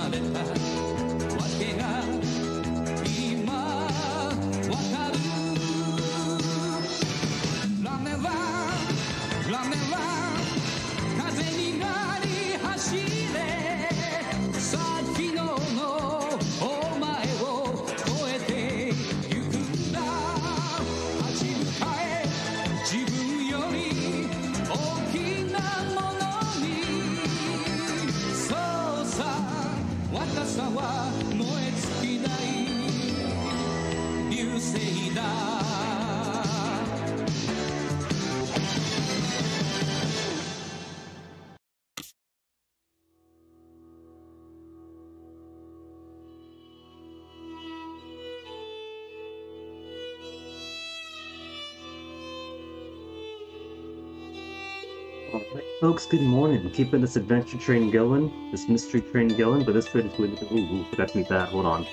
まれたわけが今わかるラメは風になり走れさあ昨日のお前を超えてゆくんだ立ち向かえ自分より大きなものにそうさ若さは燃え尽きない流星だAlright, folks, good morning. Keeping this adventure train going, this mystery train going, but this train is really... Ooh, forgot to meet that. Hold on.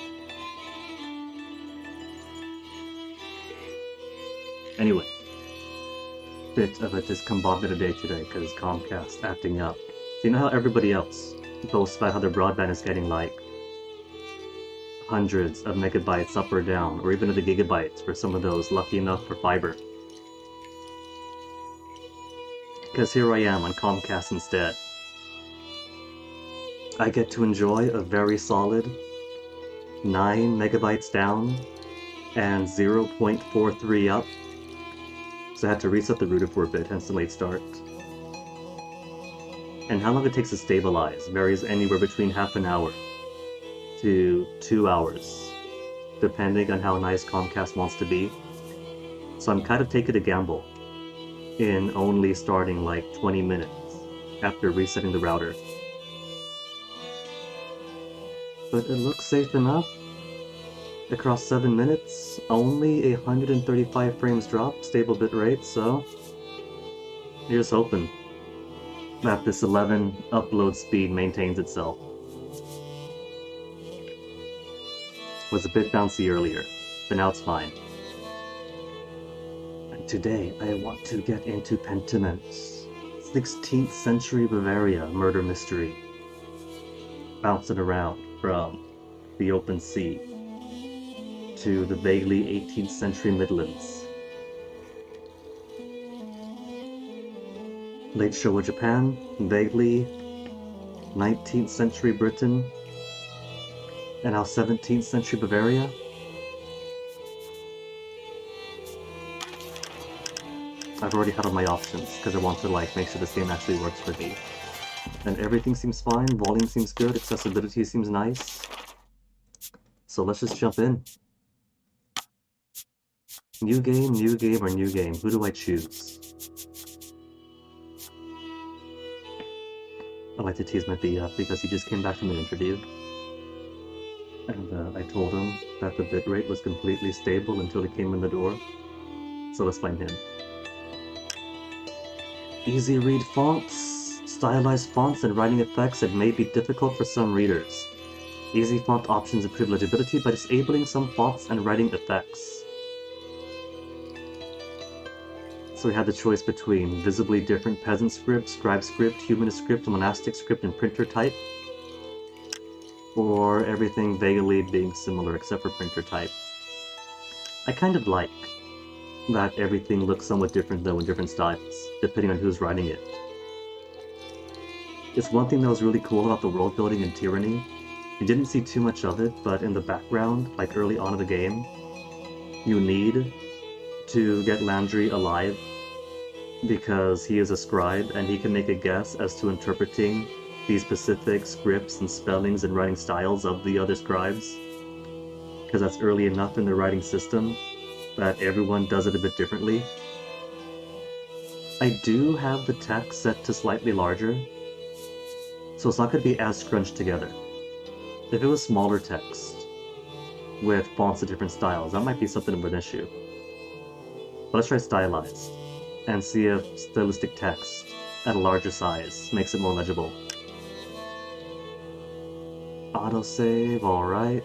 Anyway, bit of a discombobulated day today because Comcast acting up. So you know how everybody else boasts about how their broadband is getting like hundreds of megabytes up or down, or even the gigabytes for some of those lucky enough for fiber. Because here I am on Comcast instead. I get to enjoy a very solid 9 megabytes down and 0.43 up. So I had to reset the router for a bit, hence the late start. And how long it takes to stabilize varies anywhere between half an hour to 2 hours, depending on how nice Comcast wants to be. So I'm kind of taking a gamble in only starting like 20 minutes after resetting the router. But it looks safe enough. Across 7 minutes, only 135 frames drop, stable bitrate, so here's hoping that this 11 upload speed maintains itself. Was a bit bouncy earlier, but now it's fine. And today I want to get into Pentiments, 16th century Bavaria murder mystery, bouncing around from the open sea to the vaguely 18th century Midlands. Late Showa Japan, vaguely 19th century Britain, and now 17th century Bavaria. I've already had all my options because I want to like make sure this game actually works for me. And everything seems fine, volume seems good, accessibility seems nice. So let's just jump in. New game, or new game? Who do I choose? I like to tease my BF because he just came back from an interview. And I told him that the bitrate was completely stable until he came in the door. So let's find him. Easy read fonts, stylized fonts and writing effects that may be difficult for some readers. Easy font options improve legibility by disabling some fonts and writing effects. So we had the choice between visibly different peasant script, scribe script, humanist script, monastic script, and printer type, or everything vaguely being similar except for printer type. I kind of like that everything looks somewhat different though in different styles, depending on who's writing it. It's one thing that was really cool about the world building in Tyranny. You didn't see too much of it, but in the background, like early on in the game, you need to get Landry alive because he is a scribe and he can make a guess as to interpreting the specific scripts and spellings and writing styles of the other scribes, because that's early enough in the writing system that everyone does it a bit differently. I do have the text set to slightly larger, so it's not going to be as scrunched together. If it was smaller text with fonts of different styles, that might be something of an issue. But let's try stylized and see if stylistic text at a larger size makes it more legible. Autosave, alright.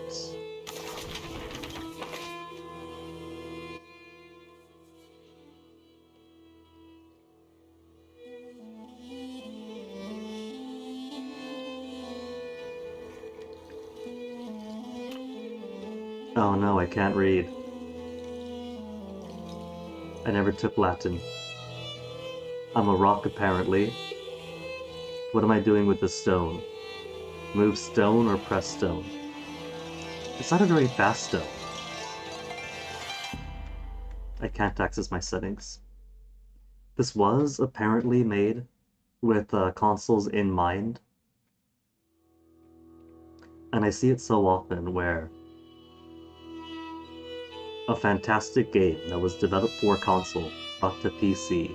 Oh no, I can't read. I never took Latin. I'm a rock, apparently. What am I doing with the stone? Move stone or press stone? It's not a very fast stone. I can't access my settings. This was apparently made with consoles in mind. And I see it so often where a fantastic game that was developed for console, brought to PC,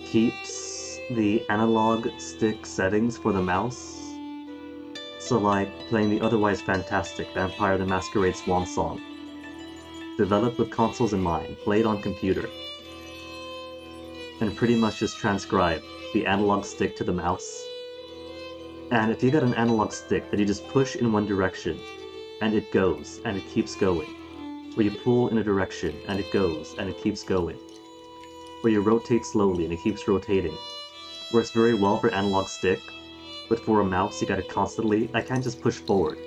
keeps the analog stick settings for the mouse. So like playing the otherwise fantastic Vampire the Masquerade Swan Song, developed with consoles in mind, played on computer, and pretty much just transcribe the analog stick to the mouse. And if you got an analog stick that you just push in one direction, and it goes, and it keeps going, where you pull in a direction, and it goes, and it keeps going, where you rotate slowly, and it keeps rotating, works very well for analog stick, but for a mouse you gotta constantly, I can't just push forward,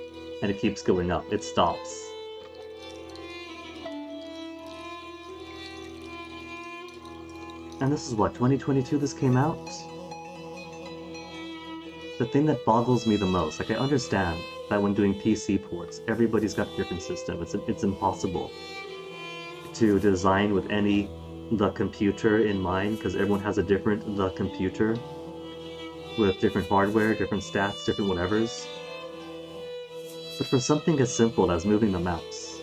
and it keeps going up, it stops. And this is what, 2022 this came out? The thing that boggles me the most, like I understand that when doing PC ports, everybody's got a different system. It's impossible to design with any the computer in mind, because everyone has a different the computer with different hardware, different stats, different whatevers. But for something as simple as moving the mouse,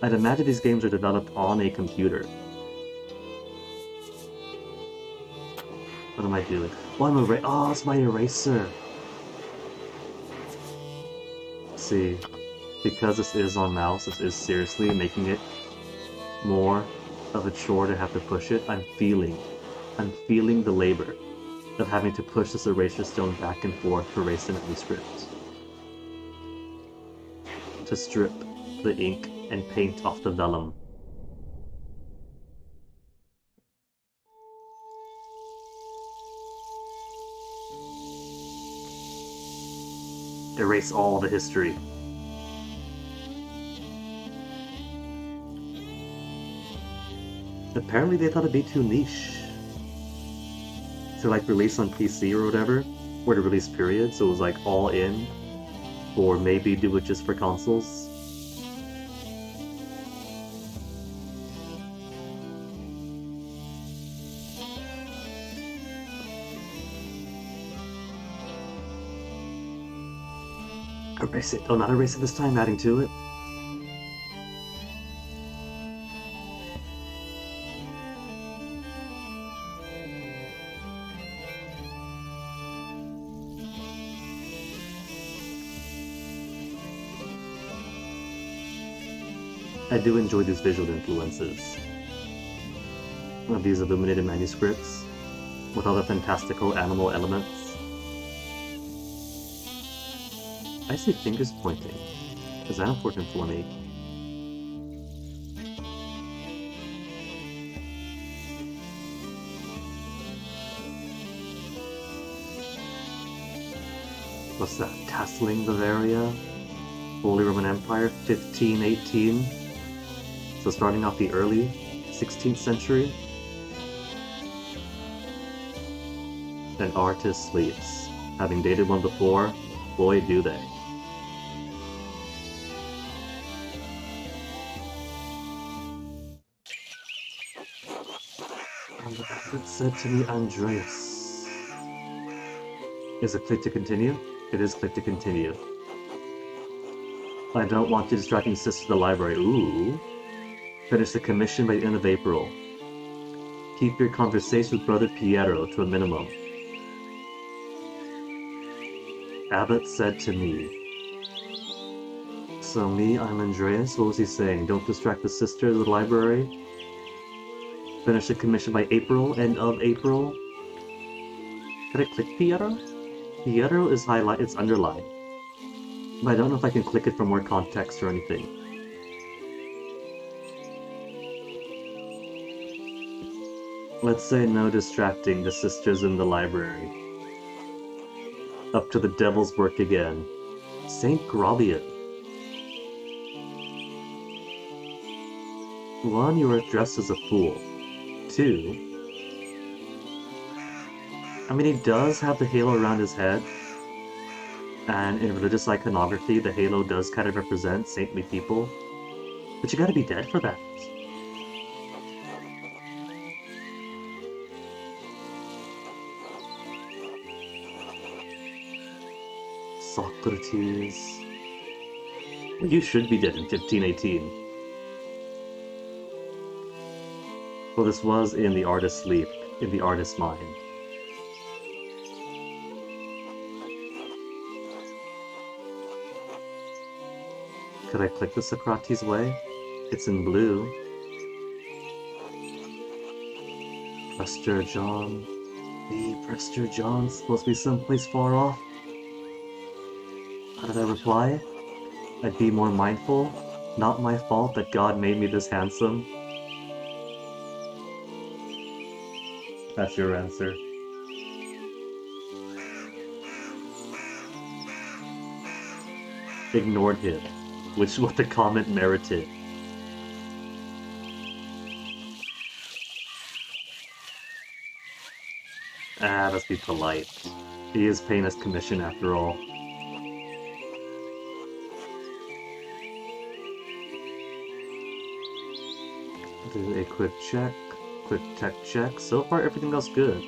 I'd imagine these games are developed on a computer. What am I doing? Oh, oh, it's my eraser! See, because this is on mouse, this is seriously making it more of a chore to have to push it. I'm feeling the labor of having to push this erasure stone back and forth to erase the manuscript. To strip the ink and paint off the vellum. Erase all the history. Apparently they thought it'd be too niche to like release on PC or whatever, or to release period, so it was like all in, or maybe do it just for consoles. Erase it. Oh, not erase it this time, adding to it. I do enjoy these visual influences of these illuminated manuscripts with all the fantastical animal elements. I see fingers pointing. Is that important for me? What's that? Tasseling Bavaria? Holy Roman Empire, 1518? So starting off the early 16th century? An artist sleeps. Having dated one before, boy do they. It said to me, Andreas. Is it click to continue? It is click to continue. I don't want you distracting sister to the library. Ooh. Finish the commission by the end of April. Keep your conversation with Brother Pietro to a minimum. Abbott said to me. So me, I'm Andreas. What was he saying? Don't distract the sister to the library? Finish the commission by April, end of April. Can I click Pietro? Pietro is highlight, it's underlined. But I don't know if I can click it for more context or anything. Let's say no distracting the sisters in the library. Up to the devil's work again. Saint Grobian. 1, you are dressed as a fool. 2, I mean, he does have the halo around his head, and in religious iconography, the halo does kind of represent saintly people, but you gotta be dead for that. Socrates. Well, you should be dead in 1518. Well, this was in the artist's sleep, in the artist's mind. Could I click the Socrates way? It's in blue. Prester John. The Prester John's supposed to be someplace far off. How did I reply? I'd be more mindful. Not my fault that God made me this handsome. That's your answer. Ignored him, which is what the comment merited. Ah, let's be polite. He is paying us commission after all. Do a quick check. Quick check. So far, everything else good.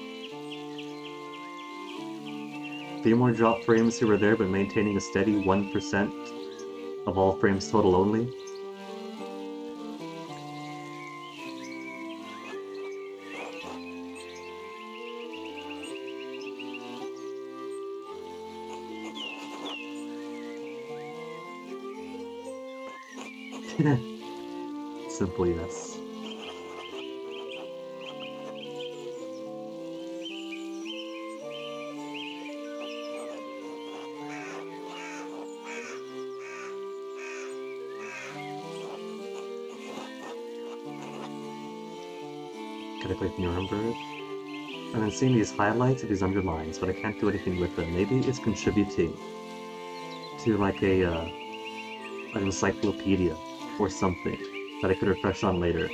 3 more drop frames here or there, but maintaining a steady 1% of all frames total only. Simple yes. Can I click Nuremberg? And then seeing these highlights of these underlines, but I can't do anything with them. Maybe it's contributing to like an encyclopedia or something that I could refresh on later.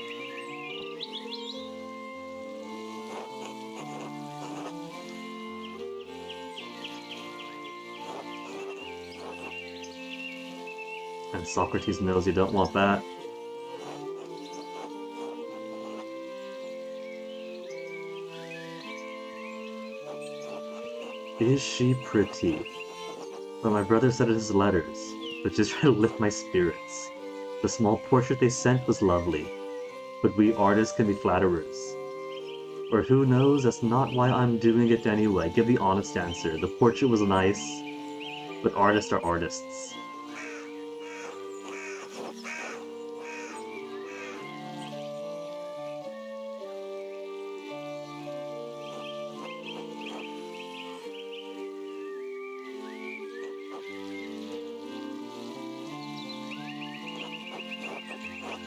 And Socrates knows you don't want that. Is she pretty? Well, my brother said it is letters, but just try to lift my spirits. The small portrait they sent was lovely, but we artists can be flatterers. Or who knows, that's not why I'm doing it anyway. Give the honest answer. The portrait was nice, but artists are artists.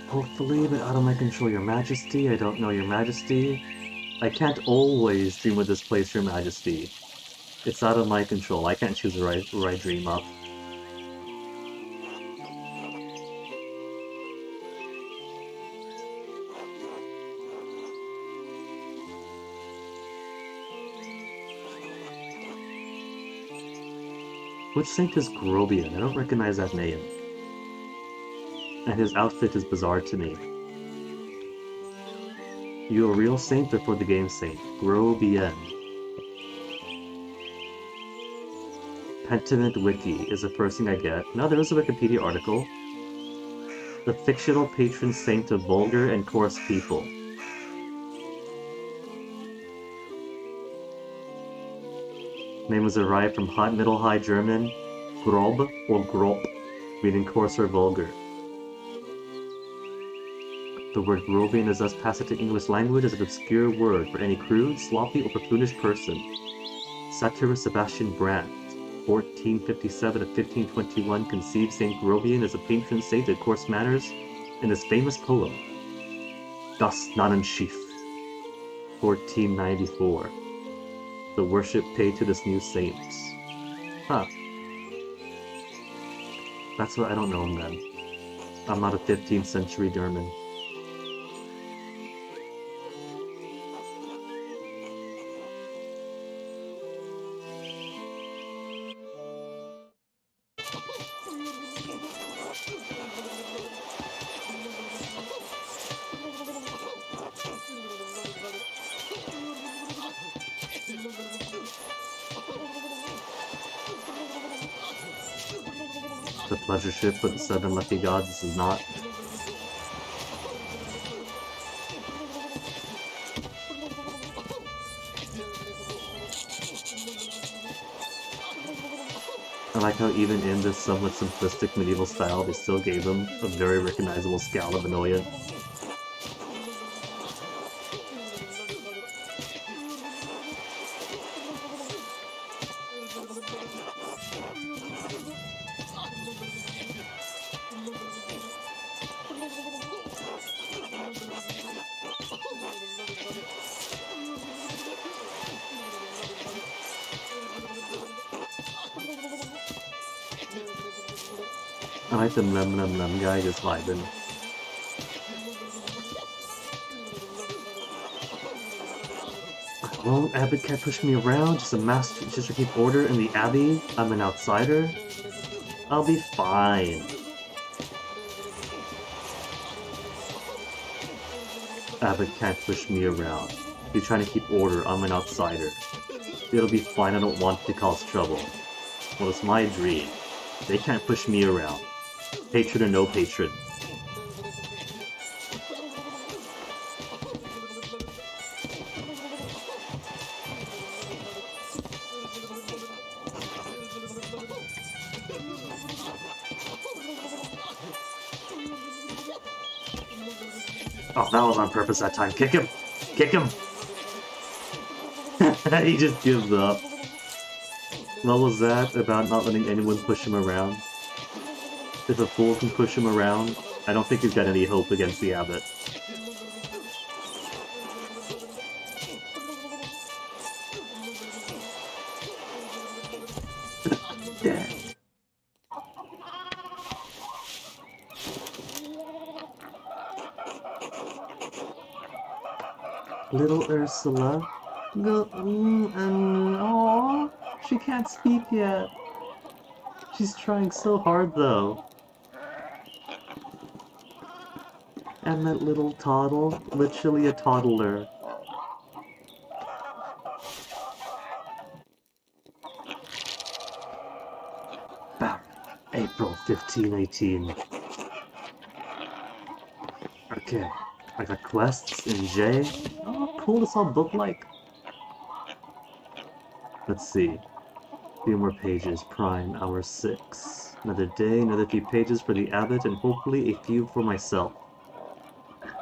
Hopefully, but out of my control, Your Majesty. I don't know, Your Majesty. I can't always dream of this place, Your Majesty. It's out of my control. I can't choose where I dream of. Which saint is Grobian? I don't recognize that name. And his outfit is bizarre to me. You a real saint or for the game saint? Grobian. Pentiment Wiki is the first thing I get. No, there is a Wikipedia article. The fictional patron saint of vulgar and coarse people. Name was derived from Middle High German, grob or grop, meaning coarse or vulgar. The word Grobian is thus passed into English language as an obscure word for any crude, sloppy, or buffoonish person. Satirist Sebastian Brandt, 1457 to 1521, conceived Saint Grobian as a patron saint of coarse manners in his famous poem, Das Nonnenschiff, 1494. The worship paid to this new saint. Huh. That's what I don't know him then. I'm not a 15th century German. the pleasure ship with the 7 lucky gods. This is not. I like how even in this somewhat simplistic medieval style, they still gave him a very recognizable scowl of annoyance. I like the num guy just vibing. Well, Abbott can't push me around, just to keep order in the Abbey. I'm an outsider. I'll be fine. Abbott can't push me around. You're trying to keep order, I'm an outsider. It'll be fine, I don't want to cause trouble. Well, it's my dream. They can't push me around. Patron or no patron. Oh, that was on purpose that time. Kick him! Kick him! He just gives up. What was that about not letting anyone push him around? If a fool can push him around, I don't think he's got any hope against the Abbot. Dead. Little Ursula? Aww, she can't speak yet. She's trying so hard, though. And that little toddle, literally a toddler. Bavaria, April 1518. Okay, I got quests in J. Oh, cool, this all book-like. Let's see. Few more pages, prime, hour 6. Another day, another few pages for the Abbot, and hopefully a few for myself.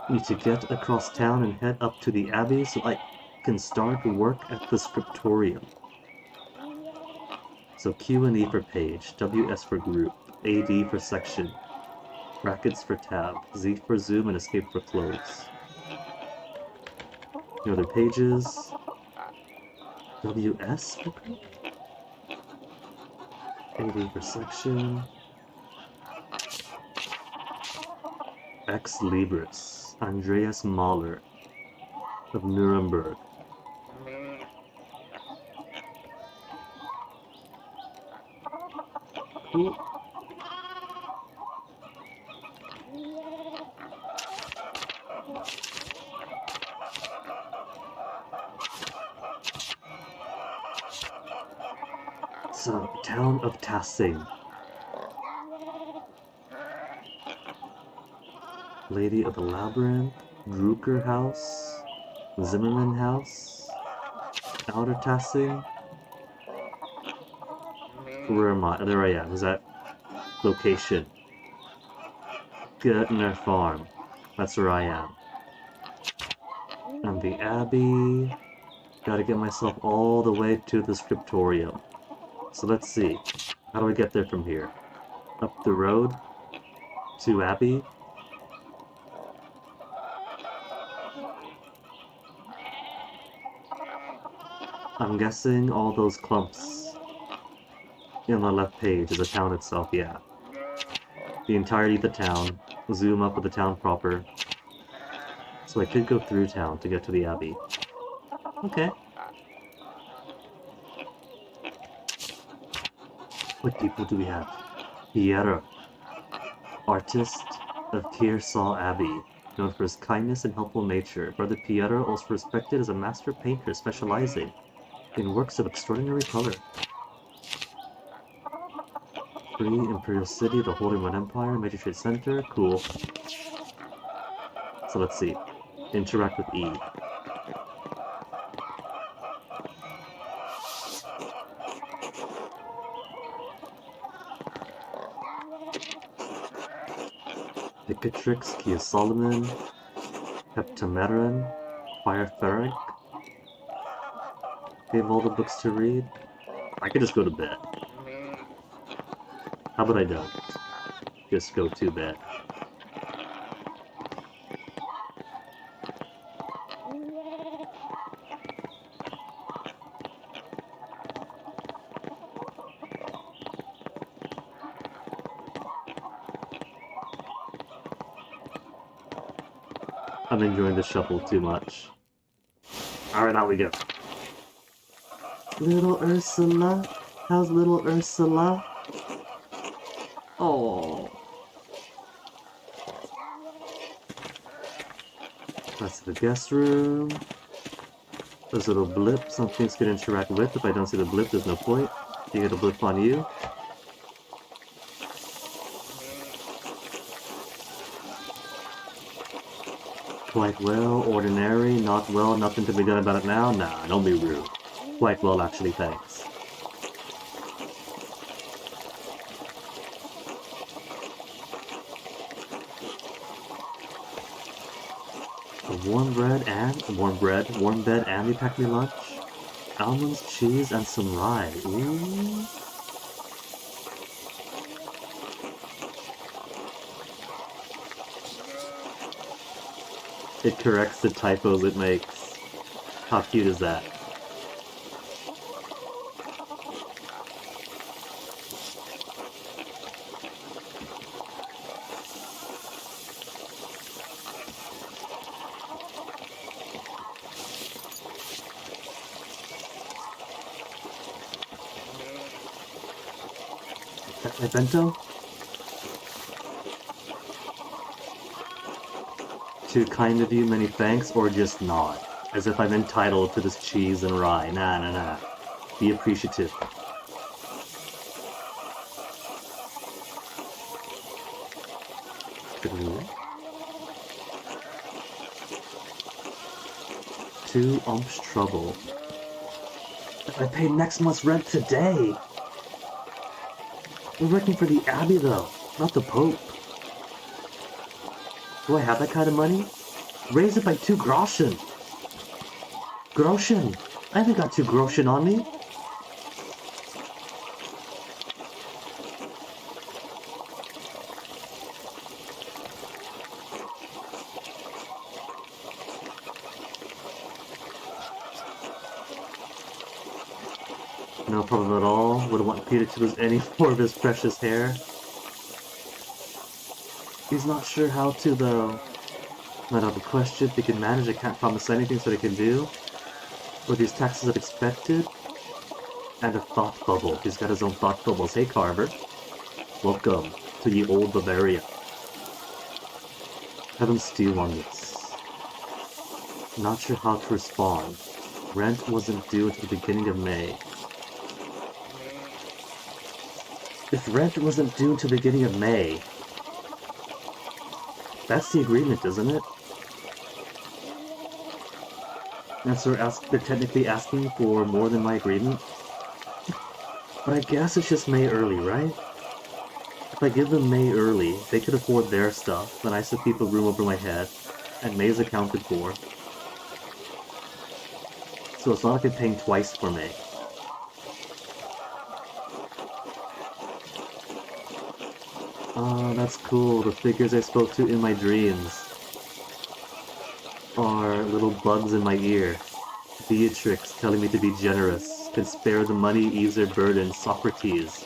Need to get across town and head up to the Abbey so I can start work at the scriptorium. So Q and E for page, WS for group, AD for section, brackets for tab, Z for zoom, and escape for close. The other pages, WS for group, AD for section, Ex Libris, Andreas Mahler of Nuremberg. Cool. So, town of Tassing. Lady of the Labyrinth, Drucker House, Zimmerman House, Outer Tassing. Where am I? There I am. Is that location? Gertner Farm. That's where I am. And the Abbey. Gotta get myself all the way to the scriptorium. So let's see. How do I get there from here? Up the road to Abbey. I'm guessing all those clumps in the left page is the town itself, yeah. The entirety of the town. Zoom up with the town proper. So I could go through town to get to the Abbey. Okay. What people do we have? Piero, artist of Kearsall Abbey, known for his kindness and helpful nature. Brother Piero, also respected as a master painter specializing in works of extraordinary color. Pre-Imperial City, the Holy Roman Empire, Major Trade Center, cool. So let's see. Interact with E. Picatrix, Kia Solomon, Heptameron, Fire Ferric. They have all the books to read. I could just go to bed. How about I don't? Just go to bed. I'm enjoying the shuffle too much. Alright, now we go. Little Ursula? How's little Ursula? Oh. That's the guest room. There's a little blip some things can interact with. If I don't see the blip, there's no point. You get a blip on you. Quite well, ordinary, not well, nothing to be done about it now? Nah, don't be rude. Quite well, actually, thanks. Warm bed, and you packed me lunch. Almonds, cheese, and some rye. Ooh. It corrects the typos it makes. How cute is that? My bento? Too kind of you, many thanks, or just not? As if I'm entitled to this cheese and rye. Nah, nah, nah. Be appreciative. Two umps trouble. I pay next month's rent today! We're working for the Abbey, though, not the Pope. Do I have that kind of money? Raise it by 2 groschen! Groschen! I haven't got 2 groschen on me! No problem at all. Wouldn't want Peter to lose any more of his precious hair. He's not sure how to, though. Not out of the question. If he can manage, I can't promise anything so they can do. Were these taxes as expected? And a thought bubble. He's got his own thought bubbles. Hey, Carver. Welcome to the old Bavaria. Heaven's stew on this. Not sure how to respond. Rent wasn't due until the beginning of May. If rent wasn't due until the beginning of May, that's the agreement, isn't it? And so they're technically asking for more than my agreement? But I guess it's just May early, right? If I give them May early, they could afford their stuff, then I still keep a room over my head, and May's accounted for. So it's not like I'm paying twice for May. That's cool. The figures I spoke to in my dreams are little bugs in my ear. Beatrix telling me to be generous, can spare the money, ease their burden. Socrates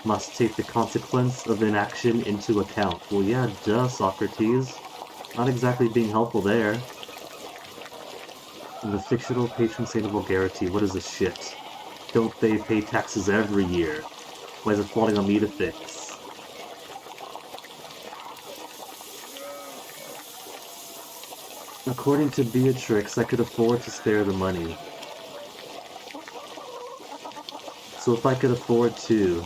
must take the consequence of inaction into account. Well, yeah, duh, Socrates. Not exactly being helpful there. And the fictional patron saint of vulgarity. What is this shit? Don't they pay taxes every year? Why is it falling on me to fix? According to Beatrix, I could afford to spare the money. So if I could afford to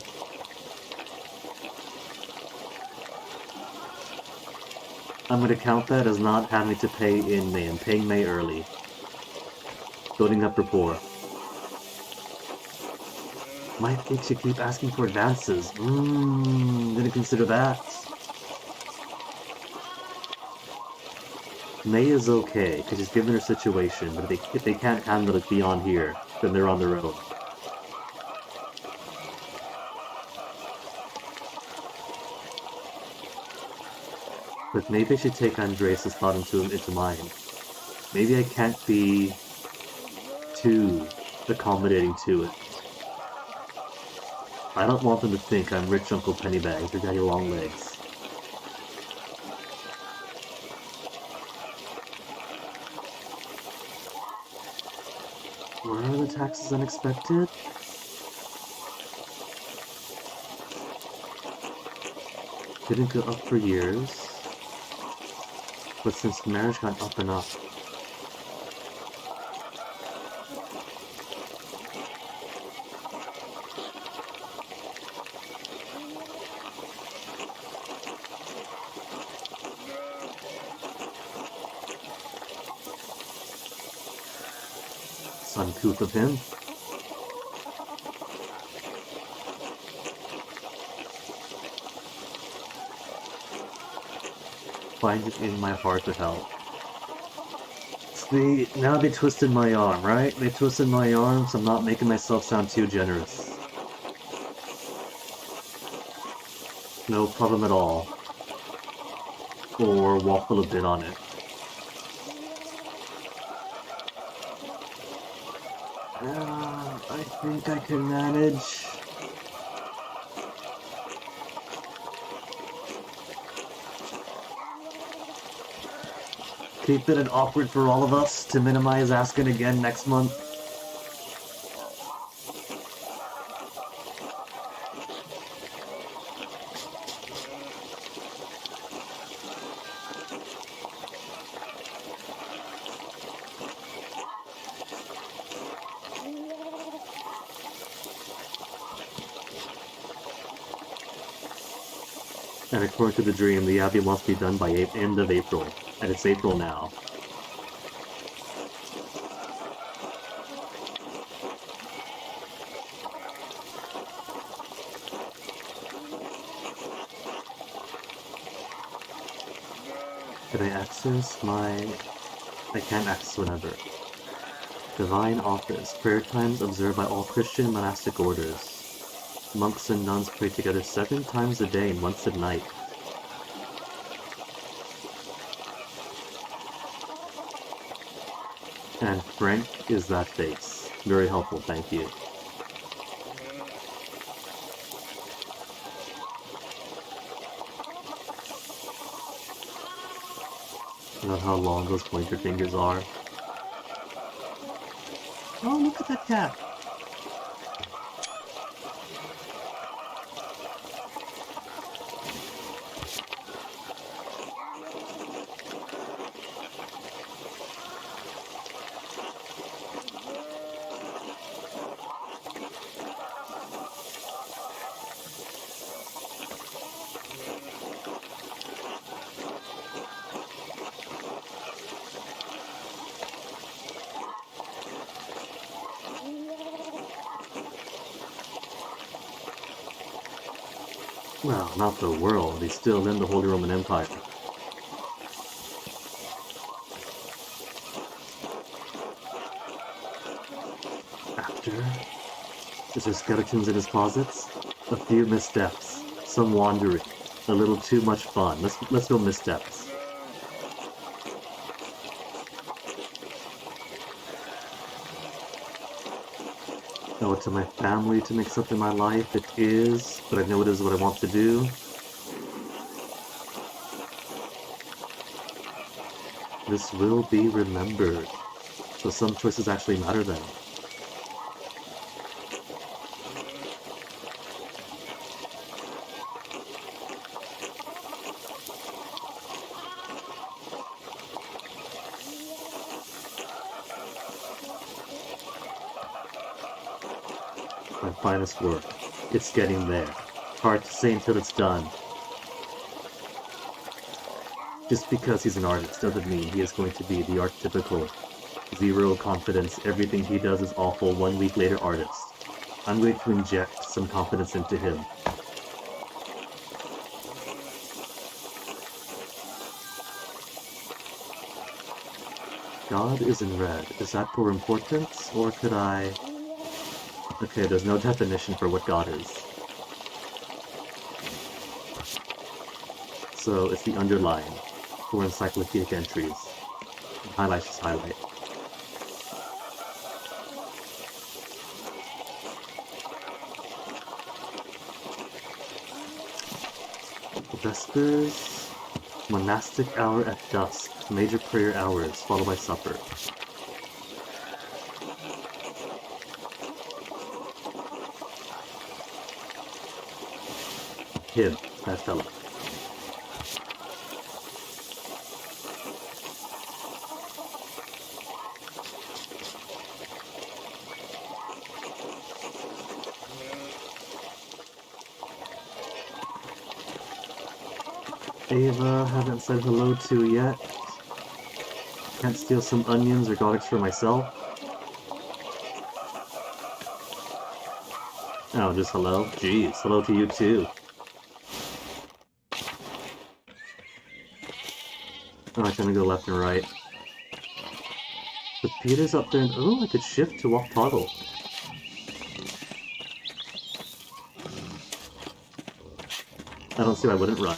I'm gonna count that as not having to pay in May. I'm paying May early. Building up rapport. Might itch to keep asking for advances. Gonna consider that. May is okay, because she's given her situation, but if they can't handle it beyond here, then they're on their own. But maybe I should take Andres' thought into mine. Maybe I can't be too accommodating to it. I don't want them to think I'm rich Uncle Pennybags or Daddy Longlegs. Were the taxes unexpected? Didn't go up for years. But since marriage got up and up. It's uncouth of him. Find it in my heart to help. See, now they twisted my arm, right? They twisted my arm, so I'm not making myself sound too generous. No problem at all. Or waffle a bit on it. I think I can manage. Keep it awkward for all of us to minimize asking again next month. And according to the dream, the Abbey must be done by end of April. And it's April now. Can I access my... I can't access whenever. Divine Office. Prayer times observed by all Christian monastic orders. Monks and nuns pray together 7 times a day and once at night. And Frank is that face. Very helpful, thank you. You know how long those pointer fingers are? Oh, look at that cat! Well, not the world. He's still in the Holy Roman Empire. After? Is there skeletons in his closets? A few missteps. Some wandering. A little too much fun. Let's go missteps. I owe it to my family to make something in my life. It is, but I know it is what I want to do. This will be remembered. So some choices actually matter then. My finest work. It's getting there. Hard to say until it's done. Just because he's an artist doesn't mean he is going to be the archetypical zero confidence, everything he does is awful, 1 week later artist. I'm going to inject some confidence into him. God is in red. Is that for importance, or could I... Okay, there's no definition for what God is. So it's the underline for encyclopedic entries. Highlight just highlight. Vespers, monastic hour at dusk, major prayer hours, followed by supper. Him, that fella. Ava, haven't said hello to yet. Can't steal some onions or garlics for myself. Oh, just hello? Jeez, hello to you too. Oh, I kinda go left and right. But Peter's up there and... Oh, I could shift to walk toggle. I don't see why I wouldn't run.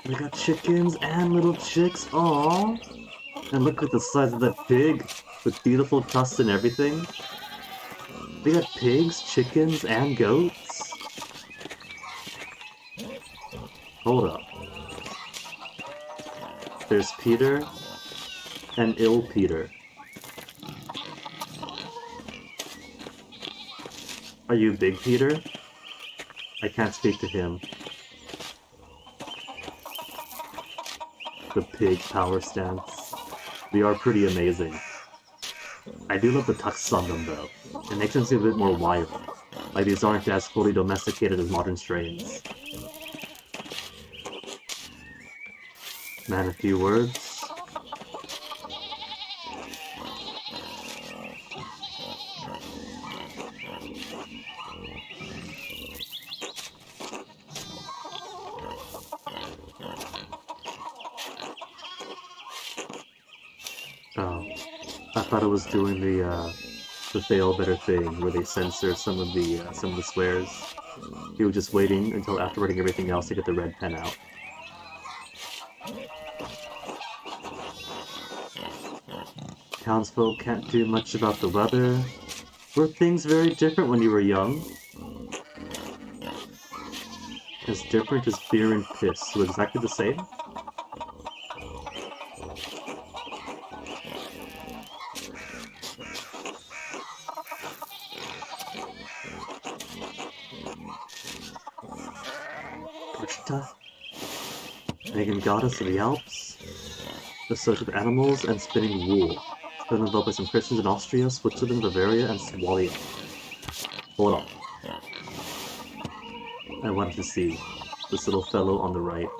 We got chickens and little chicks, aww! And look at the size of that pig, with beautiful tusks and everything. We got pigs, chickens, and goats? Hold up. There's Peter, and ill Peter. Are you Big Peter? I can't speak to him. The pig power stance. They are pretty amazing. I do love the tucks on them though. It makes them seem a bit more wild. Like these aren't as fully domesticated as modern strains. Man, a few words. Oh, I thought it was doing the fail better thing where they censor some of the swears. You were just waiting until after writing everything else to get the red pen out. Townsfolk can't do much about the weather. Were things very different when you were young? As different as beer and piss, so exactly the same? Prishta, pagan goddess of the Alps, the search of animals and spinning wool. It's been developed by some Christians in Austria, Switzerland, Bavaria, and Swalia. Hold on. I wanted to see this little fellow on the right.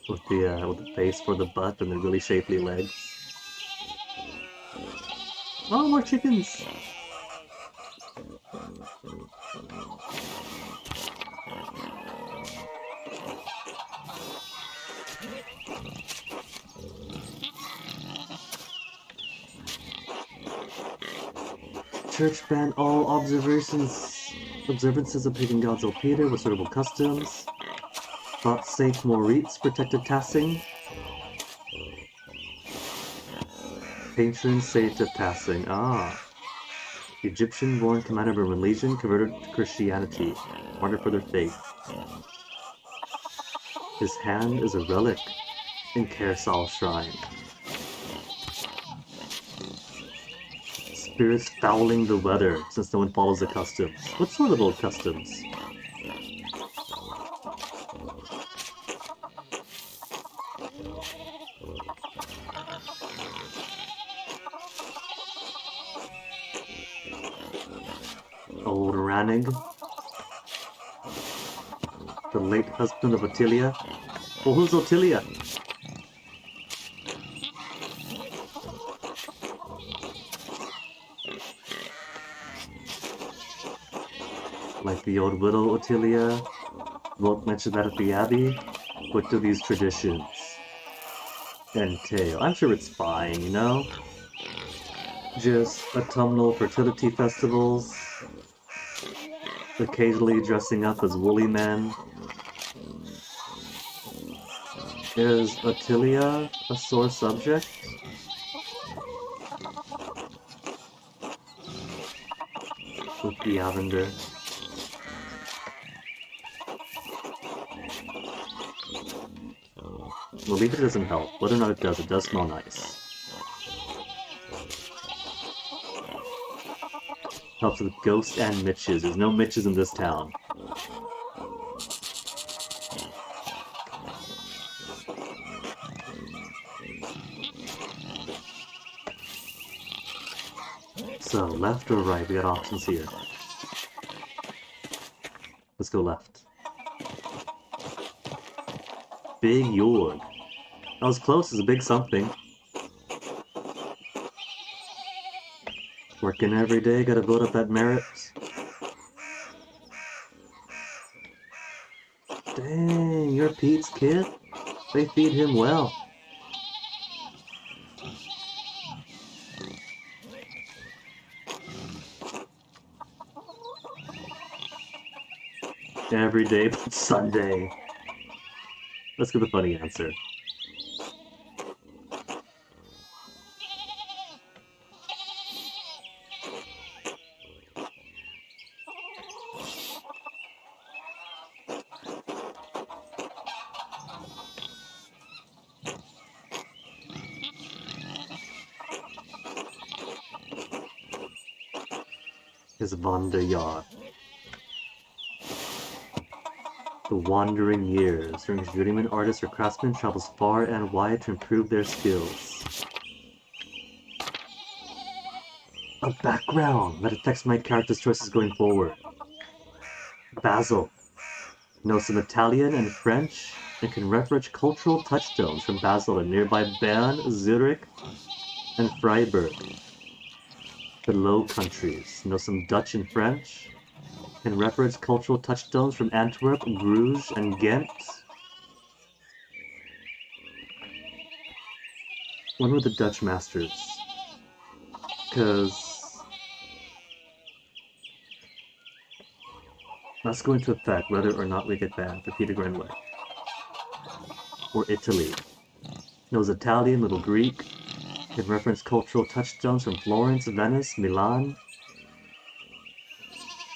With the face for the butt and the really shapely legs. Oh, more chickens! Church banned all observances of pagan gods Peter with suitable customs. Thought Saint Moritz protected Tassing. Patron saint of Tassing. Ah. Egyptian-born commander of a Roman legion converted to Christianity. Martyred for their faith. His hand is a relic in Kersal Shrine. Spirits fouling the weather, since no one follows the customs. What sort of old customs? Old Rannig. The late husband of Ottilia. Well, who's Ottilia? Like the old widow Ottilia. Won't mention that at the Abbey. What do these traditions entail? I'm sure it's fine, you know? Just autumnal fertility festivals. Occasionally dressing up as woolly men. Is Ottilia a sore subject? With the Lavender. Well, leave it doesn't help. Whether or not it does smell nice. Helps with ghosts and Mitches. There's no Mitches in this town. So, left or right? We got options here. Let's go left. Big York. That was close. It's a big something. Working every day, gotta build up that merit. Dang, you're Pete's kid? They feed him well. Every day but Sunday. Let's get the funny answer. Is Wanderjahr. The wandering years, during which journeyman artists or craftsmen travels far and wide to improve their skills. A background that affects my character's choices going forward. Basil knows some Italian and French and can reference cultural touchstones from Basel and nearby Bern, Zurich, and Freiburg. The Low Countries knows some Dutch and French and reference cultural touchstones from Antwerp, Bruges, and Ghent. When were the Dutch masters? Because that's going to affect whether or not we get banned for Peter Greenway. Or Italy. Knows Italian, Little Greek, can reference cultural touchstones from Florence, Venice, Milan.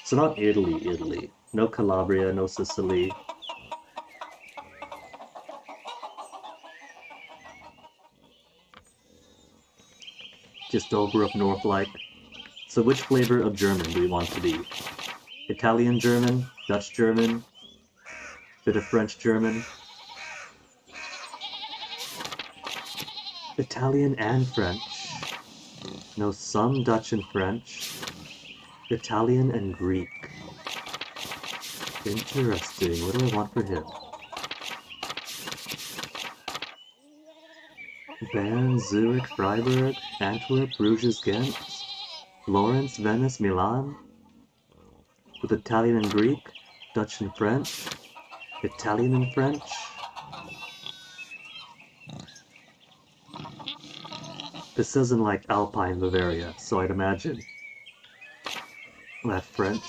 So not Italy. No Calabria, no Sicily. Just over up north like. So which flavor of German do we want to be? Italian German, Dutch German, bit of French German. Italian and French. Know some Dutch and French. Italian and Greek. Interesting. What do I want for him? Bern, Zurich, Freiburg, Antwerp, Bruges, Ghent, Florence, Venice, Milan. With Italian and Greek, Dutch and French, Italian and French. This isn't like Alpine Bavaria, so I'd imagine that French.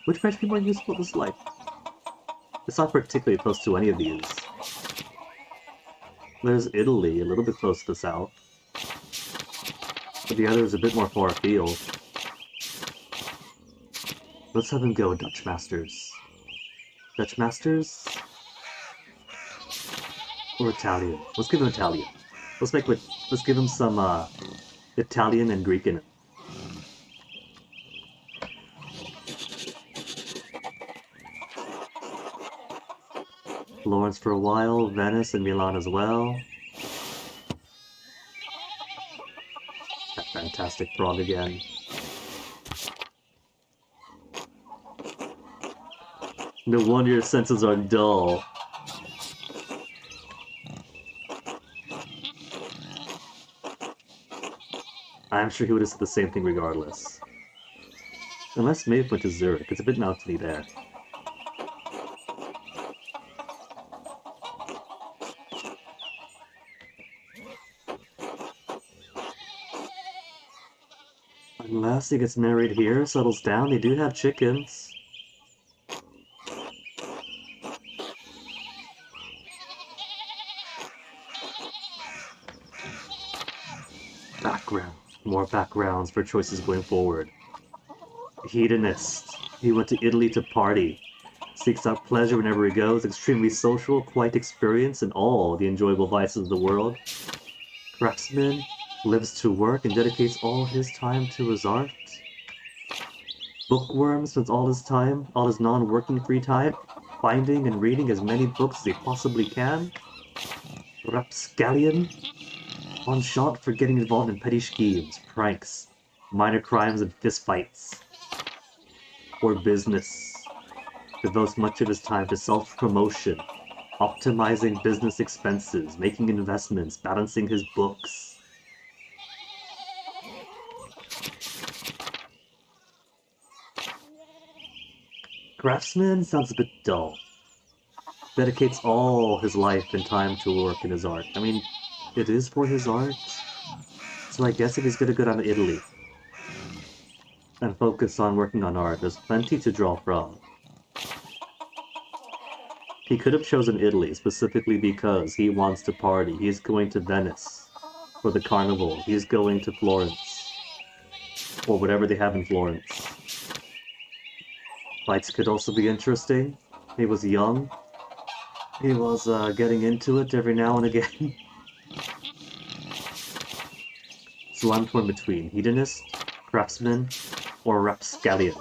Which French people are useful? This is like. It's not particularly close to any of these. There's Italy, a little bit close to the south. But the other is a bit more far afield. Let's have him go, Dutch Masters. Dutch Masters? Or Italian? Let's give him Italian. Let's give him some Italian and Greek in it. Florence for a while, Venice and Milan as well. That fantastic frog again. No wonder your senses are dull. I'm sure he would have said the same thing regardless. Unless Maeve went to Zurich, it's a bit mountainy there. Unless he gets married here, settles down, they do have chickens. Background. More backgrounds for choices going forward. Hedonist. He went to Italy to party. Seeks out pleasure whenever he goes. Extremely social, quite experienced in all the enjoyable vices of the world. Craftsman. Lives to work and dedicates all his time to his art. Bookworm spends all his time, all his non-working free time, finding and reading as many books as he possibly can. Rapscallion. Penchant for getting involved in petty schemes, pranks, minor crimes, and fistfights. Or business. Devotes much of his time to self-promotion, optimizing business expenses, making investments, balancing his books. Craftsman sounds a bit dull. Dedicates all his life and time to work in his art. I mean, it is for his art. So I guess if he's gonna go down to Italy and focus on working on art, there's plenty to draw from. He could have chosen Italy specifically because he wants to party. He's going to Venice for the carnival. He's going to Florence. Or whatever they have in Florence. Fights could also be interesting. He was young. He was getting into it every now and again. So I'm torn between Hedonist, Craftsman, or Rapscallion.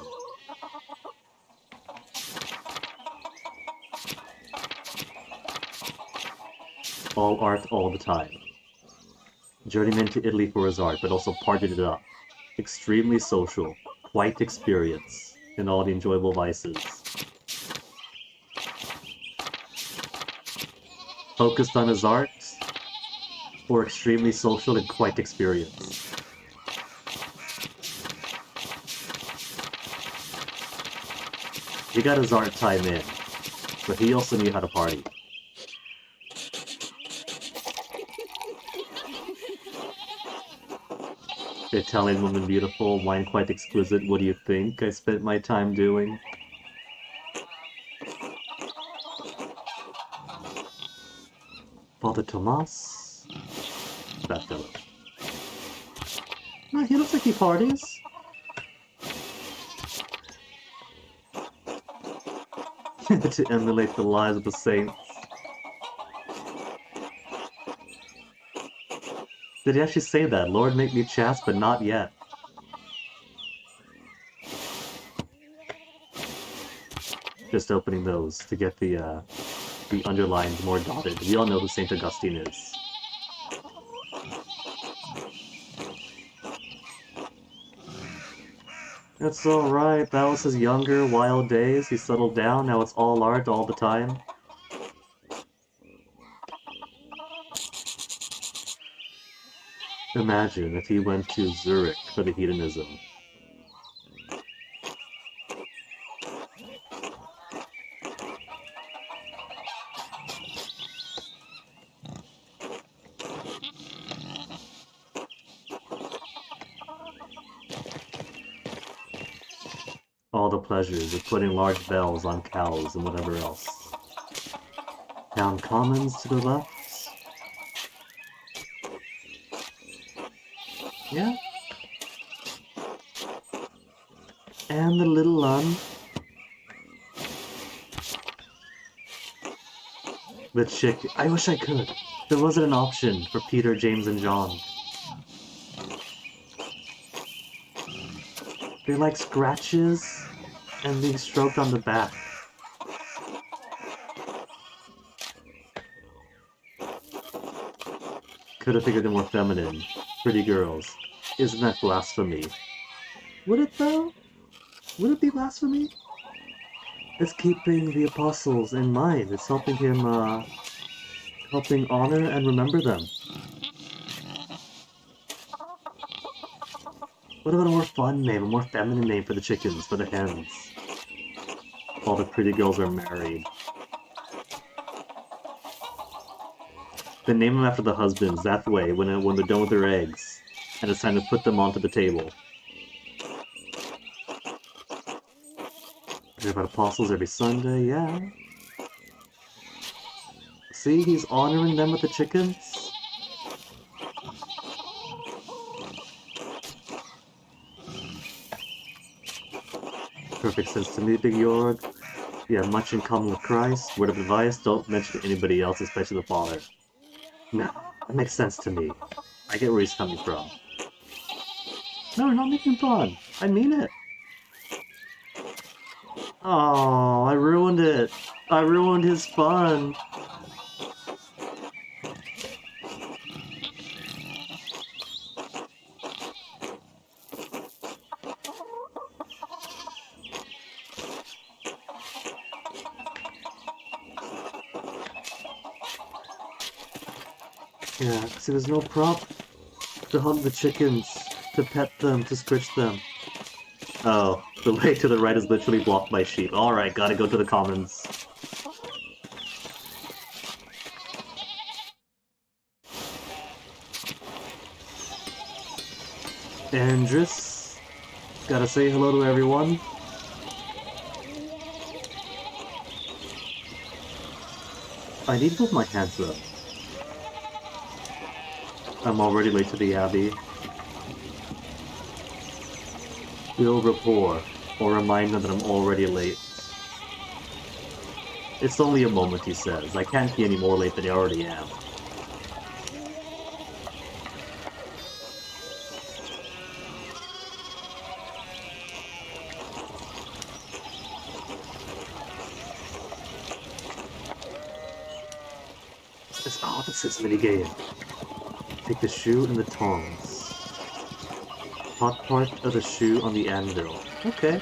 All art all the time. Journeyman to Italy for his art, but also partied it up. Extremely social, quite experienced in all the enjoyable vices. Focused on his art, or extremely social and quite experienced. He got his art time in, but he also knew how to party. Italian woman beautiful, wine quite exquisite, what do you think I spent my time doing? Father Tomas? That fellow. No, he looks like he parties. To emulate the lives of the saints. Did he actually say that? Lord, make me chaste, but not yet. Just opening those to get the underlines more dotted. We all know who St. Augustine is. It's alright, that was his younger, wild days. He settled down, now it's all art all the time. Imagine if he went to Zurich for the hedonism. All the pleasures of putting large bells on cows and whatever else. Town commons to the left. Yeah. And the little lun. The chick. I wish I could. There wasn't an option for Peter, James, and John. They like scratches and being stroked on the back. Could have figured them more feminine. Pretty girls. Isn't that blasphemy? Would it though? Would it be blasphemy? It's keeping the apostles in mind. It's helping him, helping honor and remember them. What about a more fun name, a more feminine name for the chickens, for the hens? All the pretty girls are married. Then name them after the husbands, that way, when they're done with their eggs, and it's time to put them onto the table. Hear about apostles every Sunday, yeah. See, he's honoring them with the chickens. Perfect sense to me, Big Yorg. You have much in common with Christ. Word of advice, don't mention to anybody else, especially the Father. No, that makes sense to me. I get where he's coming from. No, we're not making fun. I mean it. Oh, I ruined it. I ruined his fun. Yeah, see, there's no prop to hug the chickens, to pet them, to scritch them. Oh, the way to the right is literally blocked by sheep. Alright, gotta go to the commons. Andrus, gotta say hello to everyone. I need to put my hands up. I'm already late to the Abbey. Build rapport, or remind them that I'm already late. It's only a moment, he says. I can't be any more late than I already am. It's opposites minigame. Take the shoe and the tongs. Hot part of the shoe on the anvil. Okay.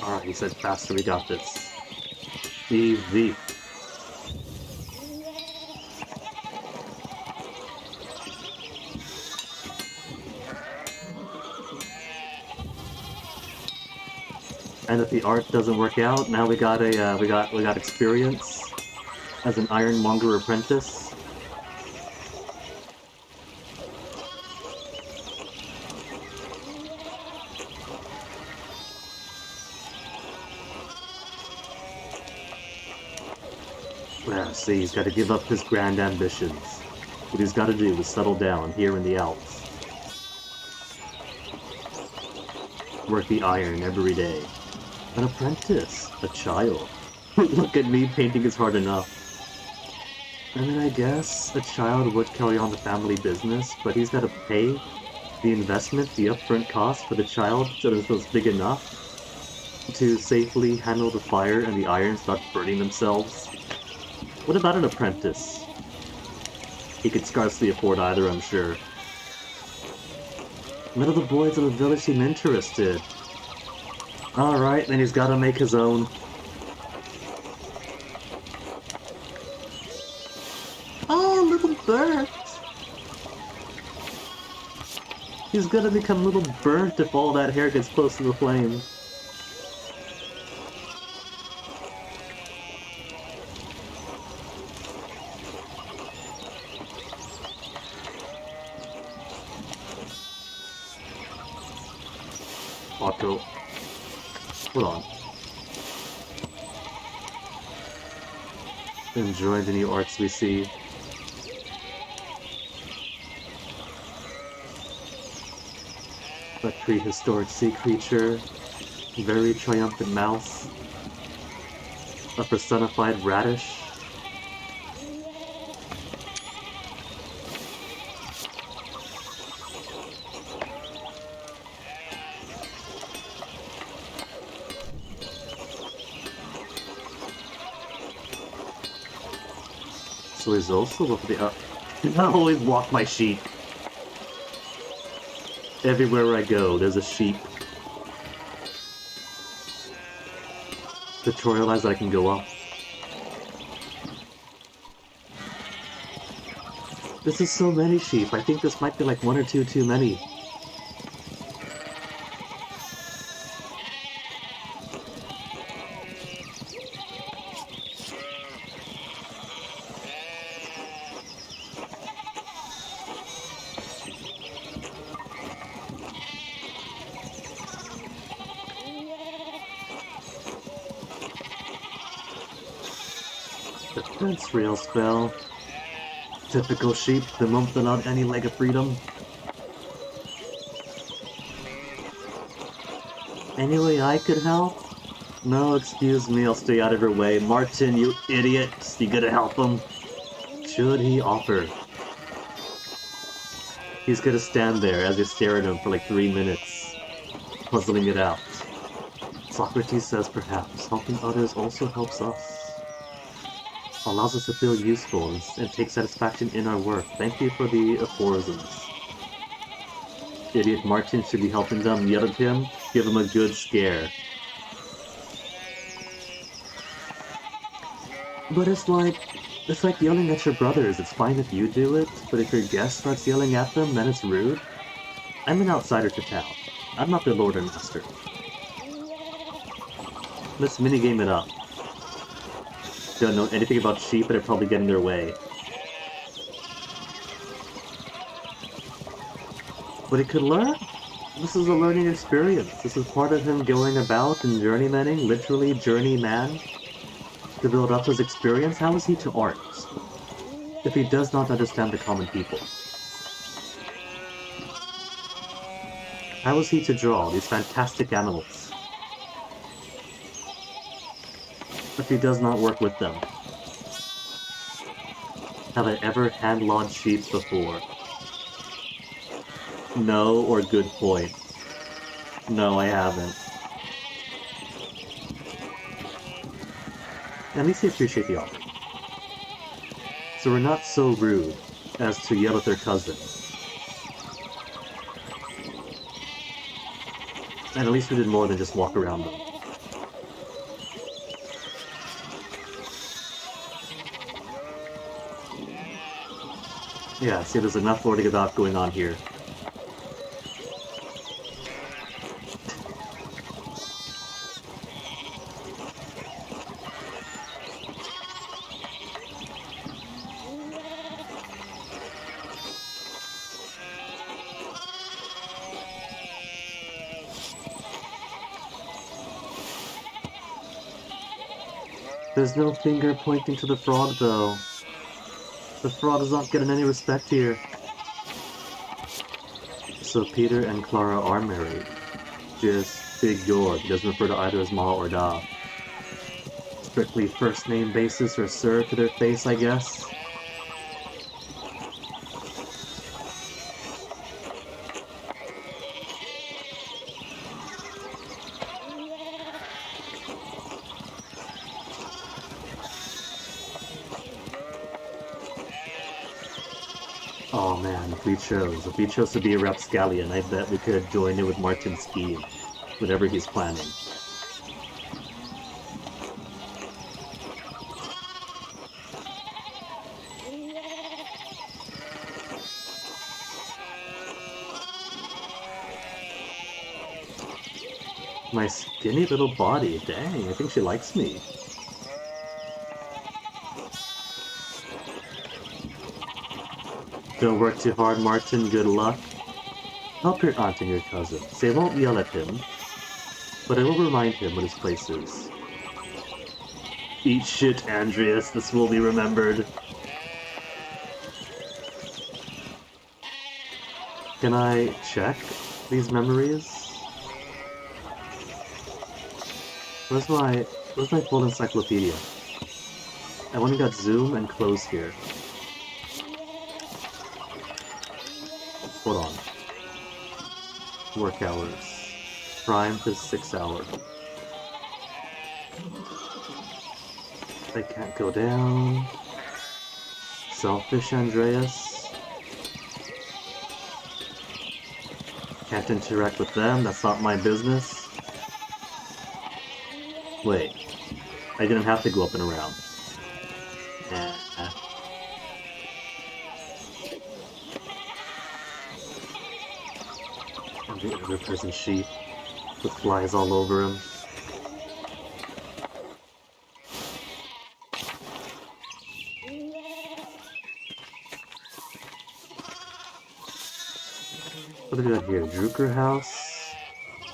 Alright, he said faster, we got this. Easy. And if the art doesn't work out, now we got experience as an ironmonger apprentice. Well, see, he's got to give up his grand ambitions. What he's got to do is settle down here in the Alps. Work the iron every day. An apprentice, a child. Look at me, painting is hard enough. I mean, I guess a child would carry on the family business, but he's got to pay the investment, the upfront cost for the child so that it's big enough to safely handle the fire and the irons without burning themselves. What about an apprentice? He could scarcely afford either, I'm sure. None of the boys of the village seem interested. Alright, then he's gotta make his own. Oh, little burnt! He's gonna become a little burnt if all that hair gets close to the flame. Otto. Hold on. Enjoy the new arts we see. A prehistoric sea creature, very triumphant mouse, a personified radish. So he's also up the I always walk my sheep. Everywhere I go, there's a sheep. Tutorialize that I can go up. This is so many sheep. I think this might be like one or two too many. Defense rail spell. Typical sheep, the month without any leg of freedom. Any way I could help? No, excuse me, I'll stay out of her way. Martin, you idiot! You gonna help him? Should he offer? He's gonna stand there as I stare at him for like 3 minutes, puzzling it out. Socrates says perhaps helping others also helps us. Allows us to feel useful and take satisfaction in our work. Thank you for the aphorisms. Idiot Martin should be helping them. Yell at him. Give him a good scare. But it's like yelling at your brothers. It's fine if you do it, but if your guest starts yelling at them, then it's rude. I'm an outsider to town. I'm not the lord and master. Let's minigame it up. Don't know anything about sheep, but I probably get in their way. But he could learn? This is a learning experience. This is part of him going about and journeymaning, literally journeyman, to build up his experience. How is he to art if he does not understand the common people? How is he to draw these fantastic animals if he does not work with them? Have I ever hand-lawed sheep before? No, or good point. No, I haven't. At least they appreciate the offer. So we're not so rude as to yell at their cousin. And at least we did more than just walk around them. Yeah, see, there's enough lording about going on here. There's no finger pointing to the frog, though. The frog is not getting any respect here. So Peter and Clara are married. Just Big George doesn't refer to either as Ma or Da. Strictly first name basis or sir to their face, I guess. Oh man, if we chose to be a rapscallion, I bet we could join in with Martin's scheme, whatever he's planning. My skinny little body, dang, I think she likes me. Don't work too hard, Martin, good luck. Help your aunt and your cousin. Say I won't yell at him, but I will remind him what his place is. Eat shit, Andreas, this will be remembered. Can I check these memories? Where's my full encyclopedia? I only got zoom and close here. Hold on. Work hours. Prime is 6 hours. I can't go down. Selfish Andreas. Can't interact with them, that's not my business. Wait, I didn't have to go up and around. Nah. And the other prison sheep with flies all over him. What do we got here? Drucker House?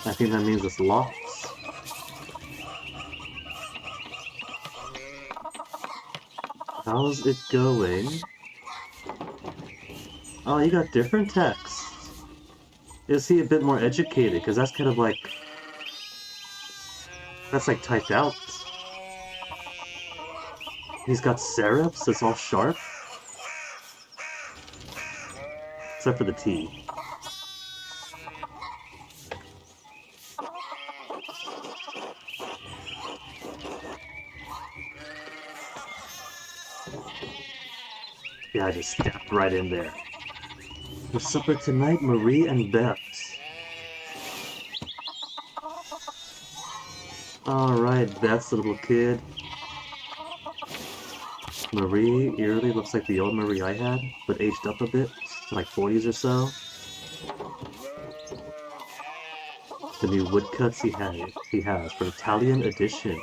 I think that means it's locked. How's it going? Oh, you got different text. Is he a bit more educated? Because that's kind of like... that's like typed out. He's got serifs, it's all sharp. Except for the T. Yeah, I just stepped right in there. For supper tonight, Marie and Beth. Alright, Beth's a little kid. Marie eerily looks like the old Marie I had, but aged up a bit, like 40s or so. The new woodcuts he has for Italian edition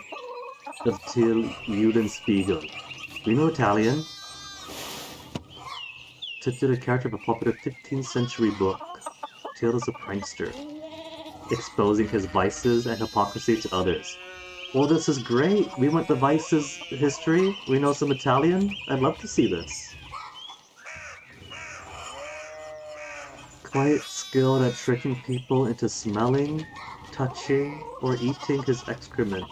of Till Eulenspiegel. We know Italian. Titular character of a popular 15th century book. Till is a prankster, exposing his vices and hypocrisy to others. Well, this is great. We went to Vice's history. We know some Italian. I'd love to see this. Quite skilled at tricking people into smelling, touching, or eating his excrement.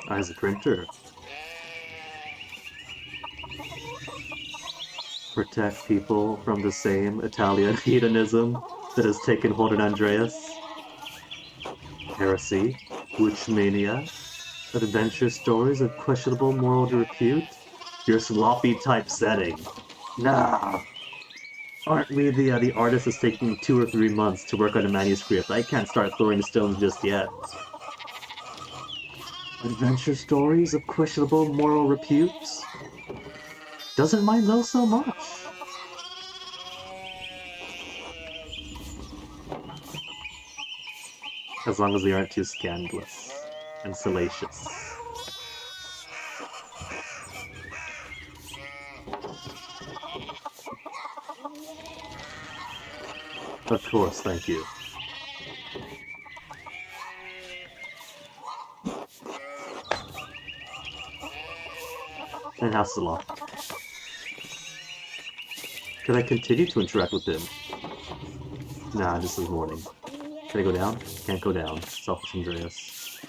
As a printer. Protect people from the same Italian hedonism that has taken hold in Andreas. Heresy, witch mania, adventure stories of questionable moral repute. Your sloppy typesetting. Nah. Aren't we the artist that's taking 2 or 3 months to work on a manuscript? I can't start throwing stones just yet. Adventure stories of questionable moral repute? Doesn't mind those so much. As long as they aren't too scandalous and salacious. Of course, thank you. And house is locked. Can I continue to interact with him? Nah, this is morning. Can I go down? Can't go down. Selfish Andreas.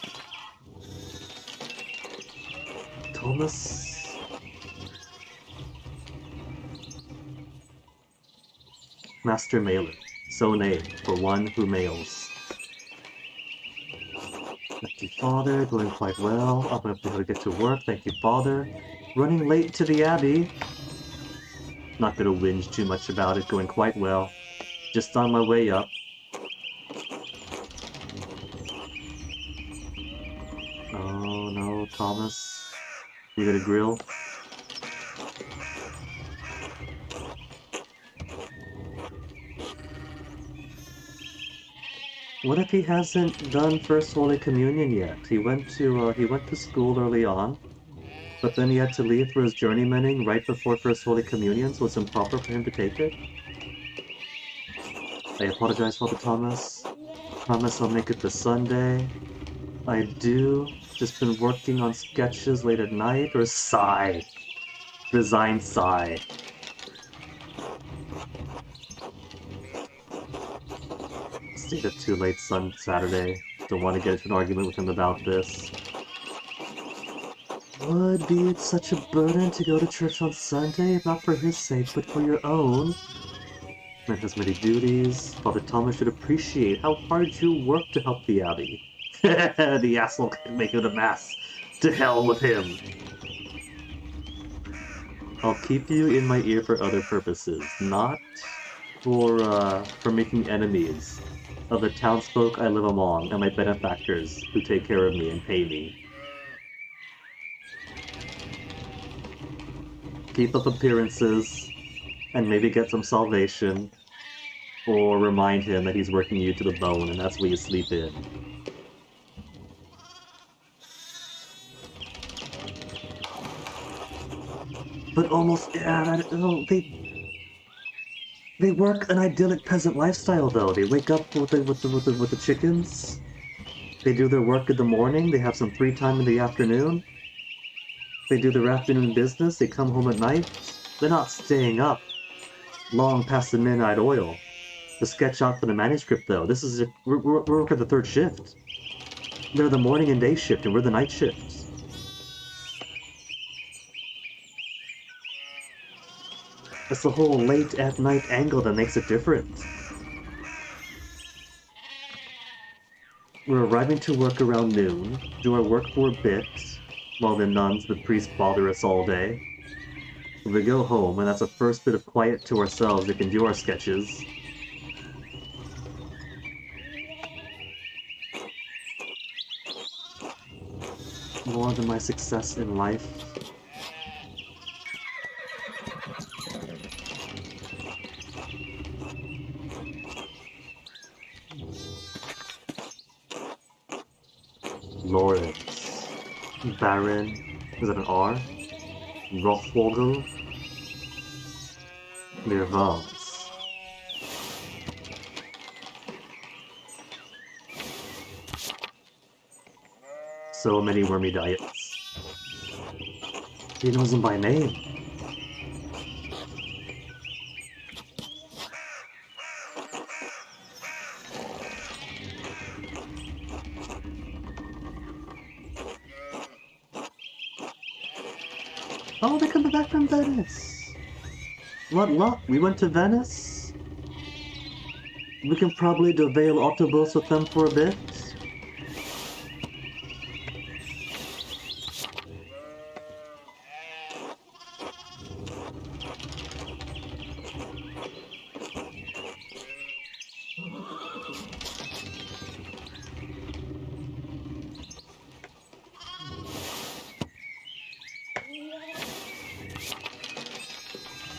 Thomas. Master Mailer. So named for one who mails. Thank you, Father. Going quite well. Up and up to how to get to work. Thank you, Father. Running late to the Abbey. Not gonna whinge too much about it. Going quite well. Just on my way up. Oh no, Thomas. You got a grill? What if he hasn't done First Holy Communion yet? He went to school early on, but then he had to leave for his journeymaning right before First Holy Communion, so it's improper for him to take it. I apologize, Father Thomas. Promise I'll make it this Sunday. I do. Just been working on sketches late at night, or sigh. Resigned sigh. Stayed up too late Saturday. Don't want to get into an argument with him about this. Would be such a burden to go to church on Sunday, if not for his sake, but for your own. Man has many duties. Father Thomas should appreciate how hard you work to help the abbey. The asshole can make it a mass. To hell with him. I'll keep you in my ear for other purposes, not for making enemies of the townsfolk I live among and my benefactors who take care of me and pay me. Keep up appearances and maybe get some salvation, or remind him that he's working you to the bone and that's where you sleep in. But almost, yeah, they work an idyllic peasant lifestyle though. They wake up with the chickens. They do their work in the morning. They have some free time in the afternoon. They do their afternoon business. They come home at night. They're not staying up long past the midnight oil to sketch out for the manuscript though. This is we're working the third shift. They're the morning and day shift, and we're the night shift. It's the whole late at night angle that makes it different. We're arriving to work around noon, do our work for a bit, while the nuns, the priests bother us all day. We go home, and that's the first bit of quiet to ourselves. We can do our sketches. More than my success in life. Lawrence. Baron. Is that an R? Rothvogel. Mirvans. So many wormy diets. He knows them by name. Oh, they're coming back from Venice! What luck, we went to Venice? We can probably dovale autobus with them for a bit.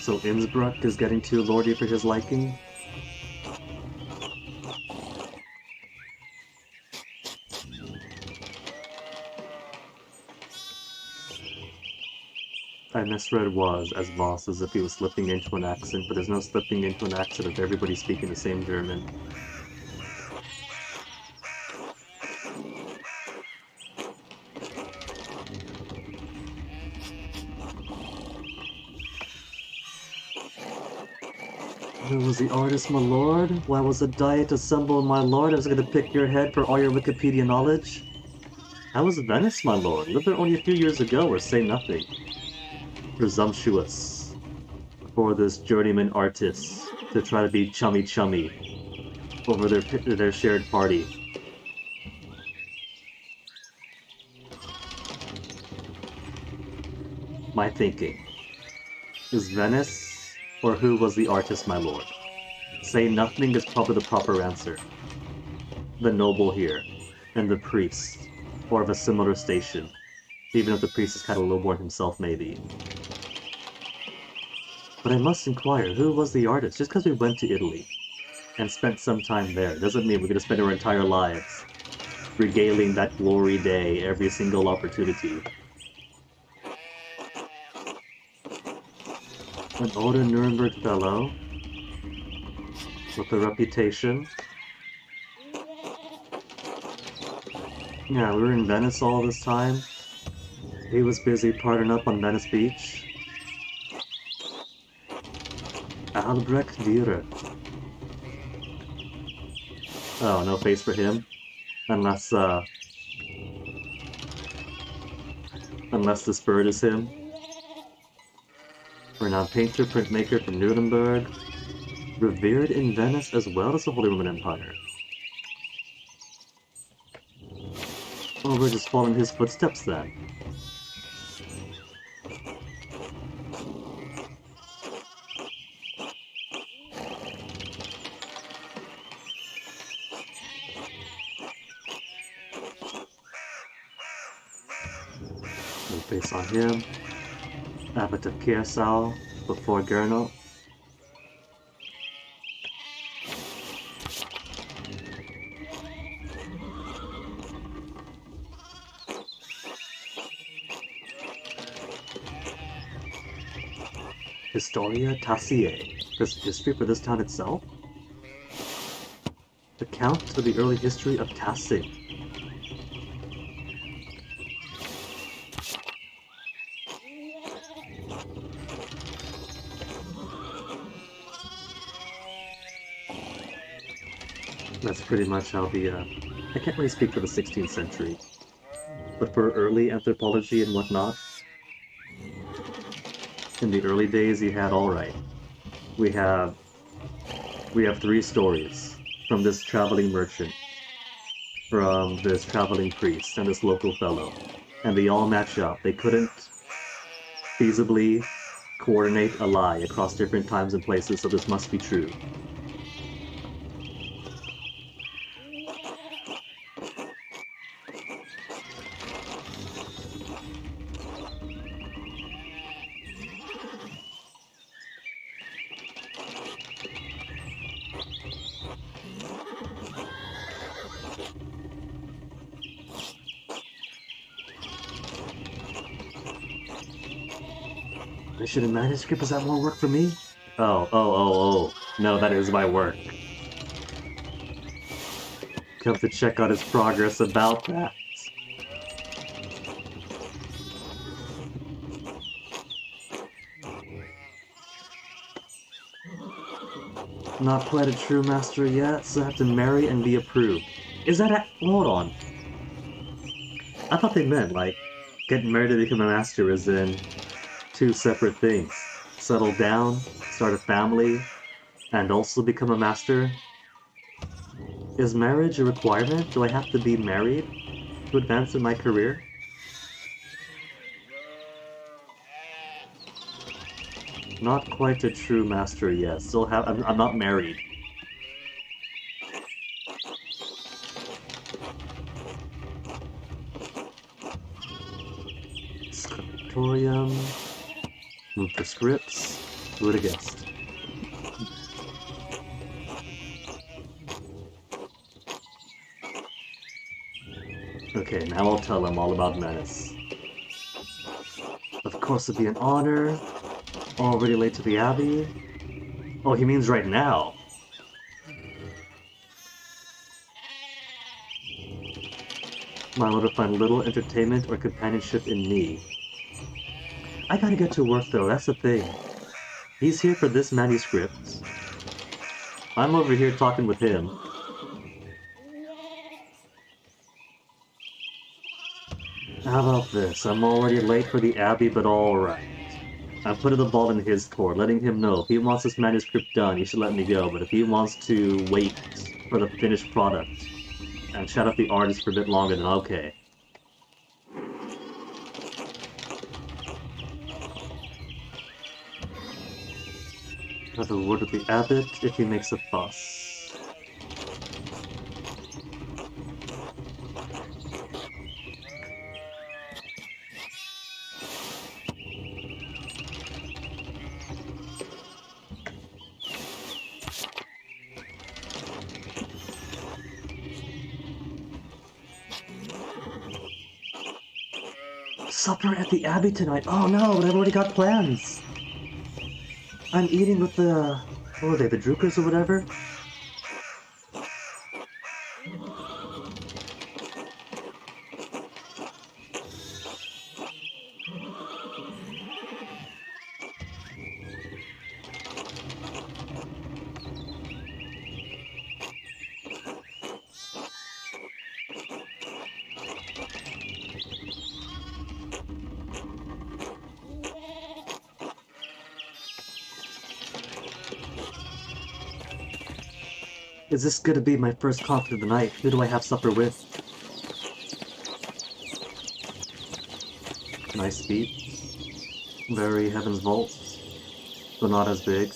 So Innsbruck is getting too lordy for his liking? I misread was as Voss as if he was slipping into an accent, but there's no slipping into an accent if everybody's speaking the same German. Who was the artist, my lord? Why was the diet assembled, my lord? I was gonna pick your head for all your Wikipedia knowledge. How was Venice, my lord? Lived there only a few years ago, or say nothing. Presumptuous for this journeyman artist to try to be chummy over their shared party. My thinking. Is Venice, or who was the artist, my lord? Say nothing is probably the proper answer. The noble here, and the priest, or of a similar station, even if the priest is kind of lowborn himself, maybe. But I must inquire, who was the artist? Just because we went to Italy and spent some time there doesn't mean we're going to spend our entire lives regaling that glory day every single opportunity. An older Nuremberg fellow with a reputation. Yeah, we were in Venice all this time. He was busy partying up on Venice Beach. Albrecht Dürer. Oh, no face for him. Unless this bird is him. Renowned painter, printmaker from Nuremberg. Revered in Venice as well as the Holy Roman Empire. Oh, we're just following his footsteps then. No face on him. Abbot of Kiersau before Gernot. Historia Tassier. There's history for this town itself? Account of the early history of Tassing. That's pretty much how the, I can't really speak for the 16th century, but for early anthropology and whatnot, in the early days you had, alright, we have 3 stories from this traveling merchant, from this traveling priest, and this local fellow, and they all match up. They couldn't feasibly coordinate a lie across different times and places, so this must be true. Mission and manuscript, is that more work for me? Oh. No, that is my work. Come to check on his progress about that. Not quite a true master yet, so I have to marry and be approved. Is that a- hold on. I thought they meant, like, getting married to become a master is in 2 separate things. Settle down, start a family, and also become a master. Is marriage a requirement? Do I have to be married to advance in my career? Not quite a true master yet. Still have. I'm not married. Scriptorium. Move for scripts. Do it against. Okay, now I'll tell him all about Menace. Of course, it'd be an honor. Already late to the Abbey. Oh, he means right now. My lord would find little entertainment or companionship in me. I gotta get to work though, that's the thing. He's here for this manuscript. I'm over here talking with him. How about this? I'm already late for the Abbey, but alright. I'm putting the ball in his court, letting him know if he wants this manuscript done, he should let me go, but if he wants to wait for the finished product and chat up the artist for a bit longer, then okay. Have a word with the abbot if he makes a fuss. Supper at the Abbey tonight. Oh no, but I've already got plans. I'm eating with the... what are they, the Drukers or whatever? Is this gonna be my first conflict of the night? Who do I have supper with? Nice beat. Very Heaven's Vaults, but not as big.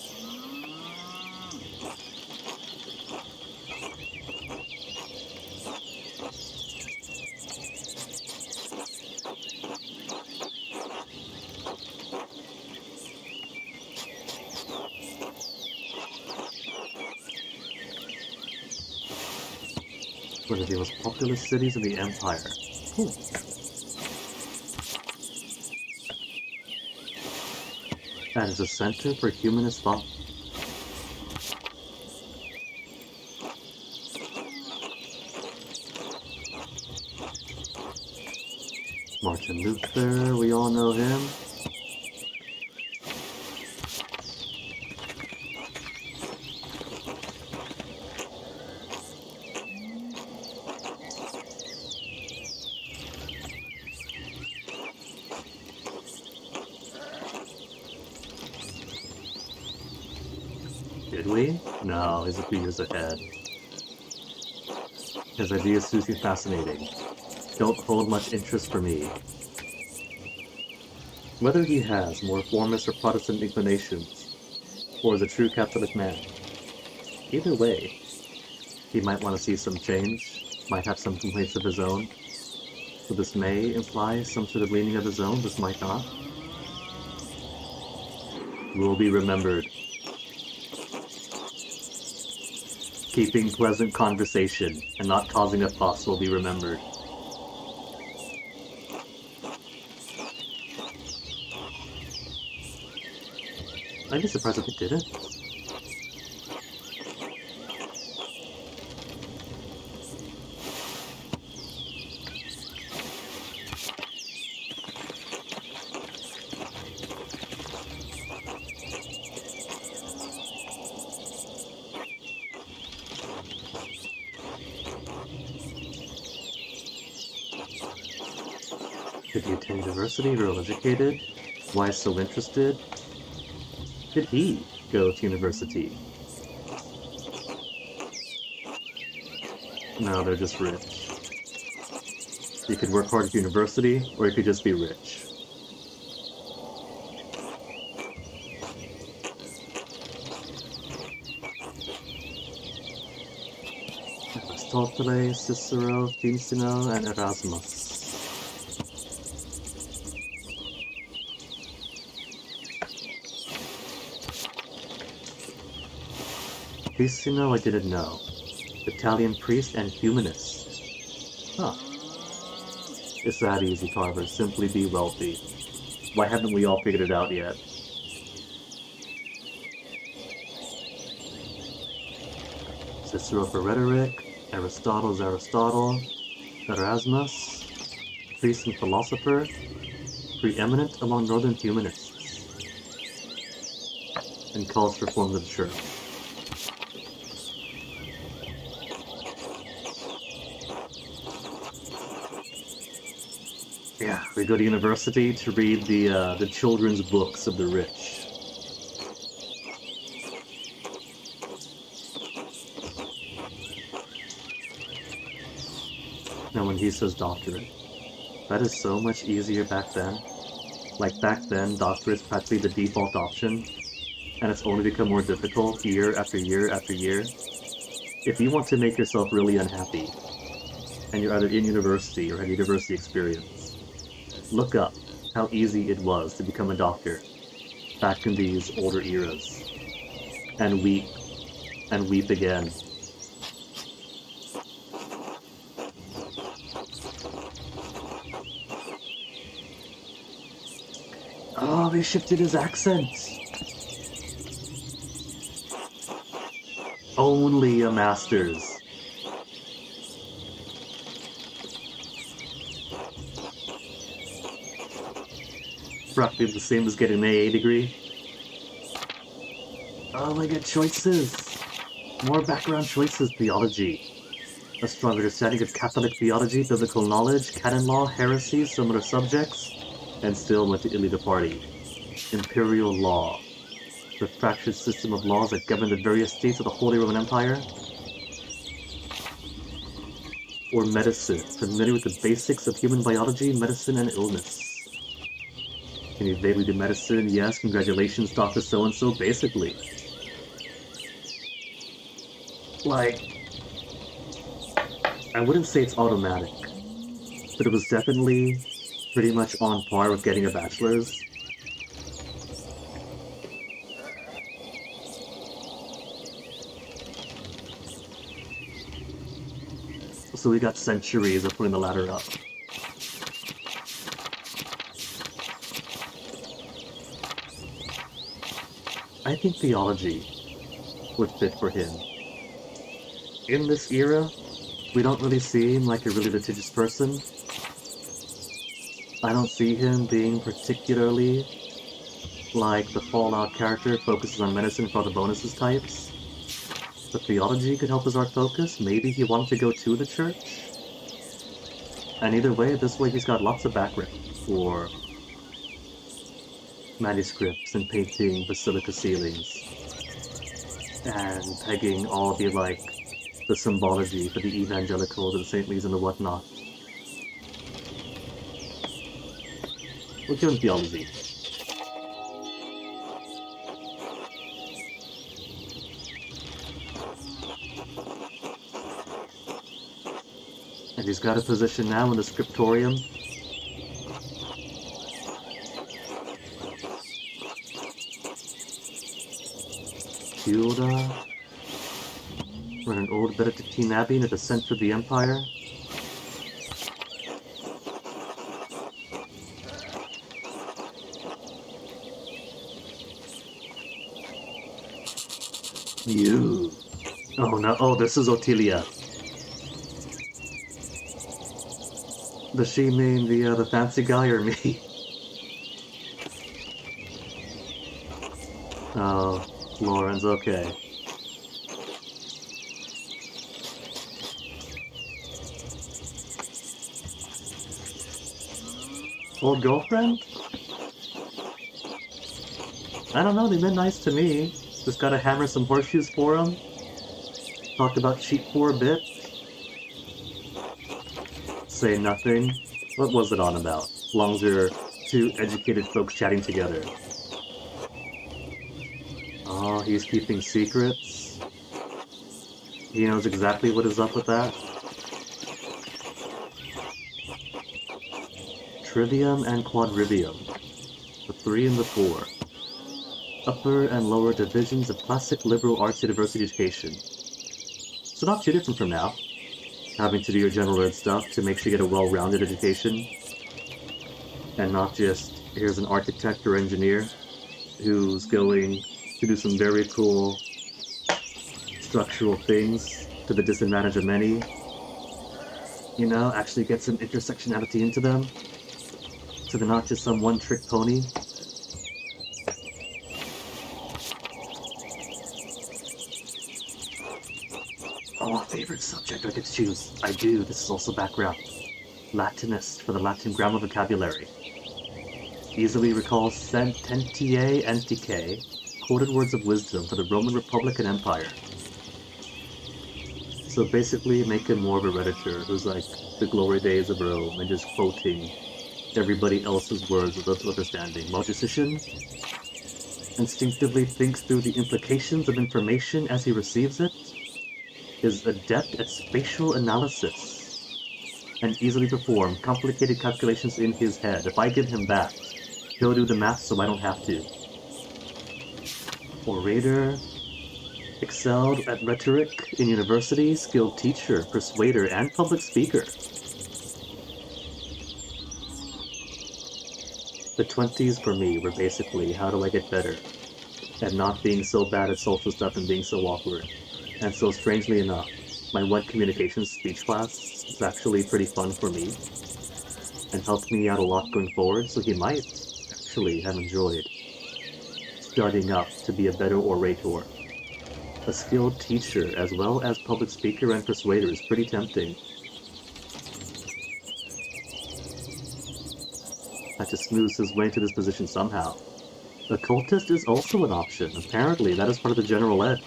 One of the most populous cities in the Empire. Cool. That is a center for humanist thought. Martin Luther, we all know him. Did we? No, he's a few years ahead. His ideas seem fascinating. Don't hold much interest for me. Whether he has more reformist or Protestant inclinations, or is a true Catholic man, either way, he might want to see some change, might have some complaints of his own. So this may imply some sort of leaning of his own, this might not. Will be remembered. Keeping pleasant conversation and not causing a fuss will be remembered. I'd be surprised if it didn't. Did he attend university, real educated? Why so interested? Did he go to university? No, they're just rich. You could work hard at university, or you could just be rich. Aristotle, Cicero, Ficino, and Erasmus. Ficino I didn't know. Italian priest and humanist. Huh. It's that easy, Carver. Simply be wealthy. Why haven't we all figured it out yet? Cicero for rhetoric, Aristotle's Aristotle, Erasmus, priest and philosopher, preeminent among northern humanists, and calls for reform of the church. Yeah, we go to university to read the children's books of the rich. Now when he says doctorate, that is so much easier back then. Like back then, doctorate's practically the default option, and it's only become more difficult year after year after year. If you want to make yourself really unhappy, and you're either in university or have university experience, look up how easy it was to become a doctor back in these older eras, and weep again. Oh, they shifted his accent. Only a master's. Roughly the same as getting an AA degree. Oh, I get choices. More background choices, theology. A strong understanding of Catholic theology, biblical knowledge, canon law, heresies, similar subjects, and still went to Italy to party. Imperial law. The fractured system of laws that govern the various states of the Holy Roman Empire. or medicine, familiar with the basics of human biology, medicine, and illness. Can you vaguely do medicine? Yes, congratulations, Dr. So-and-so, basically. Like, I wouldn't say it's automatic, but it was definitely pretty much on par with getting a bachelor's. So we got centuries of putting the ladder up. I think theology would fit for him. In this era, we don't really see him like a really litigious person. I don't see him being particularly like the Fallout character focuses on medicine for all the bonuses types. But theology could help his art focus. Maybe he wanted to go to the church. And either way, this way he's got lots of background for manuscripts and painting basilica ceilings. And pegging all the, like, the symbology for the evangelicals and saintlies and the whatnot. We'll give him theology. And he's got a position now in the scriptorium. Gilda. We're in an old Benedictine abbey near the center of the empire. You. Oh no, oh, this is Ottilia. Does she mean the fancy guy or me? Oh, Lawrence, okay. Old girlfriend? I don't know, they've been nice to me. Just gotta hammer some horseshoes for them. Talked about sheep for a bit. Say nothing. What was it on about? Long as they're two educated folks chatting together. Oh, he's keeping secrets. He knows exactly what is up with that. Trivium and quadrivium. The 3 and the 4. Upper and lower divisions of classic liberal arts university education. So not too different from now. Having to do your general ed stuff to make sure you get a well-rounded education. And not just, here's an architect or engineer who's going to do some very cool structural things to the disadvantage of many. You know, actually get some intersectionality into them. So they're not just some one-trick pony. Oh, favorite subject I get to choose. I do, this is also background. Latinist for the Latin grammar vocabulary. Easily recalls sententiae antiquae, quoted words of wisdom for the Roman Republic and Empire. So basically make him more of a redditor who's like the glory days of Rome and just quoting everybody else's words without understanding. Logician instinctively thinks through the implications of information as he receives it, is adept at spatial analysis, and easily perform complicated calculations in his head. If I give him that, he'll do the math so I don't have to. Orator, excelled at rhetoric in university, skilled teacher, persuader, and public speaker. The 20s for me were basically, how do I get better at not being so bad at social stuff and being so awkward. And so strangely enough, my web communications speech class is actually pretty fun for me and helped me out a lot going forward, so he might actually have enjoyed starting up to be a better orator. A skilled teacher as well as public speaker and persuader is pretty tempting. Had to smooth his way into this position somehow. Occultist is also an option. Apparently, that is part of the general ed.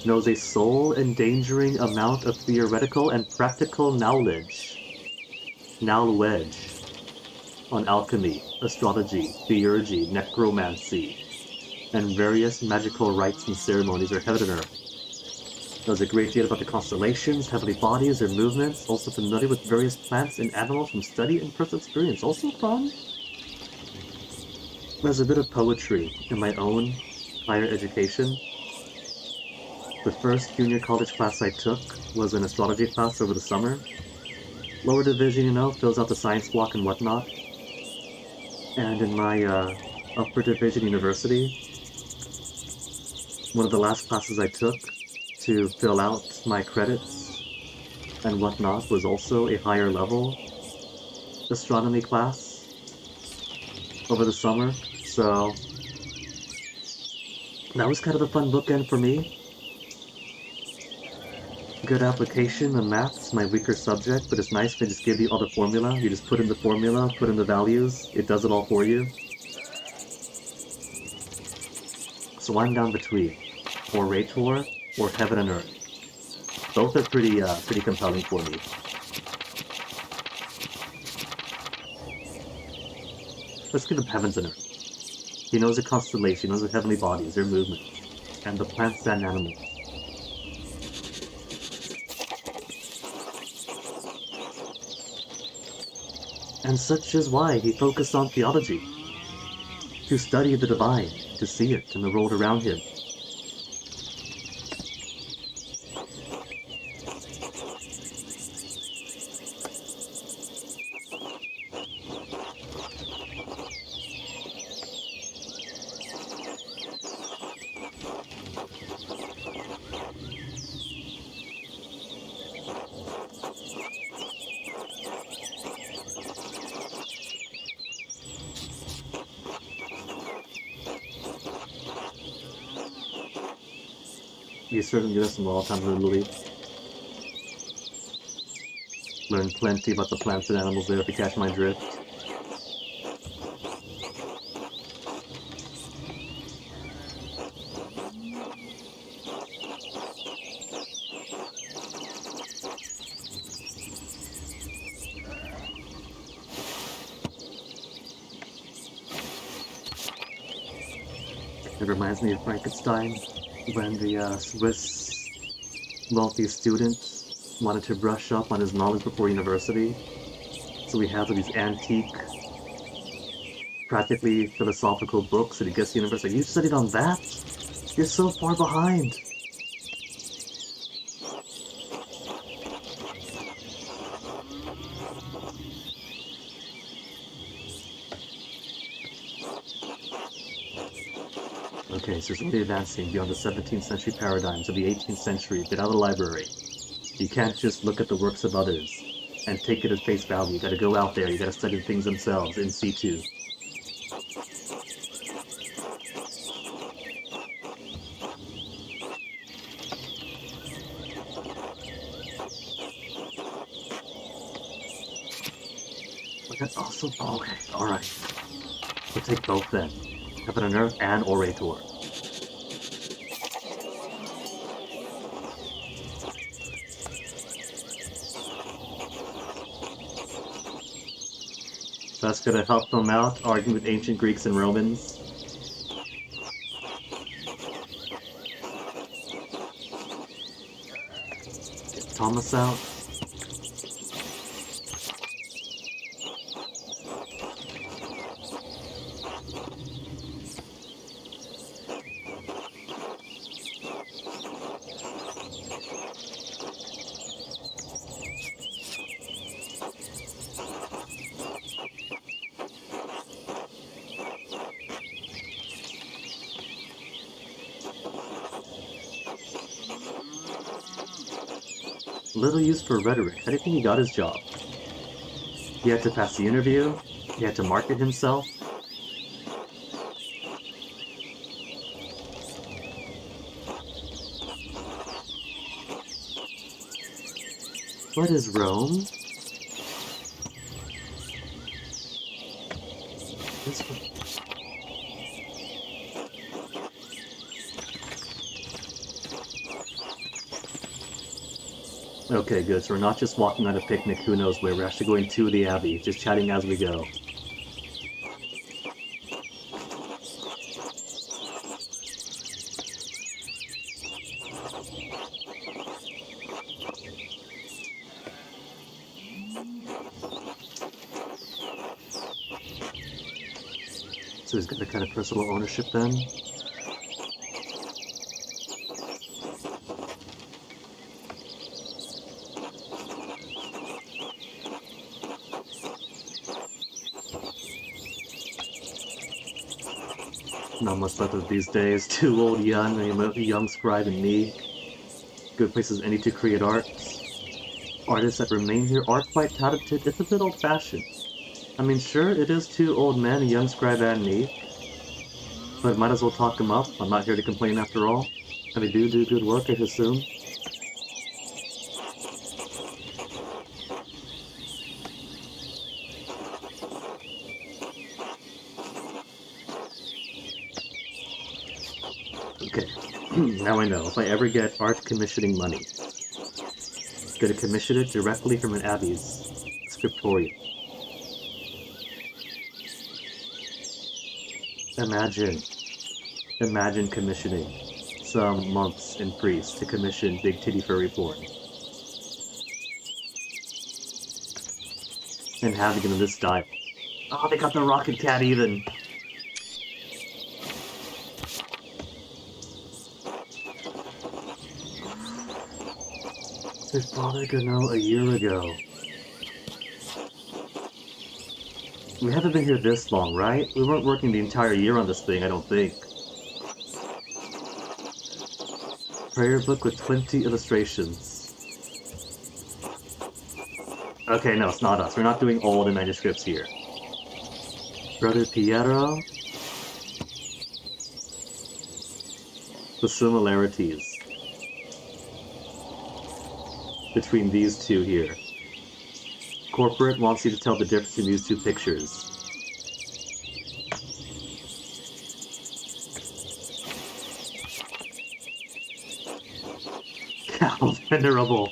knows a soul-endangering amount of theoretical and practical knowledge on alchemy, astrology, theurgy, necromancy, and various magical rites and ceremonies of heaven and earth. Knows a great deal about the constellations, heavenly bodies, their movements, also familiar with various plants and animals from study and personal experience. Also fun. There's a bit of poetry in my own higher education. The first junior college class I took was an astrology class over the summer. Lower division, fills out the science block and whatnot. And in my upper division university, one of the last classes I took to fill out my credits and whatnot was also a higher level astronomy class over the summer. So that was kind of a fun bookend for me. Good application. The math's my weaker subject, but it's nice. They just give you all the formula. You just put in the formula, put in the values. It does it all for you. So I'm down between Orator or Heaven and Earth. Both are pretty compelling for me. Let's give him Heavens and Earth. He knows the constellation, he knows the heavenly bodies, their movement, and the plants and animals. And such is why he focused on theology, to study the divine, to see it in the world around him. You certainly do some all time literally. Learn plenty about the plants and animals there if you catch my drift. It reminds me of Frankenstein, when the Swiss wealthy student wanted to brush up on his knowledge before university. So he has all these antique, practically philosophical books, and he gets to university. You studied on that? You're so far behind. Okay, so it's really advancing beyond the 17th century paradigms of the 18th century. Get out of the library. You can't just look at the works of others and take it at face value. You gotta go out there, you gotta study things themselves in situ. But that's also okay, alright. We'll take both then. Heaven and Earth and Orator. That's gonna help them out, arguing with ancient Greeks and Romans. Get Thomas out. Little use for rhetoric. How do you think he got his job? He had to pass the interview. He had to market himself. What is Rome? This one. Okay, good. So we're not just walking on a picnic who knows where. We're actually going to the Abbey, just chatting as we go. So he's got a kind of personal ownership then. Not much left of these days. Too old, young, a young scribe and me. Good places any to create art. Artists that remain here are quite talented. It's a bit old-fashioned. I mean, sure, it is two old men, a young scribe and me. But might as well talk them up. I'm not here to complain after all. And they do good work, I assume. Okay, now I know. If I ever get art commissioning money, gonna commission it directly from an abbey's scriptorium. Imagine commissioning some monks and priests to commission big titty furry porn. And having it in this style. Oh, they got the rocket cat even! His father could know a year ago. We haven't been here this long, right? We weren't working the entire year on this thing, I don't think. Prayer book with 20 illustrations. Okay, no, it's not us. We're not doing all the manuscripts here. Brother Piero? The similarities between these two here. Corporate wants you to tell the difference between these two pictures. How venerable.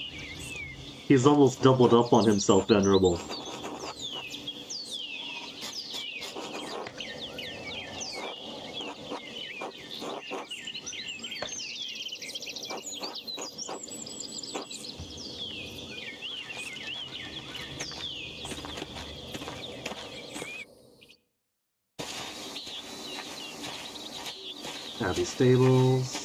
He's almost doubled up on himself, venerable. Abbey stables.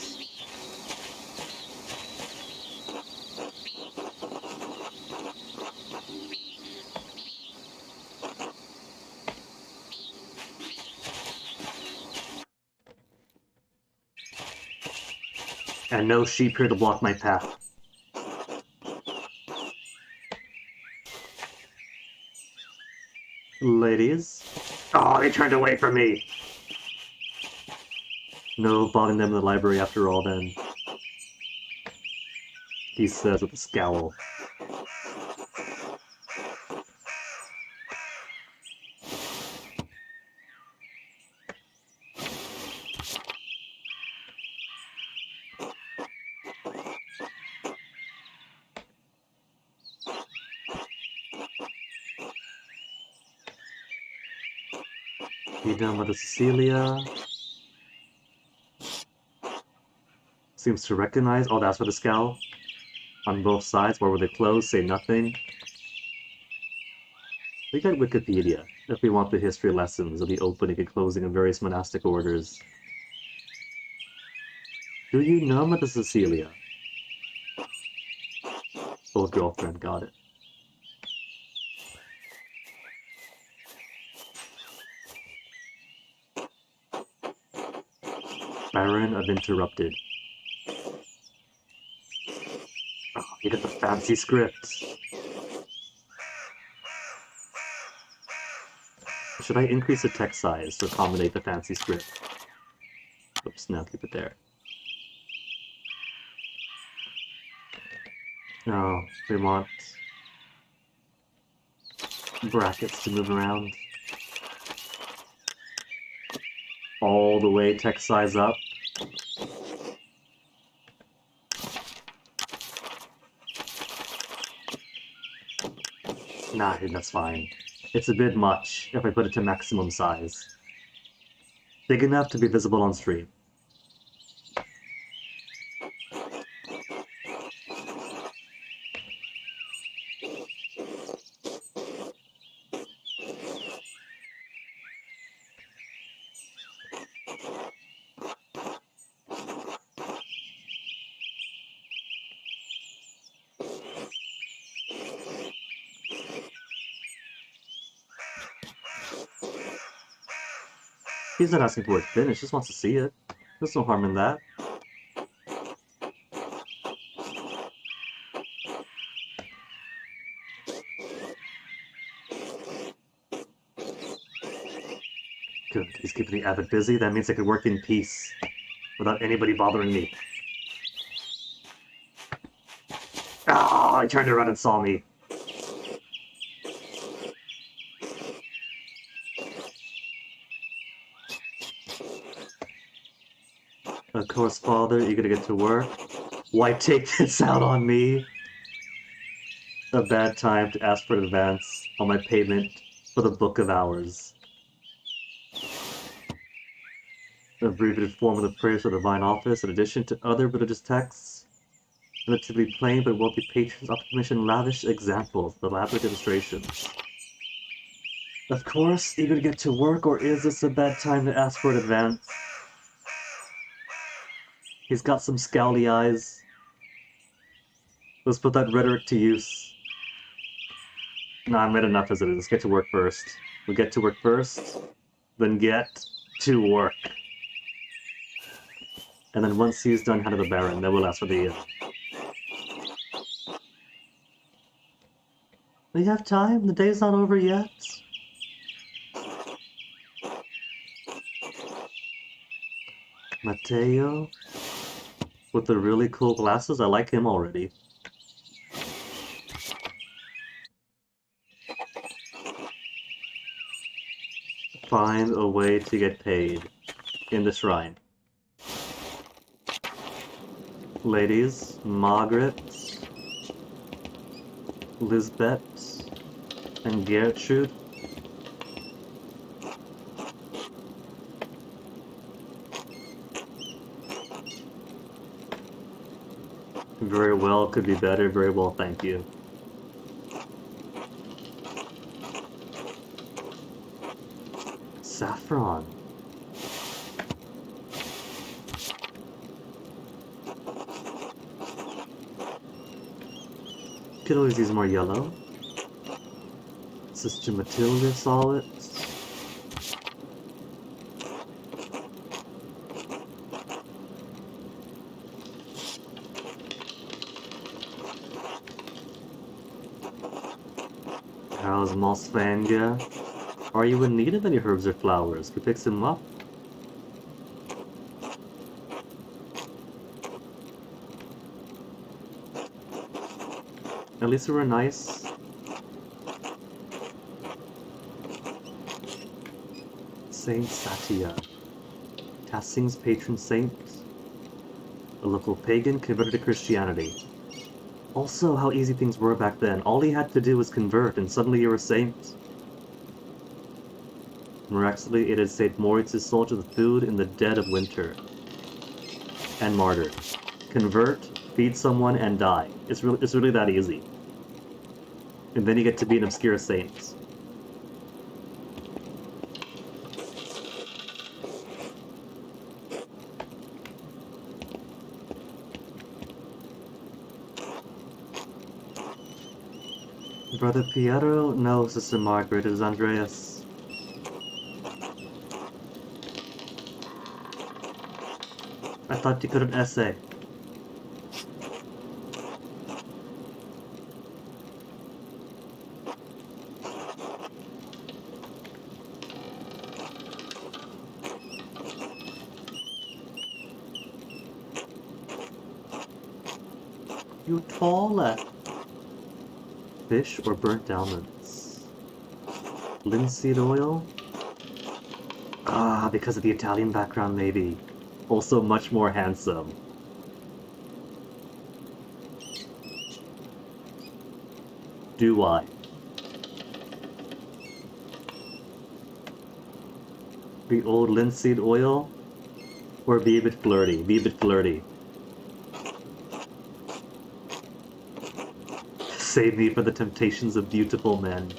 And no sheep here to block my path. Ladies? Oh, they turned away from me! No bothering them in the library after all, then. He says with a scowl. Be done with the Cecilia. Seems to recognize. Oh, that's for the scowl. On both sides, where were they closed? Say nothing. We got Wikipedia, if we want the history lessons of the opening and closing of various monastic orders. Do you know Mother Cecilia? Old girlfriend, got it. Baron of Interrupted. Oh, you got the fancy script. Should I increase the text size to accommodate the fancy script? Oops, now keep it there. Oh, they want brackets to move around. All the way text size up. Nah, that's fine. It's a bit much if I put it to maximum size. Big enough to be visible on stream. He's not asking for it finished, just wants to see it. There's no harm in that. Good, he's keeping the abbot busy. That means I can work in peace without anybody bothering me. Ah, I turned around and saw me. Of course, father, you gotta get to work. Why take this out on me? A bad time to ask for an advance on my payment for the Book of Hours. An abbreviated form of the prayers of the Divine Office, in addition to other religious texts. Relatively plain but wealthy patrons often commission lavish examples of elaborate illustrations. Of course, eager to get to work, or is this a bad time to ask for an advance? He's got some scowly eyes. Let's put that rhetoric to use. Nah, I'm made enough as it is. Let's get to work first. We'll get to work first, then get to work. And then once he's done Hand of the Baron, then we'll ask for the... We have time? The day's not over yet? Mateo? With the really cool glasses? I like him already. Find a way to get paid in the shrine. Ladies, Margaret, Lisbeth, and Gertrude. Very well, could be better. Very well, thank you. Saffron. Could always use more yellow. Sister Matilda saw it. How's Mosfanga? Are you in need of any herbs or flowers? Could pick some up. At least we were nice. Saint Satya, Tassing's patron saint, a local pagan converted to Christianity. Also, how easy things were back then. All he had to do was convert, and suddenly you're a saint. Miraculously aided St. Moritz's soul to the food in the dead of winter. And martyred. Convert, feed someone, and die. It's really that easy. And then you get to be an obscure saint. Brother Pietro? No, Sister Margaret, it is Andreas. I thought you couldn't essay. You taller. Fish or burnt almonds? Linseed oil? Ah, because of the Italian background, maybe. Also much more handsome. Do I? The old linseed oil? Or be a bit flirty? Be a bit flirty. Save me from the temptations of beautiful men.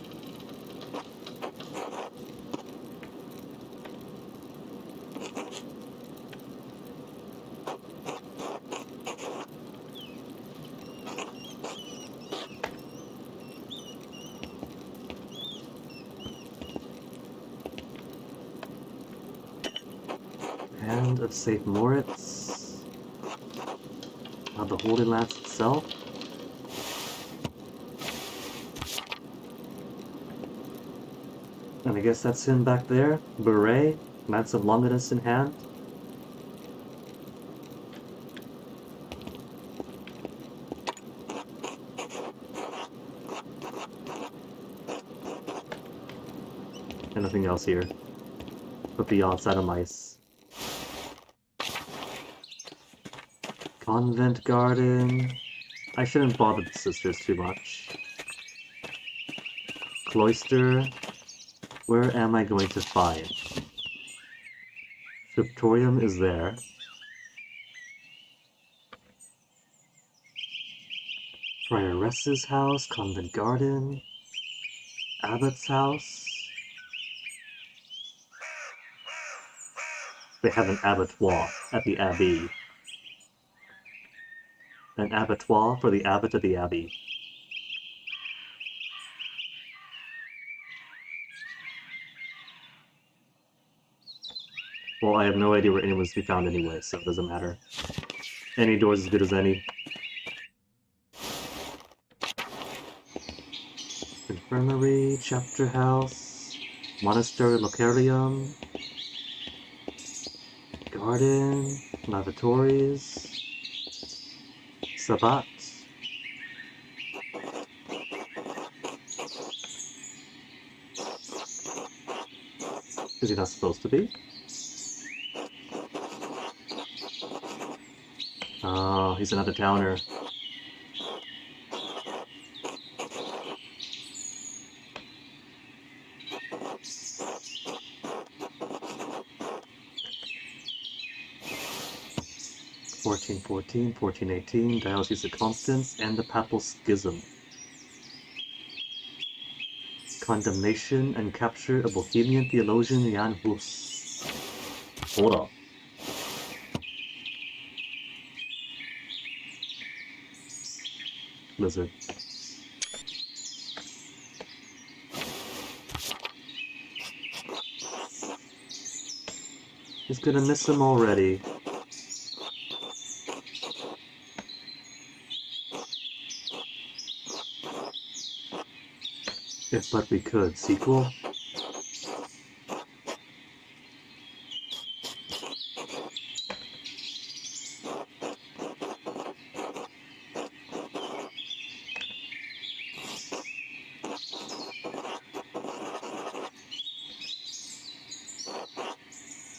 Hand of St. Moritz. Of the Holy Lance itself. And I guess that's him back there. Beret, Lance of Longinus in hand. And nothing else here. But the outside of mice. Convent garden. I shouldn't bother the sisters too much. Cloister. Where am I going to find? Scriptorium is there. Prioress's house, convent garden, abbot's house. They have an abattoir at the abbey. An abattoir for the abbot of the abbey. Well, I have no idea where anyone's to be found anyway, so it doesn't matter. Any door's as good as any. Infirmary, chapter house, monastery locarium, garden, lavatories, sabbat. Is he not supposed to be? Oh, he's another towner. (1418) Diocese of Constance, and the Papal Schism. Condemnation and capture of Bohemian theologian Jan Hus. Hold up. Lizard. He's gonna miss him already. If but we could. Sequel?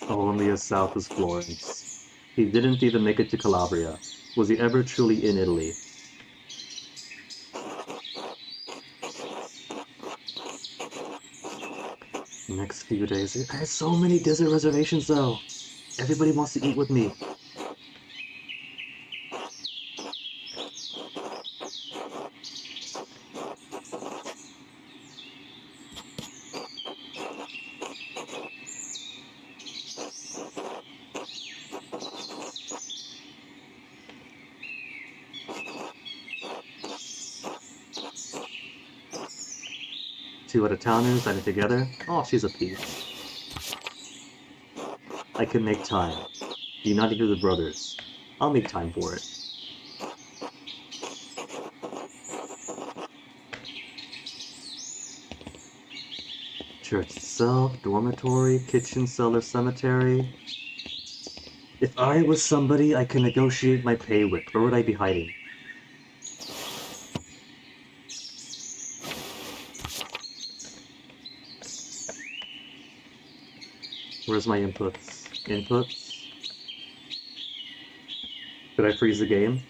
Only as south as Florence. He didn't even make it to Calabria. Was he ever truly in Italy? Next few days. I have so many desert reservations though. Everybody wants to eat with me. Two out-of-towners added together. Oh, she's a peach. I can make time. United with the brothers. I'll make time for it. Church itself, dormitory, kitchen, cellar, cemetery. If I was somebody I can negotiate my pay with, where would I be hiding? Where's my inputs? Inputs? Did I freeze the game?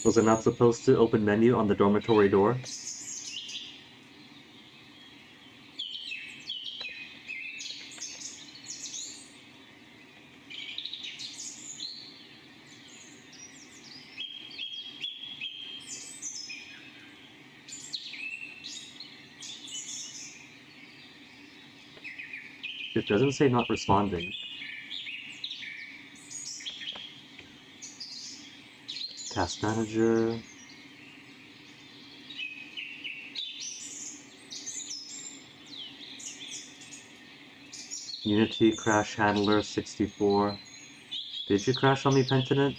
Was I not supposed to open menu on the dormitory door? It doesn't say not responding. Task manager. Unity crash handler 64. Did you crash on me, Pentinent?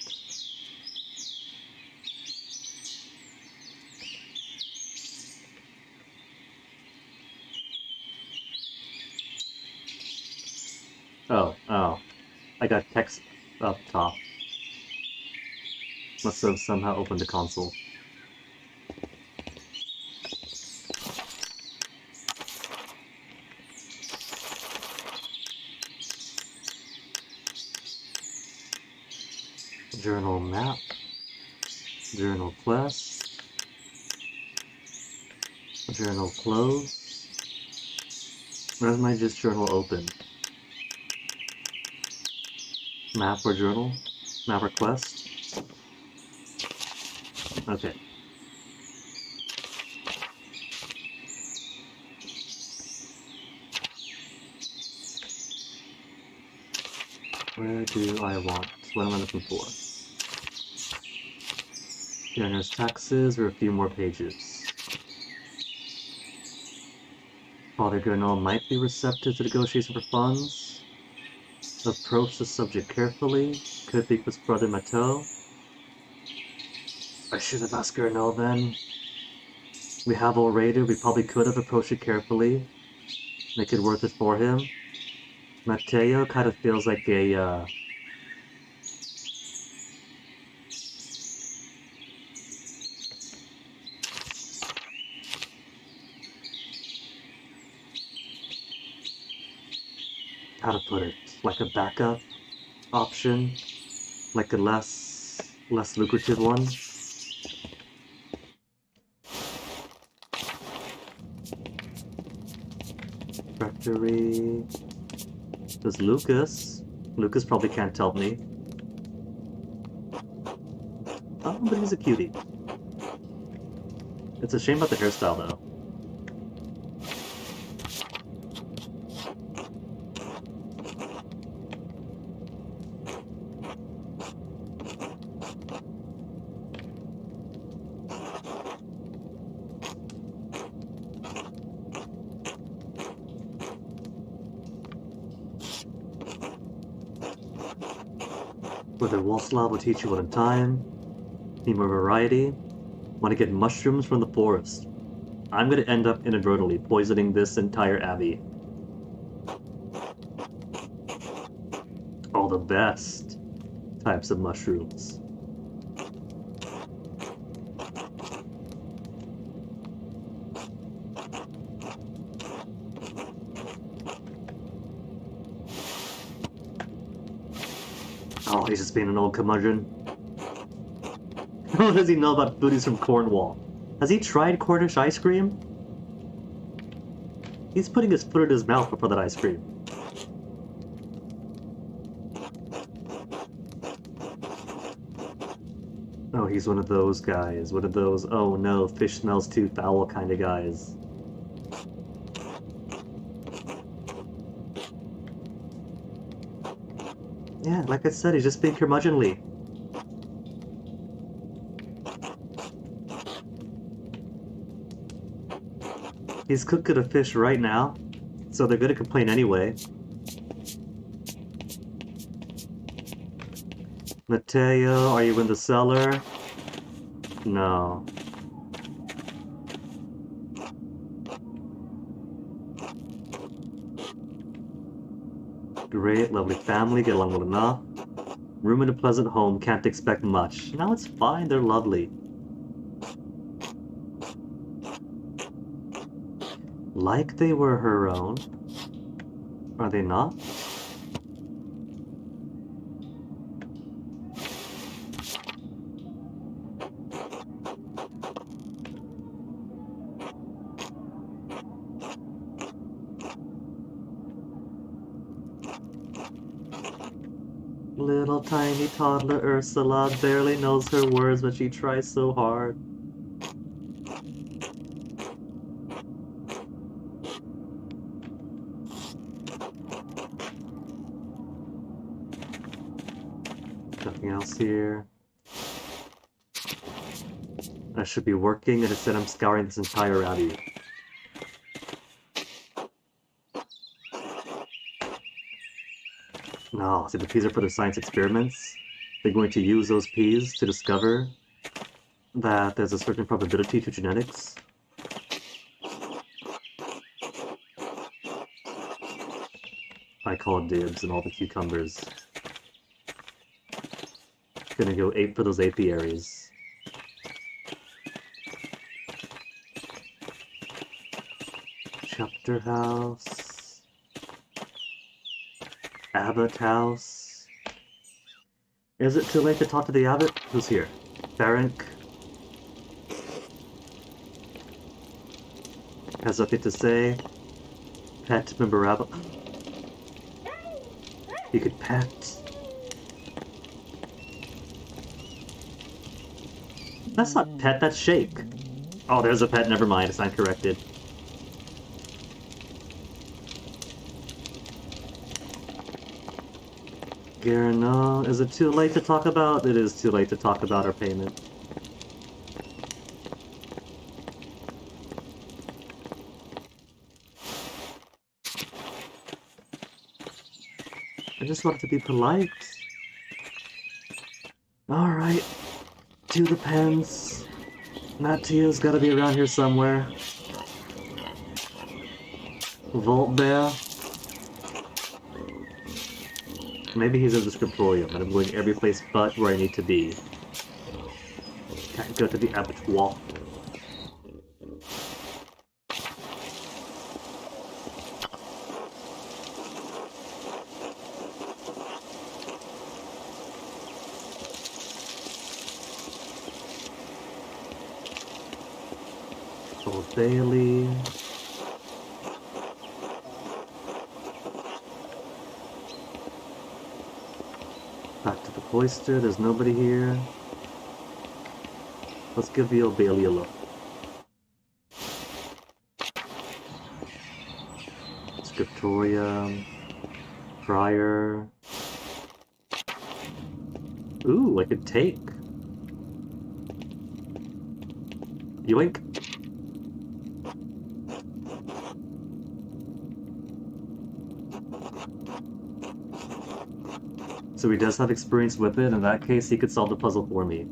Oh. I got text up top. Must have somehow opened the console. Journal map. Journal quest. Journal close. Where's my just journal open? Map or journal? Map or quest? Okay. Where do I want? What am I looking for? The owner's taxes or a few more pages. Father Gurnall might be receptive to negotiation for funds. Approach the subject carefully. Could be with brother Mateau. I should have asked Gurnall then. We have all raided. We probably could have approached it carefully. Make it worth it for him. Mateo kind of feels like a, how to put it, like a backup option, like a less lucrative one. Rectory. There's Lucas. Lucas probably can't help me. Oh, but he's a cutie. It's a shame about the hairstyle, though. Whether Wolfslav will teach you one in time. Need more variety. Want to get mushrooms from the forest. I'm going to end up inadvertently poisoning this entire abbey. All the best types of mushrooms. Oh, he's just being an old curmudgeon. What does he know about foodies from Cornwall? Has he tried Cornish ice cream? He's putting his foot in his mouth before that ice cream. Oh, he's one of those guys. One of those, oh no, fish smells too foul kind of guys. Yeah, like I said, he's just being curmudgeonly. He's cooking a fish right now, so they're gonna complain anyway. Mateo, are you in the cellar? No. Great, lovely family, get along well enough. Room in a pleasant home, can't expect much. No, it's fine, they're lovely. Like they were her own. Are they not? Little tiny toddler Ursula barely knows her words, but she tries so hard. What's here? I should be working, and instead I'm scouring this entire abbey. No, see, the peas are for their science experiments. They're going to use those peas to discover that there's a certain probability to genetics. I call dibs and all the cucumbers. Gonna go ape for those apiaries. Chapter house. Abbot house. Is it too late to talk to the abbot? Who's here? Ferenc has nothing to say. Pet member abbot. You could pet. That's not pet, that's shake. Oh, there's a pet, never mind, it's not corrected. Garno, is it too late to talk about? It is too late to talk about our payment. I just wanted to be polite. Alright. To the pens. Mattia's gotta be around here somewhere. Vault Bear. Maybe he's in the scriptorium, and I'm going every place but where I need to be. Can't go to the abattoir. Old Bailey. Back to the cloister, there's nobody here. Let's give the Old Bailey a look. Scriptorium. Prior. Ooh, I could take. Yoink. So he does have experience with it. In that case, he could solve the puzzle for me.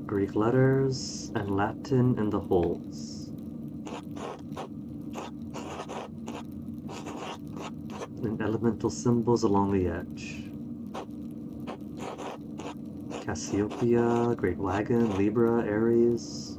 Greek letters and Latin in the holes. And elemental symbols along the edge. Cassiopeia, Great Wagon, Libra, Aries.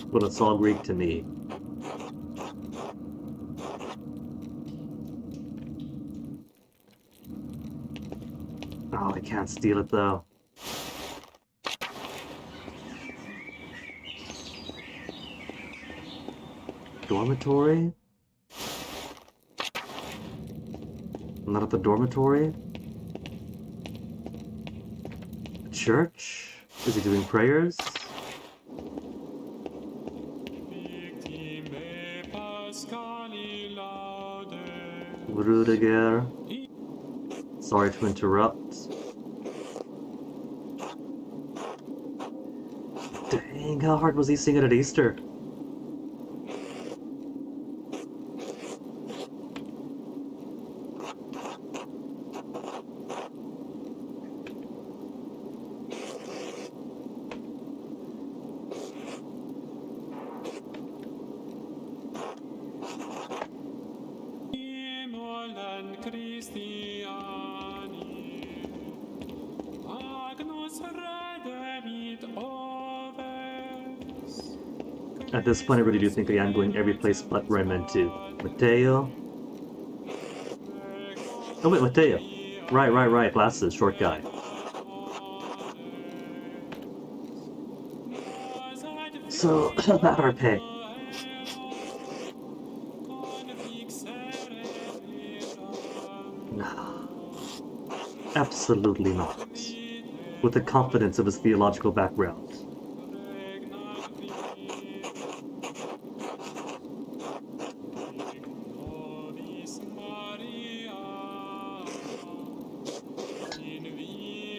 But it's all Greek to me. Oh, I can't steal it though. Dormitory? Not at the dormitory? Church? Is he doing prayers? Rudiger. Sorry to interrupt. Dang, how hard was he singing at Easter? At this point, I really do think I am going every place but where I meant to. Mateo. Oh wait, Mateo. Right. Glasses, short guy. So, about our pay. No, absolutely not. With the confidence of his theological background.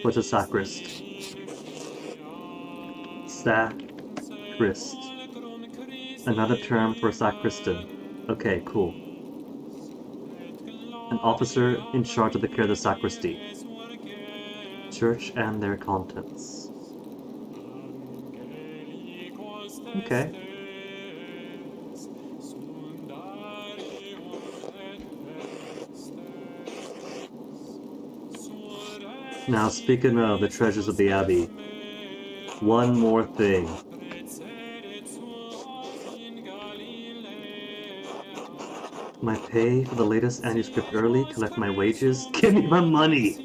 What's a sacrist? Sacrist. Another term for a sacristan. Okay, cool. An officer in charge of the care of the sacristy. Church and their contents. Okay. Now, speaking of the treasures of the Abbey, one more thing. My pay for the latest manuscript early, collect my wages, give me my money!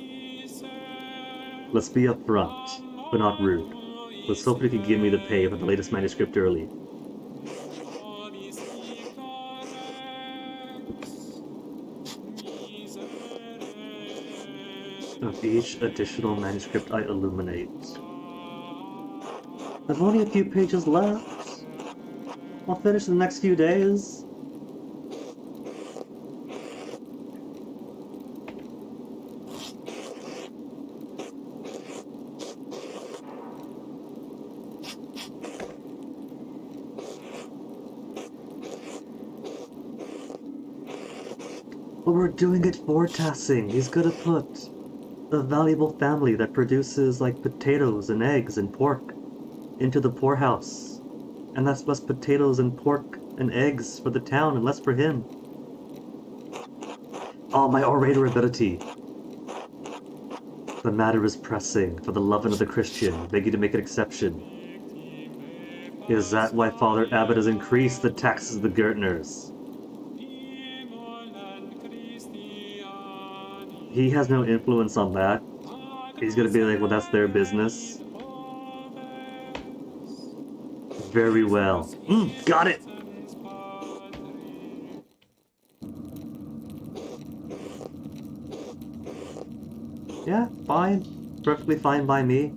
Let's be upfront, but not rude. Let's hope you can give me the pay for the latest manuscript early. Of each additional manuscript I illuminate. I've only a few pages left. I'll finish in the next few days. But we're doing it for Tassing. He's gonna put a valuable family that produces like potatoes and eggs and pork into the poorhouse. And that's less potatoes and pork and eggs for the town and less for him. Oh, my orator ability. The matter is pressing. For the love of the Christian, beg you to make an exception. Is that why Father Abbot has increased the taxes of the Gertners? He has no influence on that. He's gonna be like, well, that's their business. Very well. Got it! Yeah, fine. Perfectly fine by me.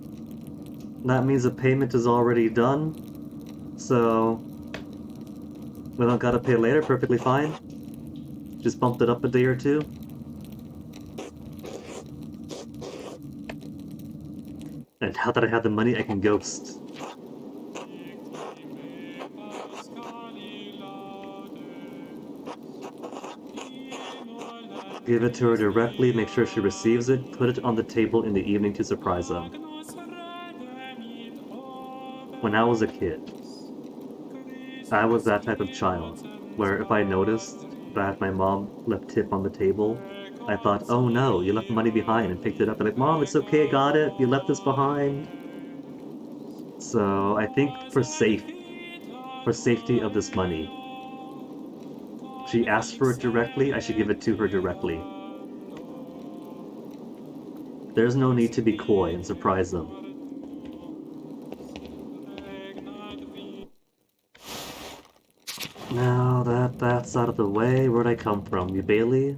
That means the payment is already done. So we don't gotta pay later, perfectly fine. Just bumped it up a day or two. And now that I have the money, I can ghost. Give it to her directly, make sure she receives it, put it on the table in the evening to surprise them. When I was a kid, I was that type of child, where if I noticed that my mom left tip on the table, I thought, oh no, you left money behind, and picked it up and like, Mom, it's okay, I got it, you left this behind. So I think for safety of this money, she asked for it directly, I should give it to her directly. There's no need to be coy and surprise them. Now that that's out of the way, where'd I come from? New Bailey?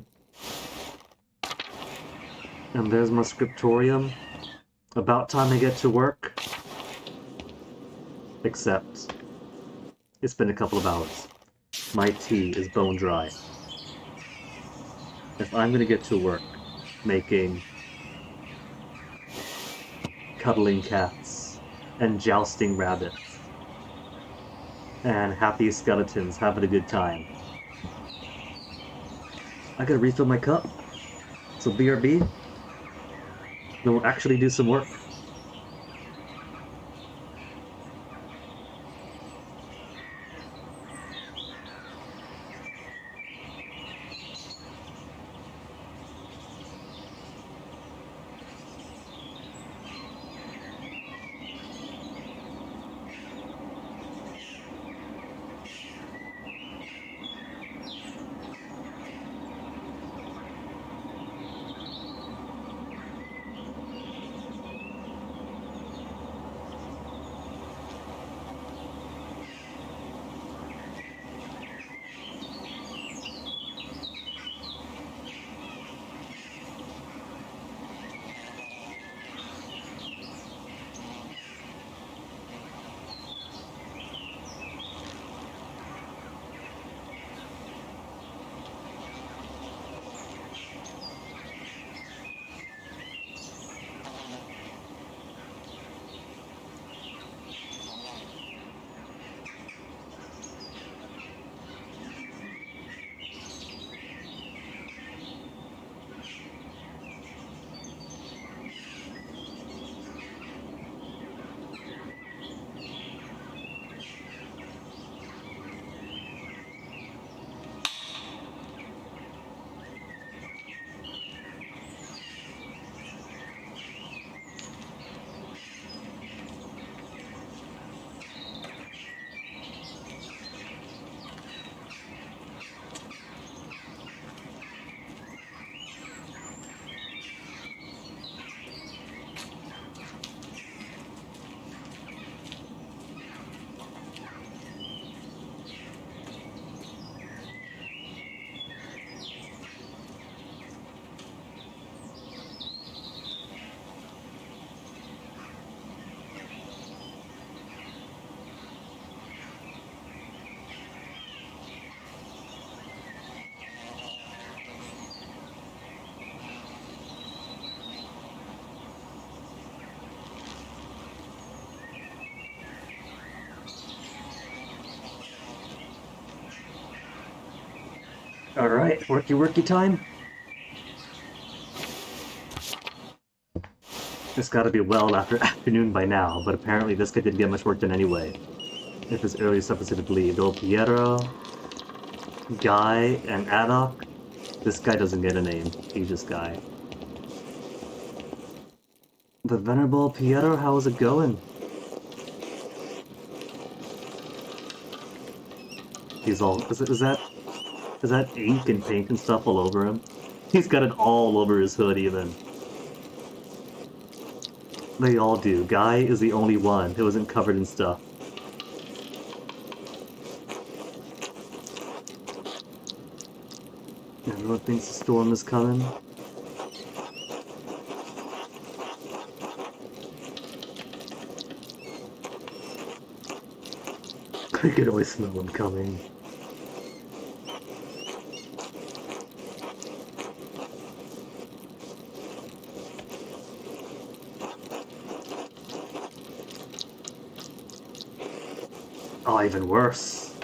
And there's my scriptorium. About time I get to work. Except, it's been a couple of hours. My tea is bone dry. If I'm gonna get to work making cuddling cats and jousting rabbits and happy skeletons having a good time, I gotta refill my cup. So BRB, then we'll actually do some work. Alright, worky time. It's gotta be well after afternoon by now, but apparently this guy didn't get much work done anyway. If his earliest episode to believe. Old Piero, Guy, and Adok. This guy doesn't get a name. He's just Guy. The Venerable Piero, how is it going? He's all... Is that ink and paint and stuff all over him? He's got it all over his hood, even. They all do. Guy is the only one who isn't covered in stuff. Everyone thinks the storm is coming. I could always smell them coming. Oh, even worse.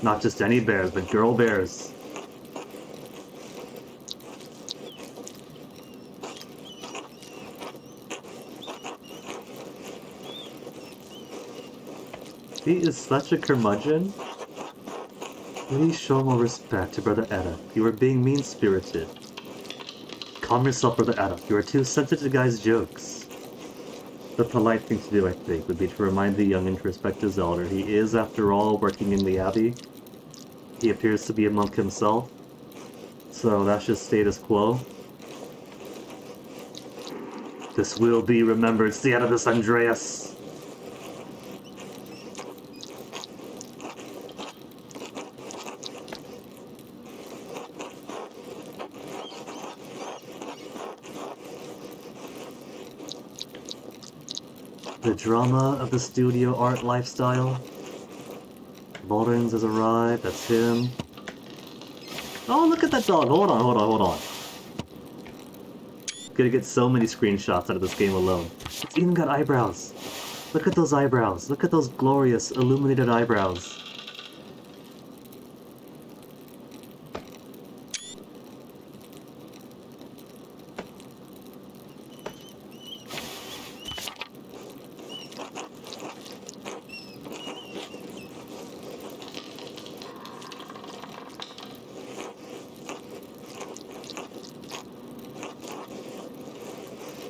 Not just any bears, but girl bears. He is such a curmudgeon. Please show more respect to Brother Edda. You are being mean-spirited. Calm yourself, Brother Edda. You are too sensitive to Guy's jokes. The polite thing to do, I think, would be to remind the youngin to respect his elder. He is, after all, working in the Abbey. He appears to be a monk himself. So that's just status quo. This will be remembered. Stay out of this, Andreas. The drama of the studio art lifestyle. Volderns has arrived, that's him. Oh, look at that dog! Hold on. Gonna get so many screenshots out of this game alone. It's even got eyebrows. Look at those eyebrows. Look at those glorious, illuminated eyebrows.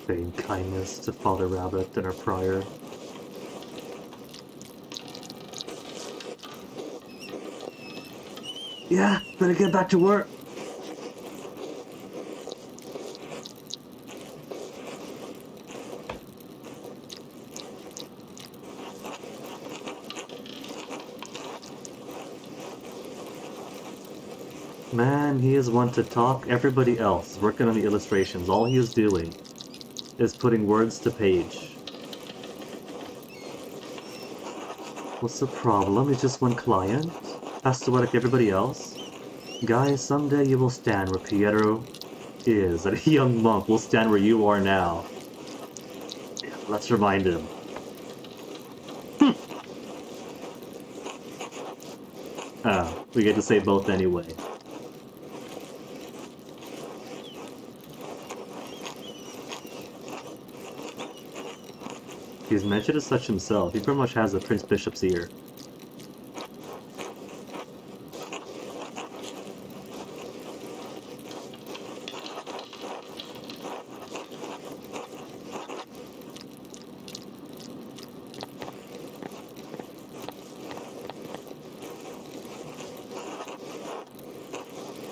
Paying kindness to Father Rabbit and our prior. Yeah, better get back to work. Man, he is one to talk. Everybody else working on the illustrations. All he is doing is putting words to page. What's the problem? It's just one client? Has to work like everybody else? Guys, someday you will stand where Pietro is, and a young monk will stand where you are now. Yeah, let's remind him. We get to say both anyway. He's mentioned as such himself. He pretty much has a Prince Bishop's ear.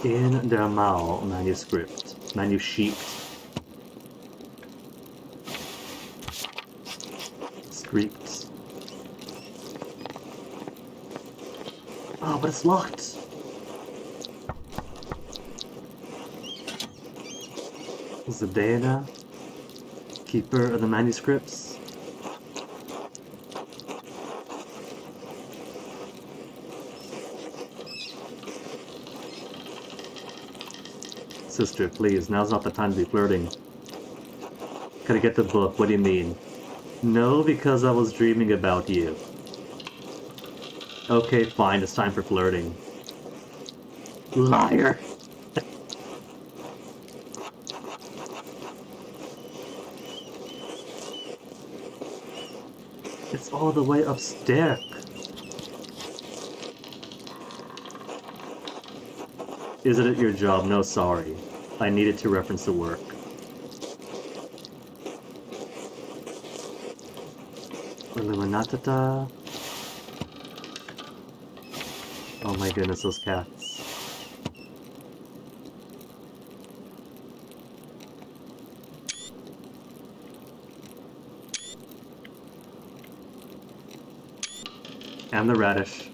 In der Mao manuscript. Script. Oh, but it's locked! Zadana, keeper of the manuscripts. Sister, please, now's not the time to be flirting. Gotta get the book, what do you mean? No, because I was dreaming about you. Okay, fine, it's time for flirting. Liar! It's all the way upstairs. Isn't it your job? No, sorry. I needed to reference the work. Illuminatata. Oh my goodness, those cats. And the radish.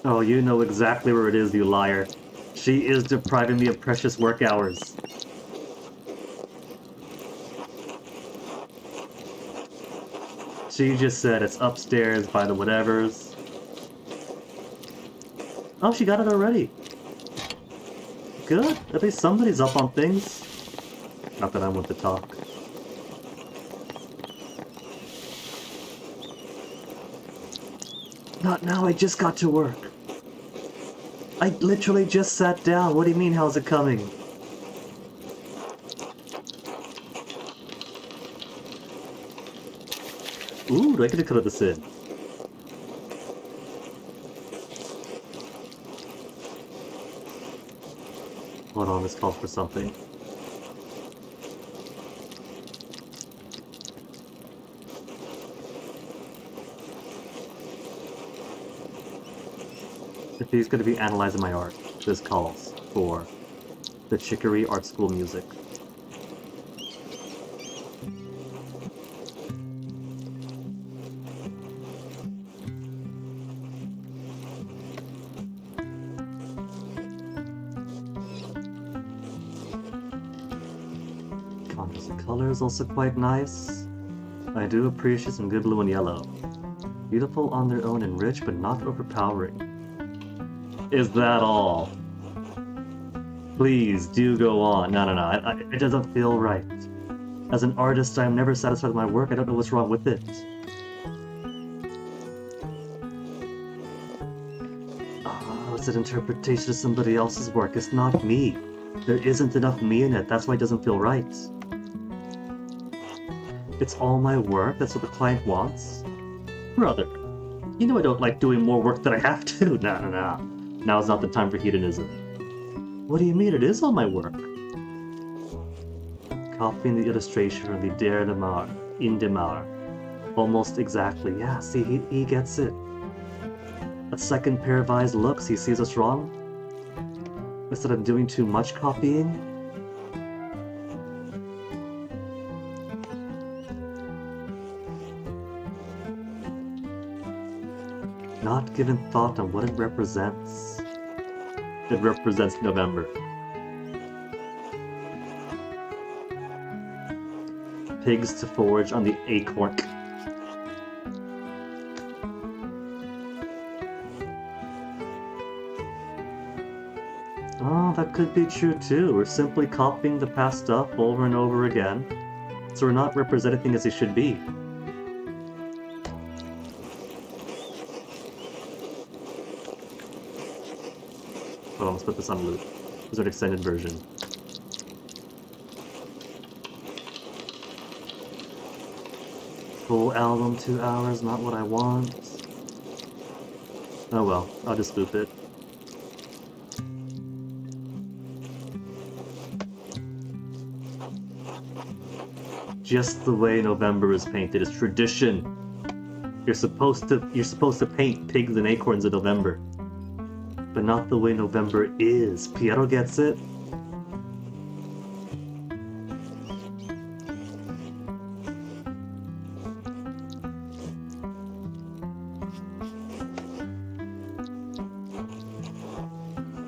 Oh, you know exactly where it is, you liar. She is depriving me of precious work hours. She just said it's upstairs by the whatevers. Oh, she got it already. Good. At least somebody's up on things. Not that I want to talk. Not now, I just got to work. I literally just sat down. What do you mean, how's it coming? Ooh, do I get to color this in? Hold on, this calls for something. If he's going to be analyzing my art, this calls for the Chicory Art School music. Contrast of color is also quite nice. I do appreciate some good blue and yellow. Beautiful on their own and rich, but not overpowering. Is that all? Please do go on. No. It doesn't feel right. As an artist, I am never satisfied with my work. I don't know what's wrong with it. Oh, it's an interpretation of somebody else's work. It's not me. There isn't enough me in it. That's why it doesn't feel right. It's all my work. That's what the client wants. Brother, you know I don't like doing more work than I have to. No. Now's not the time for hedonism. What do you mean? It is all my work. Copying the illustration from the Der de Mar, in de Mar. Almost exactly. Yeah, see, he gets it. A second pair of eyes looks, he sees us wrong. Instead of doing too much copying. Not given thought on what it represents. It represents November. Pigs to forage on the acorn. Oh, that could be true too. We're simply copying the past stuff over and over again. So we're not representing things as they should be. Hold on, let's put this on loop. This is an extended version. Full album, 2 hours, not what I want. Oh well, I'll just loop it. Just the way November is painted. It's tradition. You're supposed to paint pigs and acorns in November. But not the way November is. Piero gets it.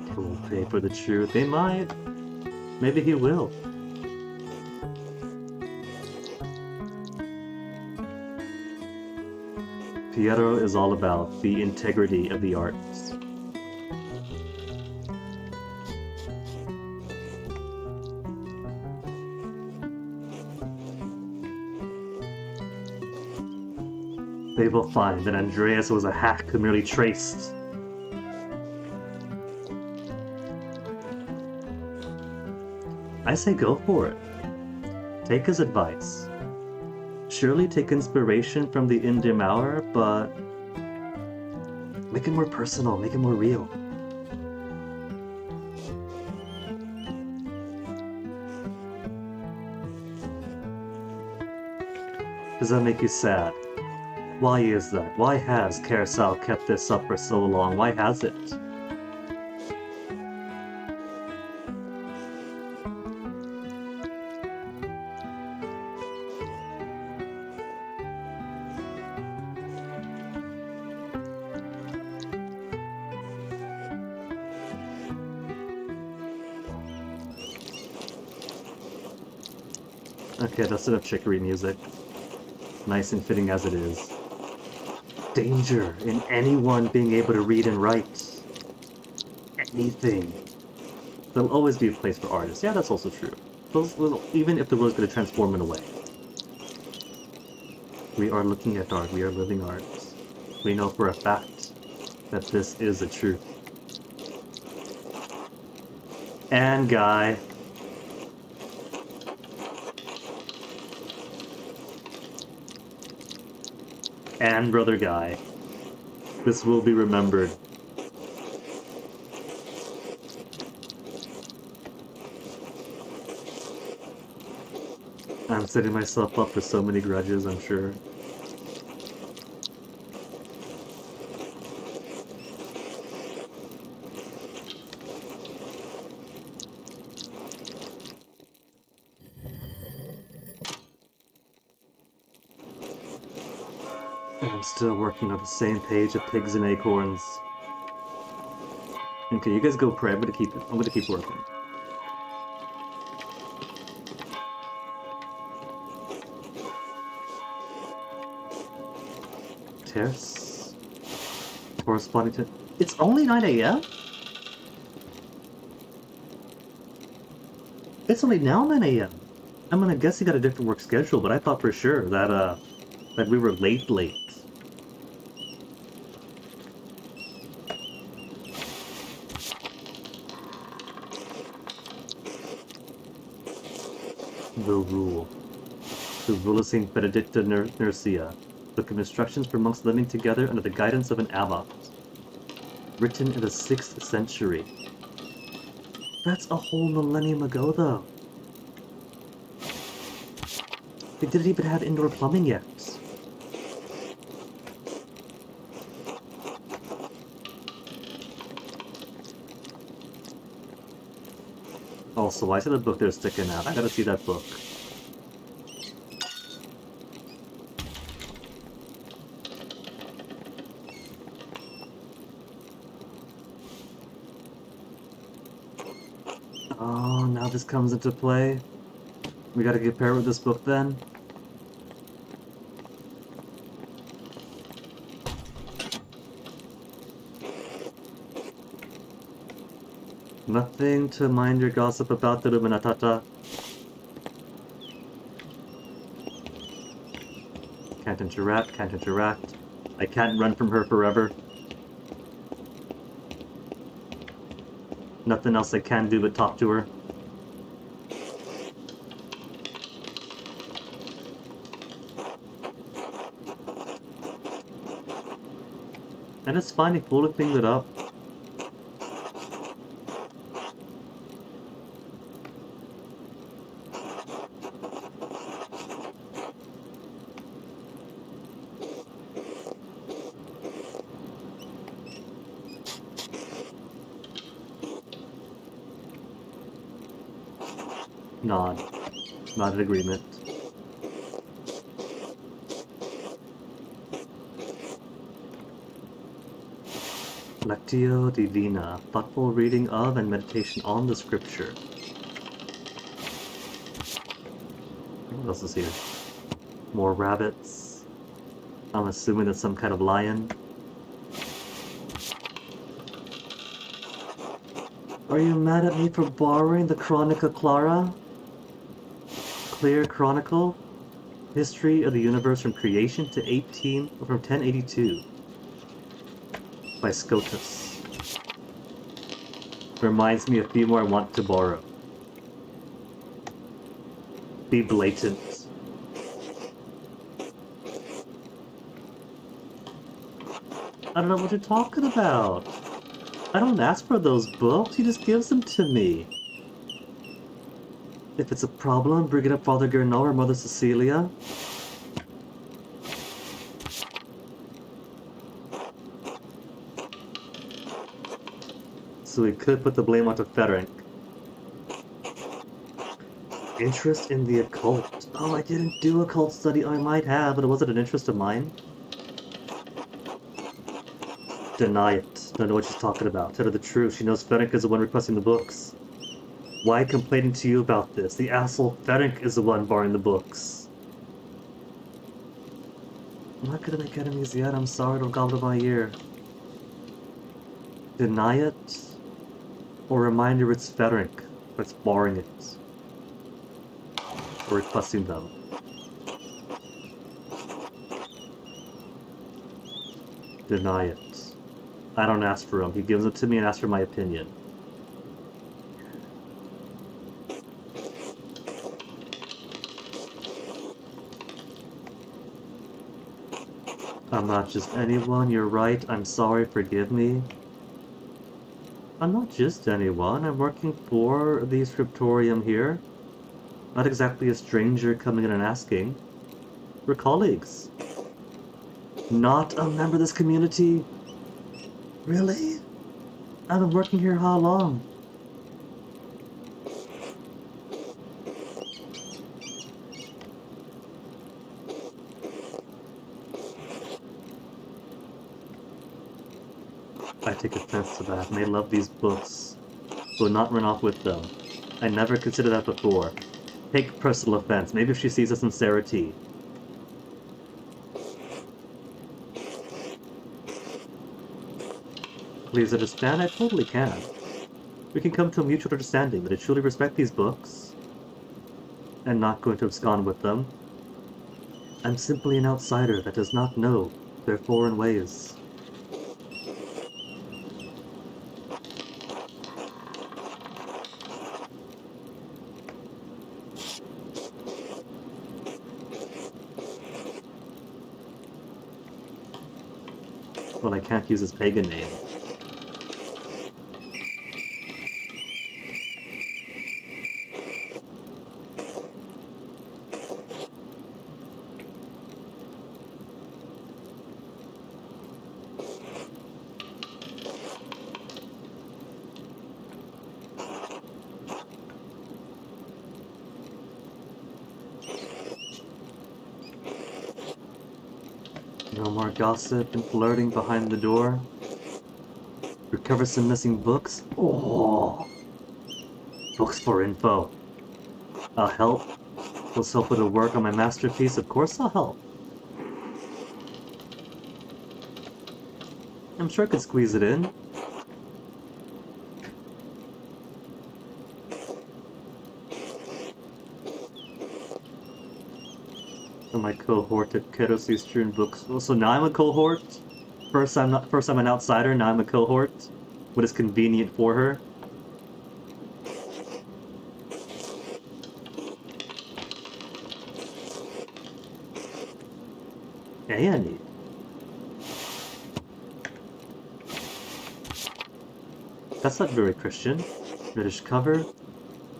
He'll pay for the truth. They might. Maybe he will. Piero is all about the integrity of the arts. they will find that Andreas was a hack who merely traced. I say go for it. Take his advice. Surely take inspiration from the in-dim hour, but make it more personal, make it more real. Does that make you sad? Why is that? Why has Carousel kept this up for so long? Why has it? Okay, that's enough chicory music. Nice and fitting as it is. Danger in anyone being able to read and write. Anything. There'll always be a place for artists. Yeah, that's also true. Even if the world's going to transform in a way. We are looking at art. We are living art. We know for a fact that this is the truth. And Guy. And Brother Guy. This will be remembered. I'm setting myself up for so many grudges, I'm sure. I'm still working on the same page of pigs and acorns. Okay, you guys go pray. I'm gonna keep working. Terrace. Corresponding to... It's only 9 a.m.? It's only now 9 a.m. I'm gonna guess you got a different work schedule, but I thought for sure that we were late. The rule. The rule of Saint Benedicta Nursia. Book of instructions for monks living together under the guidance of an abbot. Written in the 6th century. That's a whole millennium ago, though. They didn't even have indoor plumbing yet. Also, why is it a book they're sticking out? I gotta see that book. Oh, now this comes into play. We gotta get paired with this book then. Nothing to mind your gossip about the Luminatata. Can't interact, can't interact. I can't run from her forever. Nothing else I can do but talk to her. And it's fine if Pula cleaned it up. Nod. Not an agreement. Lectio Divina. Thoughtful reading of and meditation on the scripture. What else is here? More rabbits. I'm assuming that's some kind of lion. Are you mad at me for borrowing the Chronica Clara? Clear Chronicle? History of the Universe from Creation to 1082 by Scotus. Reminds me of a few more I want to borrow. Be blatant. I don't know what you're talking about. I don't ask for those books, he just gives them to me. If it's a problem, bring it up Father Gernot or Mother Cecilia. So we could put the blame onto Ferenc. Interest in the occult. Oh, I didn't do occult study. I might have, but it wasn't an interest of mine. Deny it. Don't know what she's talking about. Tell her the truth. She knows Ferenc is the one requesting the books. Why complaining to you about this? The asshole Ferenc is the one borrowing the books. I'm not gonna make enemies yet. I'm sorry. Don't gobble my ear. Deny it? Or remind her it's Ferenc that's borrowing it. Or requesting them. Deny it. I don't ask for him. He gives it to me and asks for my opinion. I'm not just anyone, you're right, I'm sorry, forgive me. I'm not just anyone, I'm working for the scriptorium here. Not exactly a stranger coming in and asking. We're colleagues. Not a member of this community? Really? I've been working here how long? I take offense to that. May love these books. Will not run off with them. I never considered that before. Take personal offense. Maybe if she sees a sincerity. Please understand, I totally can. We can come to a mutual understanding that I truly respect these books, and not going to abscond with them. I'm simply an outsider that does not know their foreign ways. Well, I can't use his pagan name. No more gossip and flirting behind the door. Recover some missing books? Oh! Books for info. I'll help. Let's help with the work on my masterpiece. Of course I'll help. I'm sure I could squeeze it in. So my cohort at Keros Eastern Books. Oh, so now I'm a cohort? First I'm an outsider, now I'm a cohort? What is convenient for her? Annie. That's not very Christian. British cover.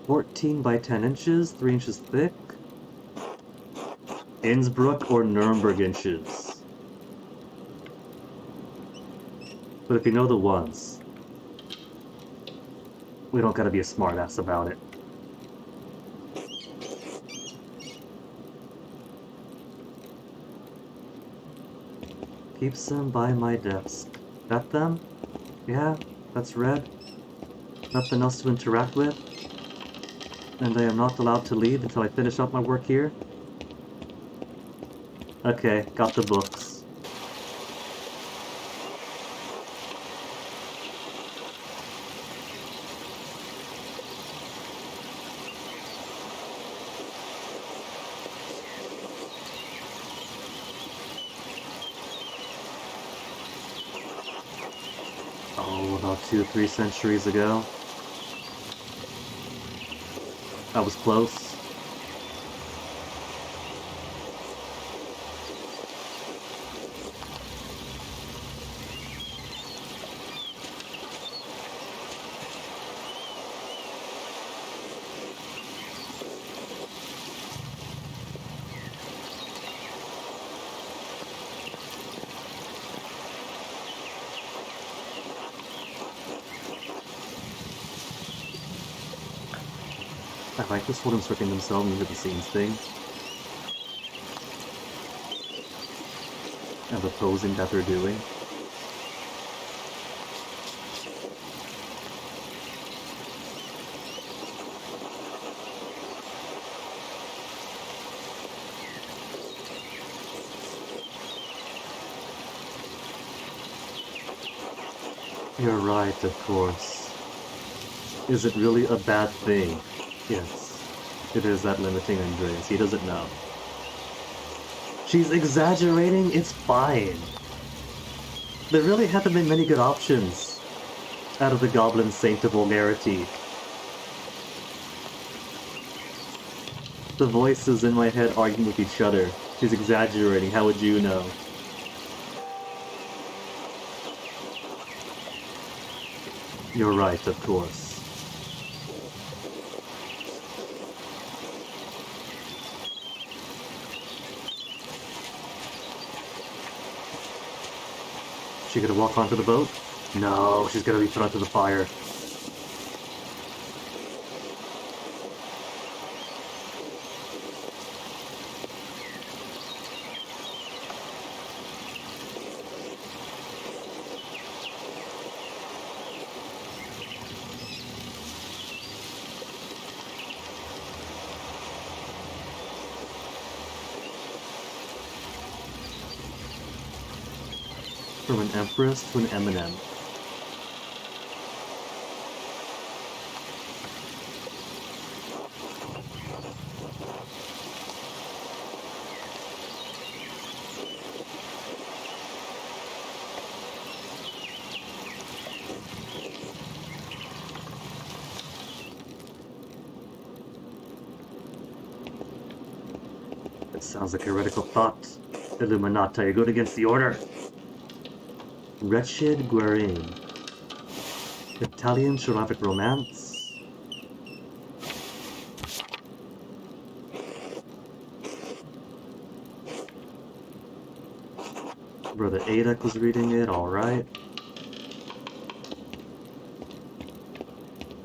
14 by 10 inches, 3 inches thick. Innsbruck or Nuremberg inches. But if you know the ones, we don't gotta be a smartass about it. Keeps them by my desk. Got them? Yeah, that's red. Nothing else to interact with. And I am not allowed to leave until I finish up my work here. Okay, got the books. 2-3 centuries ago. I was close. I like the sort of inserting themselves into the scenes thing. And the posing that they're doing. You're right, of course. Is it really a bad thing? Yes. It is that limiting Andreas. He doesn't know. She's exaggerating? It's fine. There really haven't been many good options out of the Goblin Saint of Vulgarity. The voices in my head arguing with each other. She's exaggerating. How would you know? You're right, of course. She gonna walk onto the boat? No, she's gonna be thrown to the fire. From an Empress to an Eminem. It sounds like a heretical thought. Illuminati, you're good against the order. Wretched Guerin. Italian chivalric romance. Brother Adek was reading it, alright.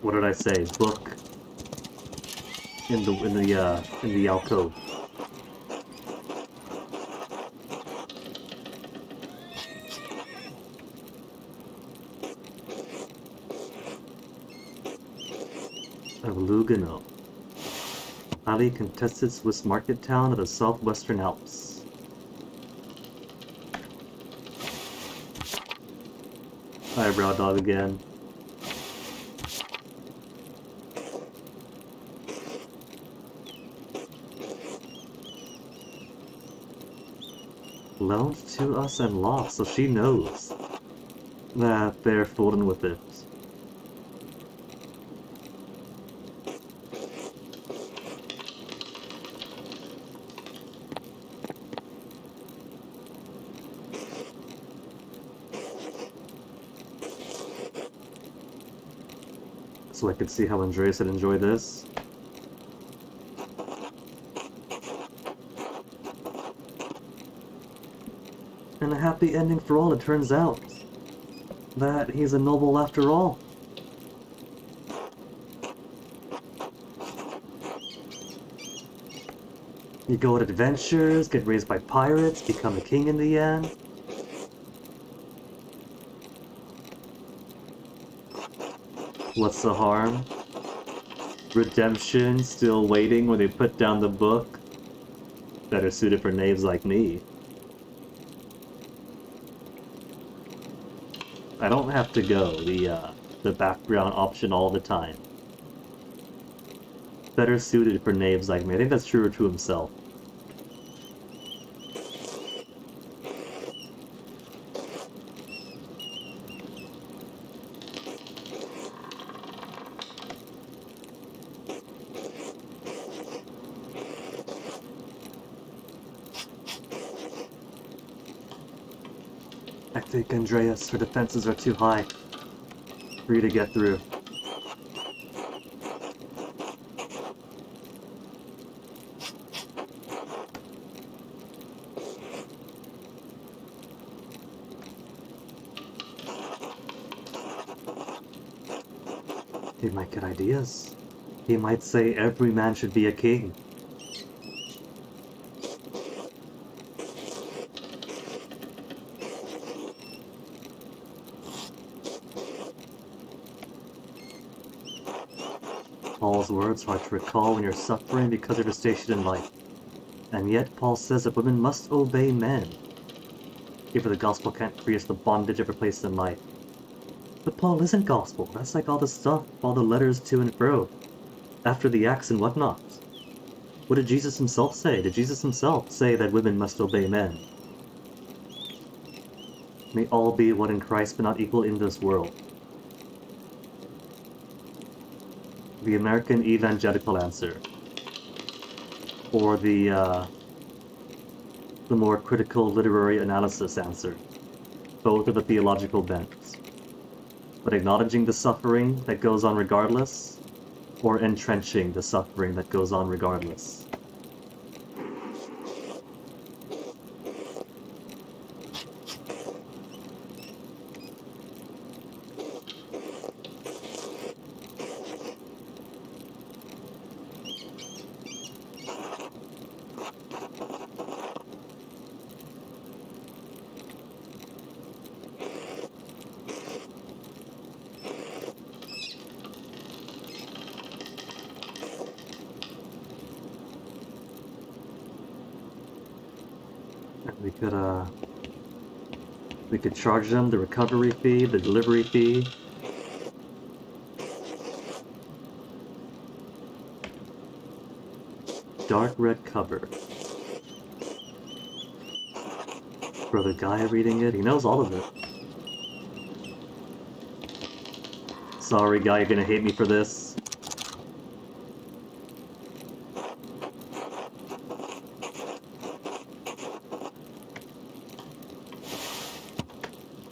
What did I say? Book in the alcove. Of Lugano, highly contested Swiss market town of the southwestern Alps. Eyebrow dog again. Loaned to us and lost, so she knows that they're fooling with it. So I could see how Andreas would enjoy this. And a happy ending for all, it turns out. That he's a noble after all. You go on adventures, get raised by pirates, become a king in the end. What's the harm? Redemption still waiting when they put down the book. Better suited for knaves like me. I don't have to go the background option all the time. Better suited for knaves like me. I think that's truer to himself. I think, Andreas, her defenses are too high for you to get through. He might get ideas. He might say every man should be a king. Paul's words are hard to recall when you're suffering because of your station in life. And yet Paul says that women must obey men. If the gospel can't free us the bondage ever placed in life. But Paul isn't gospel. That's like all the stuff, all the letters to and fro. After the Acts and whatnot. What did Jesus himself say? Did Jesus himself say that women must obey men? May all be one in Christ, but not equal in this world. The American evangelical answer. Or the more critical literary analysis answer. Both of a theological bent. But acknowledging the suffering that goes on regardless, or entrenching the suffering that goes on regardless. We could charge them the recovery fee, the delivery fee. Dark red cover. For the guy reading it, he knows all of it. Sorry guy, you're gonna hate me for this.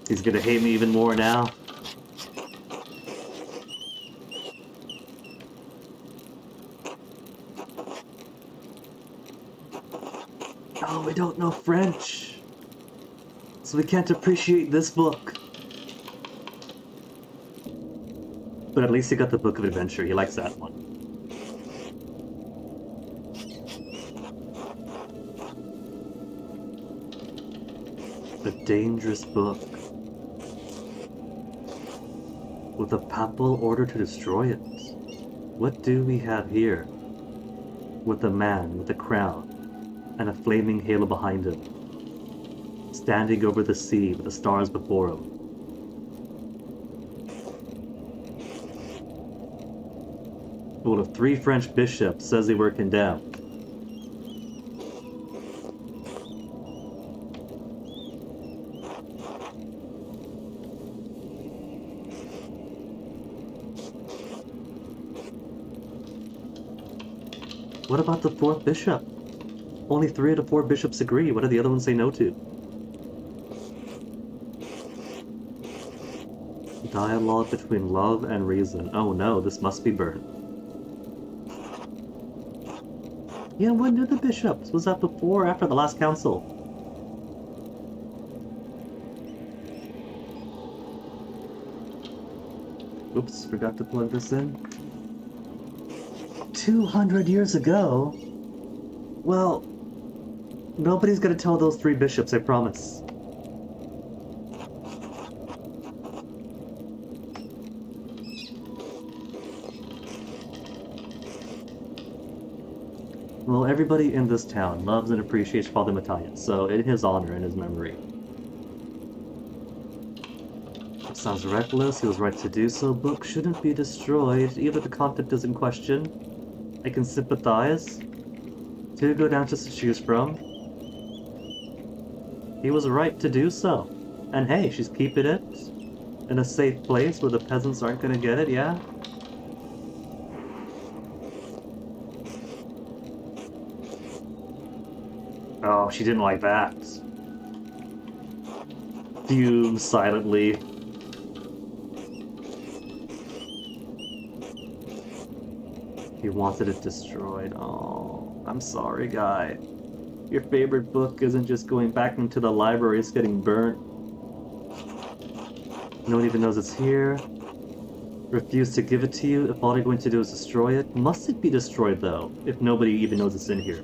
He's gonna hate me even more now. Oh, we don't know French. So we can't appreciate this book. But at least he got the Book of Adventure. He likes that one. A dangerous book. With a papal order to destroy it. What do we have here? With a man with a crown and a flaming halo behind him, standing over the sea with the stars before him. One of 3 French bishops says they were condemned. What about the 4th bishop? Only 3 of the 4 bishops agree. What do the other ones say no to? Dialogue between love and reason. Oh no, this must be burned. Yeah, when did the bishops? Was that before or after the last council? Oops, forgot to plug this in. 200 years ago? Well, nobody's gonna tell those 3 bishops, I promise. Well, everybody in this town loves and appreciates Father Matthias, so in his honor and his memory. It sounds reckless, he was right to do so. Book shouldn't be destroyed, even if the content is in question. I can sympathize. 2 good answers to choose from. He was right to do so. And hey, she's keeping it in a safe place where the peasants aren't gonna get it, yeah? Oh, she didn't like that. fume silently. He wanted it destroyed. Oh, I'm sorry, guy. Your favorite book isn't just going back into the library, it's getting burnt. No one even knows it's here. Refuse to give it to you if all you're going to do is destroy it. Must it be destroyed, though, if nobody even knows it's in here?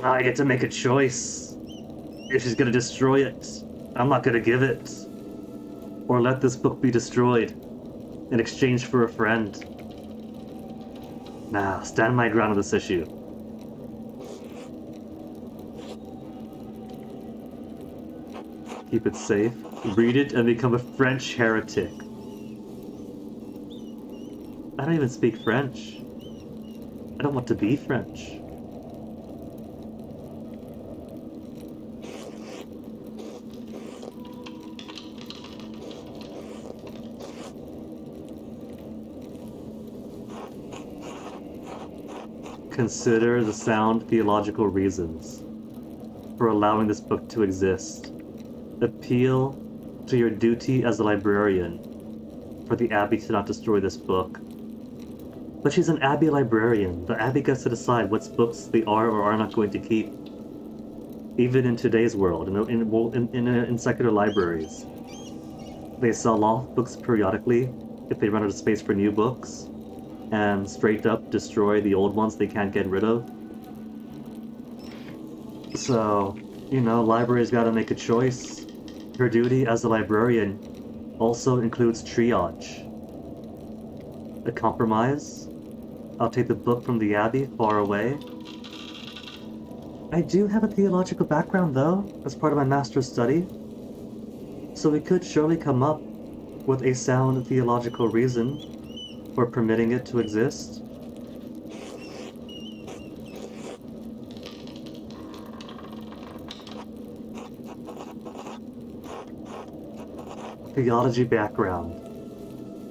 I get to make a choice. If she's gonna destroy it, I'm not gonna give it. Or let this book be destroyed in exchange for a friend. Nah, stand my ground on this issue. Keep it safe. Read it and become a French heretic. I don't even speak French. I don't want to be French. Consider the sound theological reasons for allowing this book to exist. Appeal to your duty as a librarian for the Abbey to not destroy this book. But she's an Abbey librarian. The Abbey gets to decide what books they are or are not going to keep. Even in today's world, in secular libraries, they sell off books periodically if they run out of space for new books, and straight up destroy the old ones they can't get rid of. So, you know, libraries gotta make a choice. Her duty as a librarian also includes triage. A compromise? I'll take the book from the Abbey far away. I do have a theological background, though, as part of my master's study. So we could surely come up with a sound theological reason for permitting it to exist. Theology background.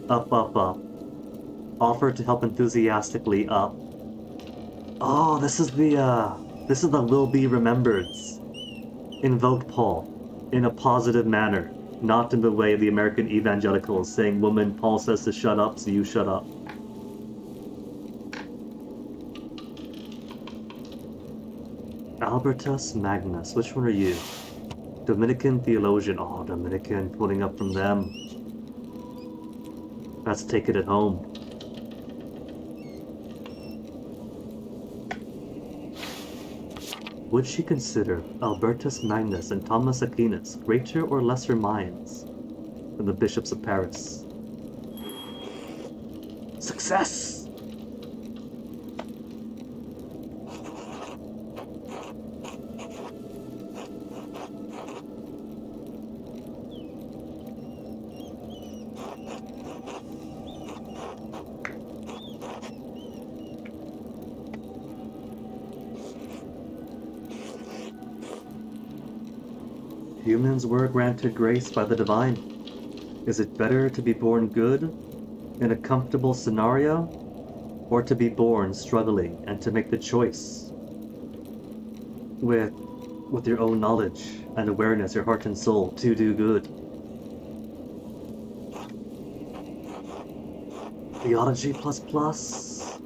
Up, up, up. Offer to help enthusiastically up. Oh, this is the will be remembereds. Invoke Paul in a positive manner, not in the way the American evangelicals saying, woman, Paul says to shut up, so you shut up. Albertus Magnus, which one are you? Dominican theologian. Oh, Dominican, pulling up from them. Let's take it at home. Would she consider Albertus Magnus and Thomas Aquinas greater or lesser minds than the bishops of Paris? Success! Humans were granted grace by the divine. Is it better to be born good in a comfortable scenario, or to be born struggling and to make the choice with your own knowledge and awareness, your heart and soul, to do good? Theology plus.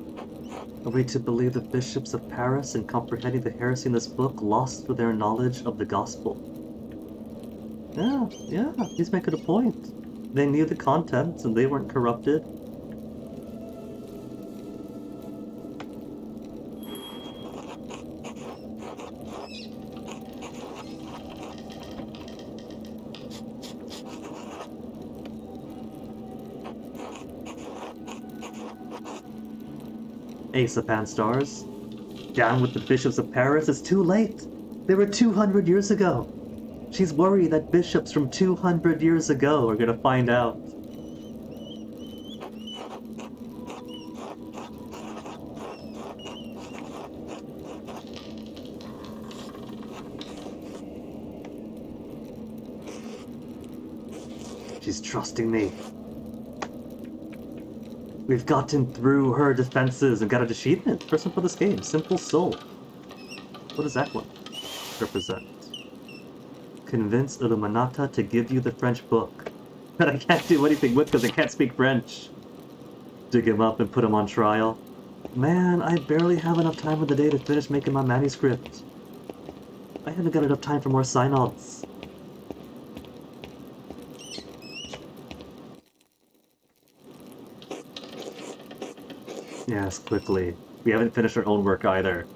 Are we to believe the bishops of Paris, in comprehending the heresy in this book, lost their knowledge of the gospel? Yeah, he's making a point. They knew the contents and they weren't corrupted. Ace of Pan Stars. Down with the bishops of Paris, it's too late. They were 200 years ago. She's worried that bishops from 200 years ago are gonna find out. She's trusting me. We've gotten through her defenses and got an achievement. First one for this game. Simple Soul. What does that one represent? Convince Illuminata to give you the French book. But I can't do anything with because I can't speak French. Dig him up and put him on trial. Man, I barely have enough time in the day to finish making my manuscript. I haven't got enough time for more sign-offs. Yes, quickly. We haven't finished our own work either.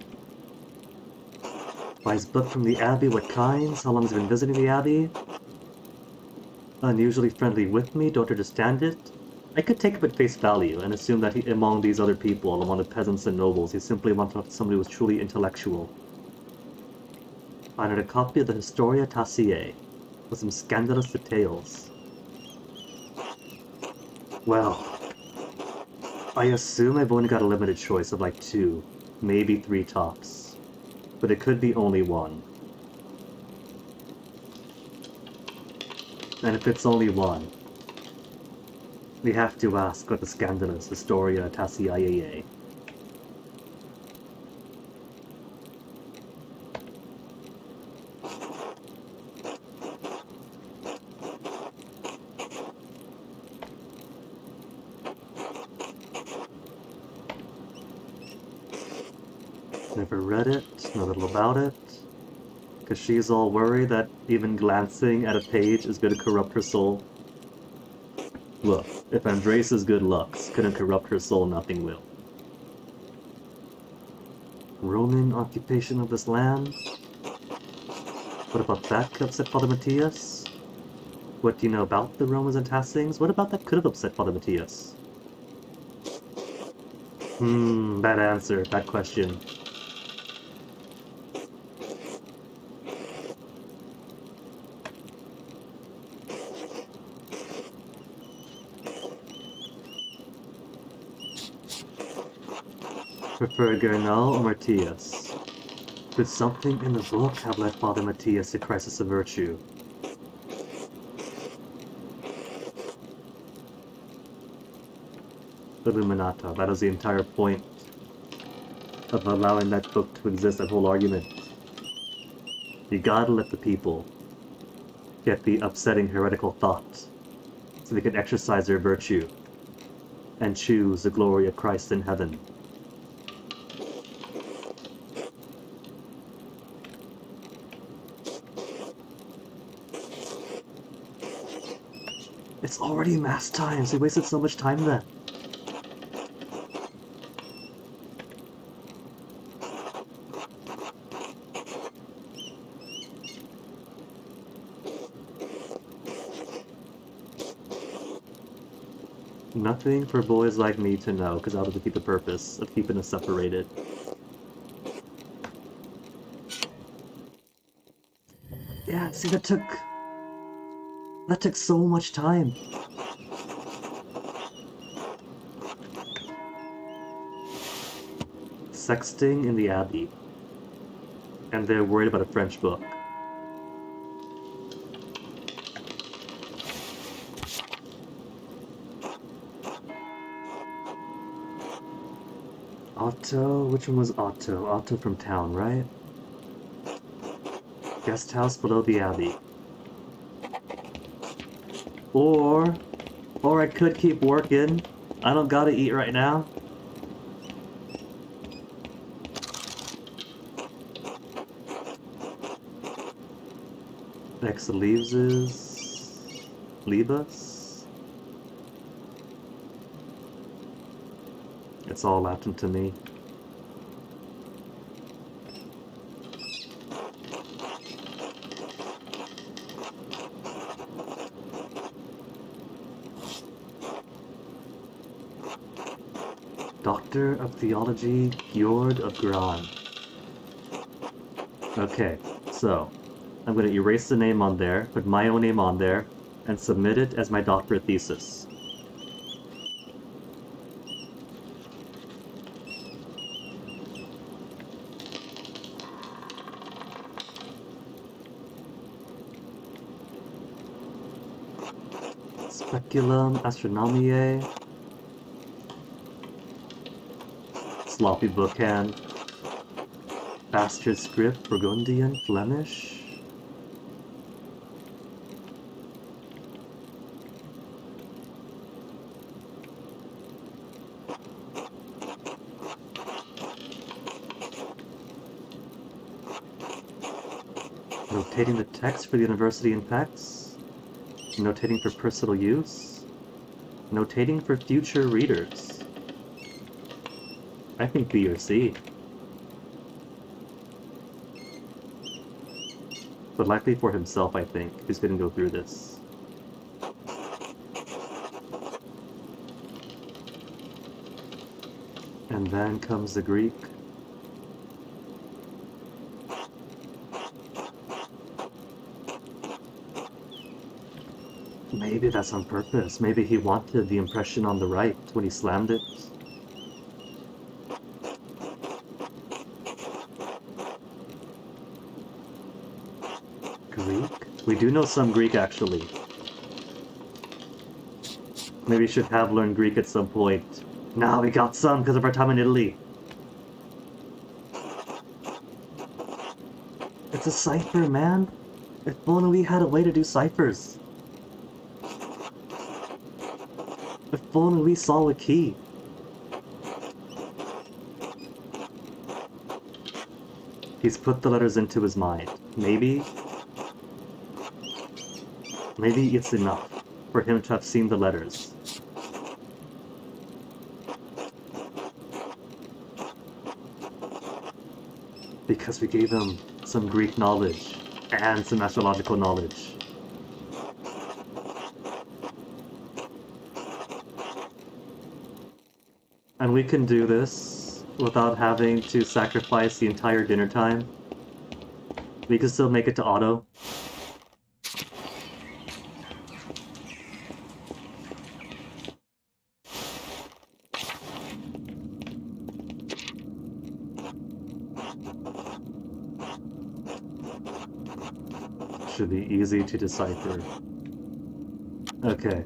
Buys book from the Abbey, what kinds? How long has he been visiting the Abbey? Unusually friendly with me, don't understand it. I could take him at face value and assume that among these other people, among the peasants and nobles, he simply wanted to talk to somebody who was truly intellectual. Find a copy of the Historia Taciae, with some scandalous details. Well, I assume I've only got a limited choice of like 2, maybe 3 tops. But it could be only 1. And if it's only 1, we have to ask about the scandalous Historia Taciae. Never read it, know little about it. Because she's all worried that even glancing at a page is going to corrupt her soul. Look, if Andresa's good looks couldn't corrupt her soul, nothing will. Roman occupation of this land? What about that could upset Father Matthias? What do you know about the Romans and Tassings? What about that could have upset Father Matthias? Bad answer, bad question. Prefer Gernal or Matthias? Could something in the book have led Father Matthias to crisis of virtue? Illuminata, that is the entire point of allowing that book to exist, that whole argument. You gotta let the people get the upsetting heretical thought so they can exercise their virtue and choose the glory of Christ in heaven. It's already mass time, so we wasted so much time then. Nothing for boys like me to know, because that'll defeat the purpose of keeping us separated. Yeah, see, that took so much time. Sexting in the Abbey. And they're worried about a French book. Otto? Which one was Otto? Otto from town, right? Guest house below the Abbey. Or I could keep working. I don't gotta eat right now. Next leaves is... leave us? It's all Latin to me. Doctor of Theology, Gjord of Gran. Okay, so I'm going to erase the name on there, put my own name on there, and submit it as my doctorate thesis. Speculum Astronomiae. sloppy bookhand. Bastard script, Burgundian, Flemish. Notating the text for the university impacts. Notating for personal use. Notating for future readers. I think B or C. But likely for himself, I think, who's going to go through this. And then comes the Greek. Maybe that's on purpose. Maybe he wanted the impression on the right when he slammed it. Greek? We do know some Greek, actually. Maybe we should have learned Greek at some point. Nah, we got some because of our time in Italy. It's a cipher, man. If only we had a way to do ciphers. If only we saw a key. He's put the letters into his mind. Maybe it's enough for him to have seen the letters. Because we gave him some Greek knowledge and some astrological knowledge. And we can do this without having to sacrifice the entire dinner time. We can still make it to auto. Should be easy to decipher. Okay,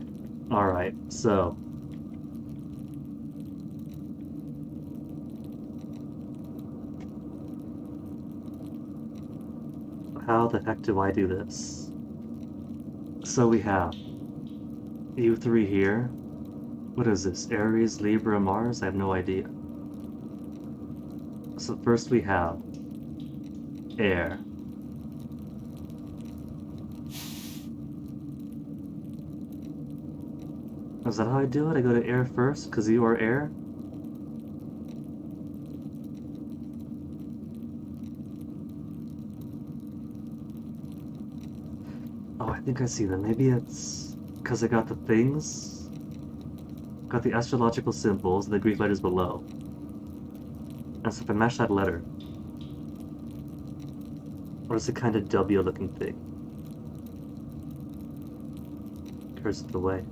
alright, so how the heck do I do this? So we have U3 here. What is this? Aries, Libra, Mars? I have no idea. So first we have air. Is that how I do it? I go to air first, because you are air? Oh, I think I see them. Maybe it's because I got the things. Got the astrological symbols and the Greek letters below. And so if I match that letter, or is it kind of W looking thing? Curse it away.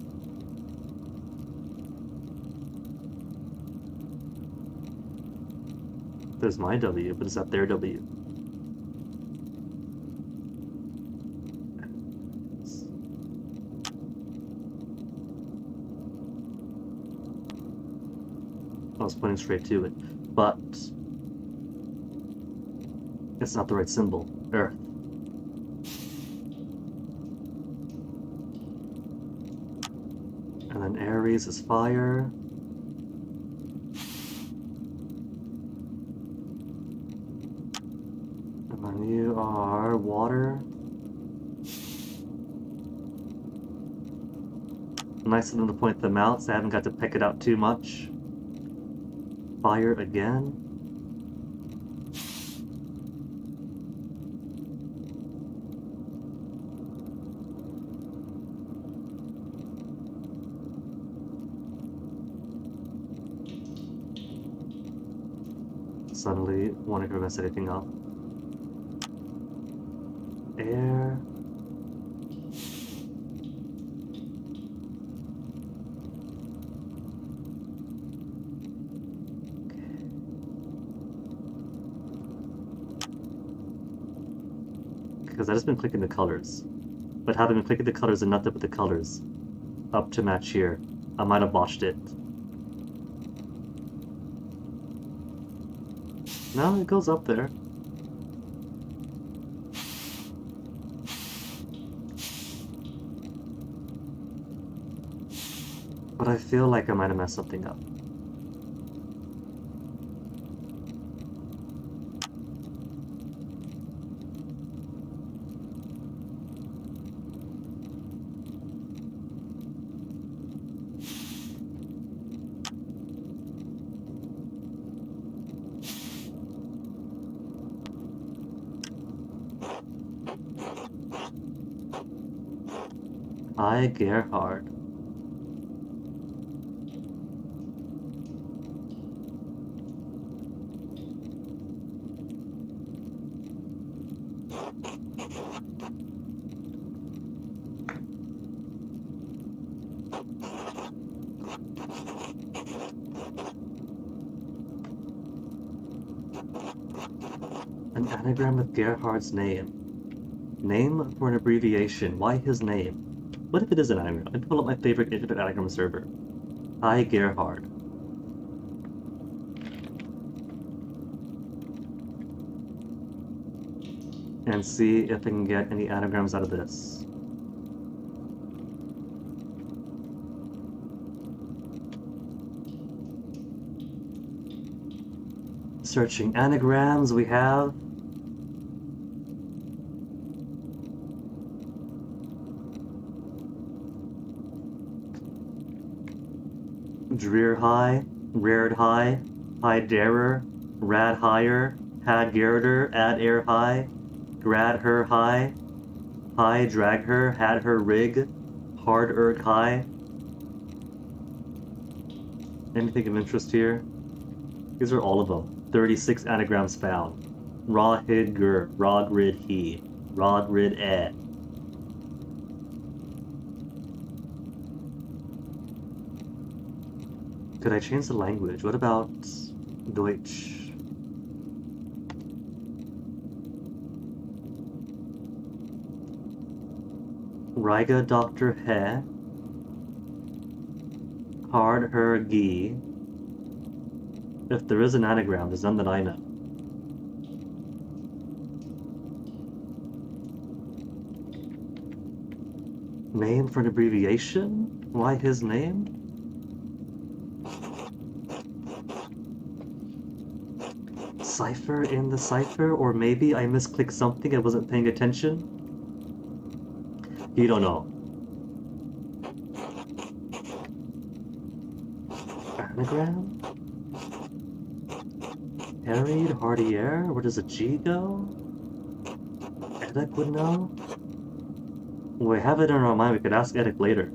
There's my W, but is that their W? I was pointing straight to it, but it's not the right symbol. Earth. And then Aries is fire. And then you are water. Nice of them to point them out, so I haven't got to pick it out too much. Fire again. Suddenly, wondering if I messed anything up. Air. Because I've just been clicking the colors. But having been clicking the colors and nothing but the colors up to match here, I might have botched it. No, it goes up there. But I feel like I might have messed something up. Hi, Gerhard. An anagram with Gerhard's name. Name for an abbreviation. Why his name? What if it is an anagram? Let me pull up my favorite internet anagram server. Hi, Gerhard. And see if I can get any anagrams out of this. Searching anagrams, we have Drear High, Rared High, High Darer, Rad Higher, Had Gerder, Ad Air High, Grad Her High, High Drag Her, Had Her Rig, Hard Erg High. Anything of interest here? These are all of them. 36 anagrams found. Raw Hid Gur, Rod Rid He, Rod Rid Ed. Could I change the language? What about Deutsch? Riga Dr. He, Hard Her Gi. If there is an anagram, there's none that I know. Name for an abbreviation? Why his name? Cipher in the cipher? Or maybe I misclicked something, I wasn't paying attention? You don't know. Anagram? Harried, Hardier? Where does a G go? Edek would know? We have it in our mind, we could ask Edek later.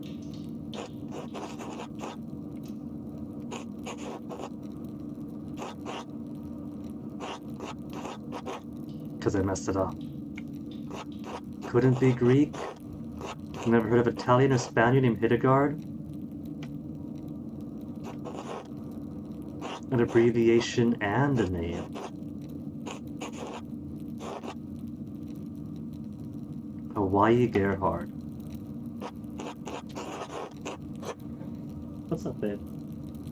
Because I messed it up. Couldn't be Greek? Never heard of Italian or Spaniard named Hildegard? An abbreviation and a name. Hawaii Gerhard. What's up, babe?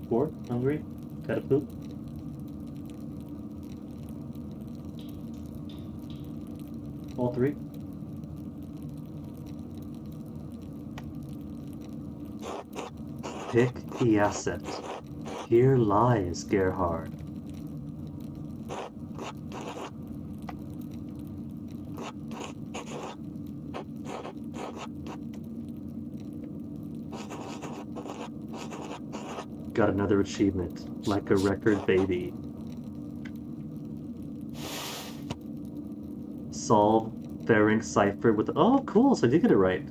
Bored? Hungry? Gotta poop? All three? Pick the asset. Here lies Gerhard. Got another achievement, like a record baby. Solve pharynx cipher with... Oh, cool, so I did get it right.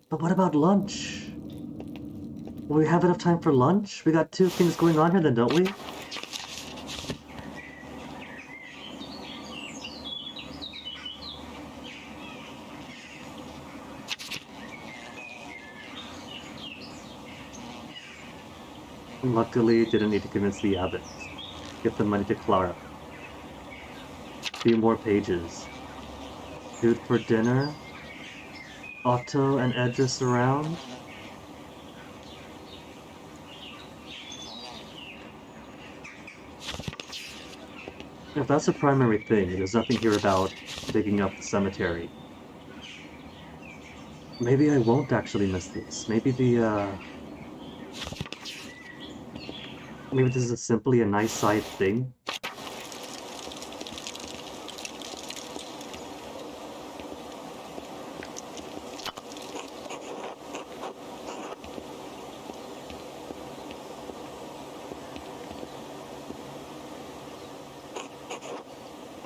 But what about lunch? Will we have enough time for lunch? We got two things going on here then, don't we? Luckily, didn't need to convince the abbot. Get the money to Clara. Few more pages. Food for dinner. Otto and Edris around. If that's the primary thing, there's nothing here about digging up the cemetery. Maybe I won't actually miss this. Maybe this is simply a nice side thing.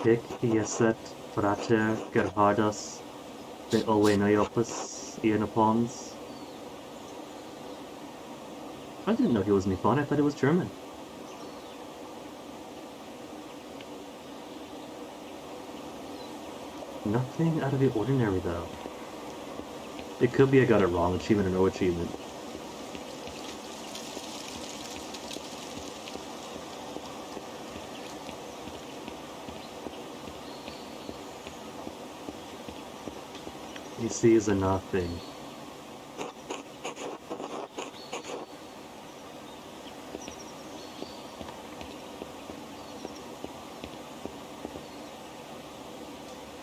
Hic ieset frater Gerhardas de Owenaiopus Ianopons. I didn't know he was Nippon, I thought he was German. Nothing out of the ordinary, though. It could be I got it wrong, achievement or no achievement. He sees a nothing.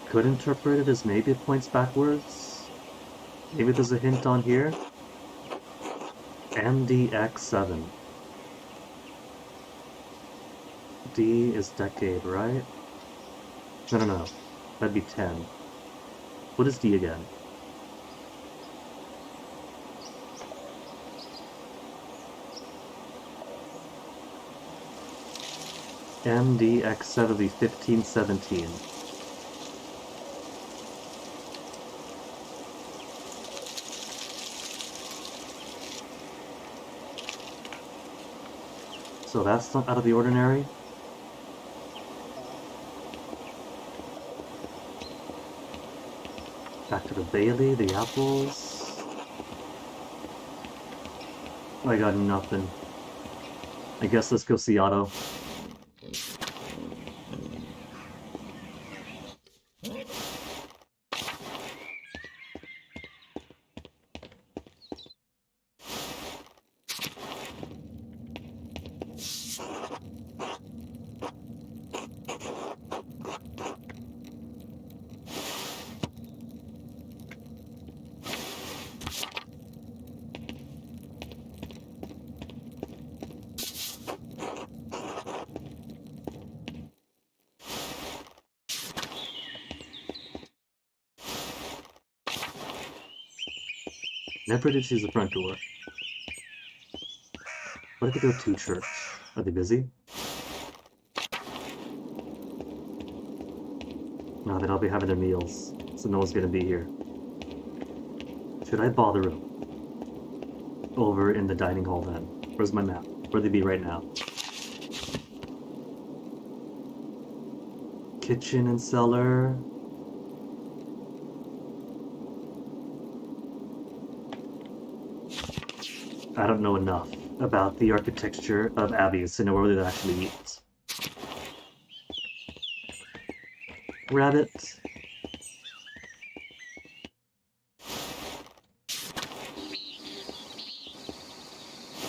Could interpret it as maybe it points backwards. Maybe there's a hint on here. MDX7. D is decade, right? No. That'd be 10. What is D again? MDX7 would be 1517. So that's not out of the ordinary. Back to the Bailey, the apples. I got nothing. I guess let's go see Otto. Never did use the front door. What if they go to church? Are they busy? No, then I'll be having their meals, so no one's gonna be here. Should I bother them? Over in the dining hall then. Where's my map? Where'd they be right now? Kitchen and cellar. I don't know enough about the architecture of abbeys to know where that actually means. Rabbit.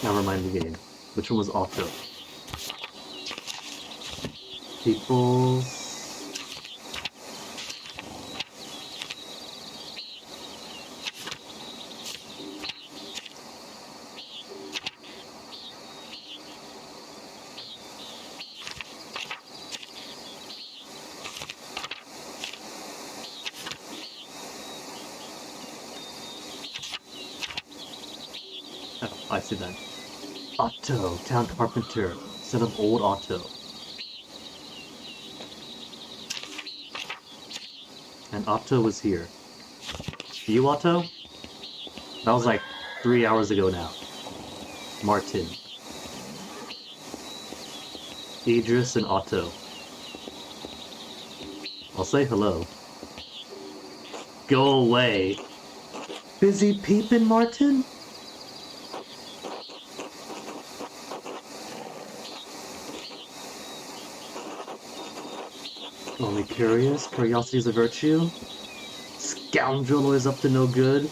Now remind the game. Which one was Otto? Peoples. Oh, I see that. Otto, town carpenter, son of old Otto. And Otto was here. You, Otto? That was like 3 hours ago now. Martin. Idris and Otto. I'll say hello. Go away. Busy peeping, Martin? Only curious? Curiosity is a virtue? Scoundrel is up to no good?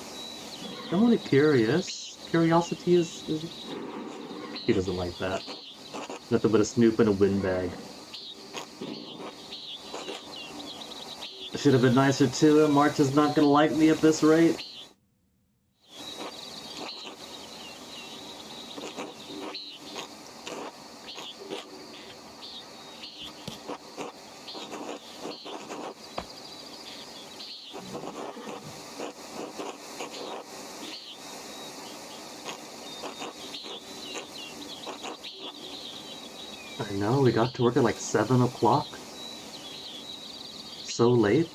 I'm only curious. Curiosity is... He doesn't like that. Nothing but a snoop and a windbag. should have been nicer to him. Marta's not gonna like me at this rate. I know, we got to work at like 7 o'clock. So late.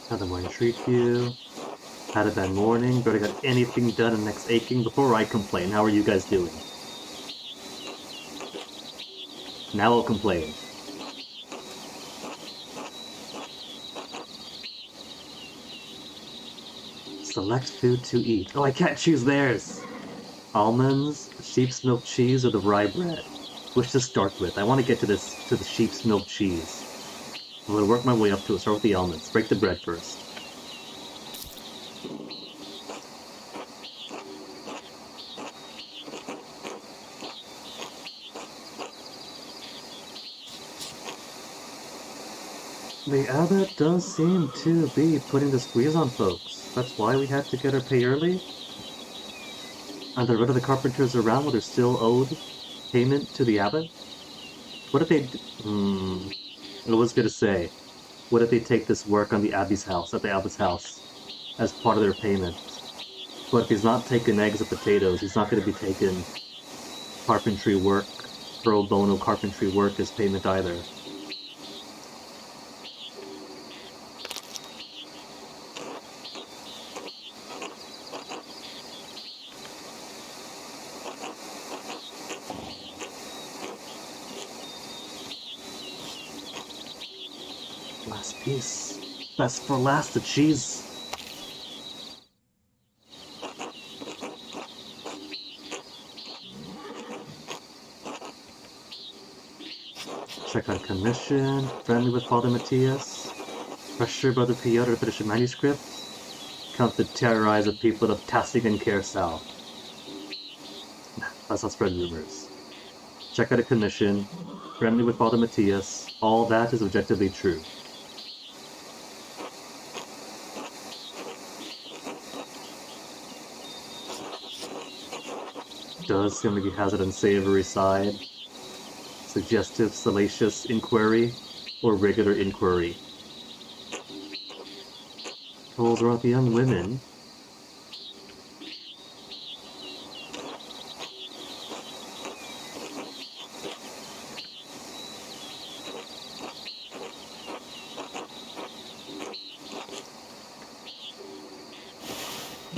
How the morning treat you? Had a bad morning, barely got anything done and next aching before I complain. How are you guys doing? Now I'll complain. Select food to eat. Oh, I can't choose theirs! Almonds, sheep's milk cheese, or the rye bread? Which to start with? I want to get to the sheep's milk cheese. I'm gonna work my way up to it. Start with the almonds. Break the bread first. The abbot does seem to be putting the squeeze on folks. That's why we had to get our pay early? And the rid of the carpenters around while they're still owed payment to the abbot? What if they... I was gonna say, what if they take this work on the abbot's house, as part of their payment? But if he's not taking eggs or potatoes, he's not gonna be taking carpentry work, pro bono carpentry work as payment either. Last piece. Best for last, the cheese. Check out commission. Friendly with Father Matthias. Pressure Brother Piotr to finish a manuscript. Count to terrorize the people of Tassig and Kersau. Let's not spread rumors. Check out a commission. Friendly with Father Matthias. All that is objectively true. Does seem like he has an unsavory side. Suggestive, salacious inquiry, or regular inquiry. Trolls are the young women.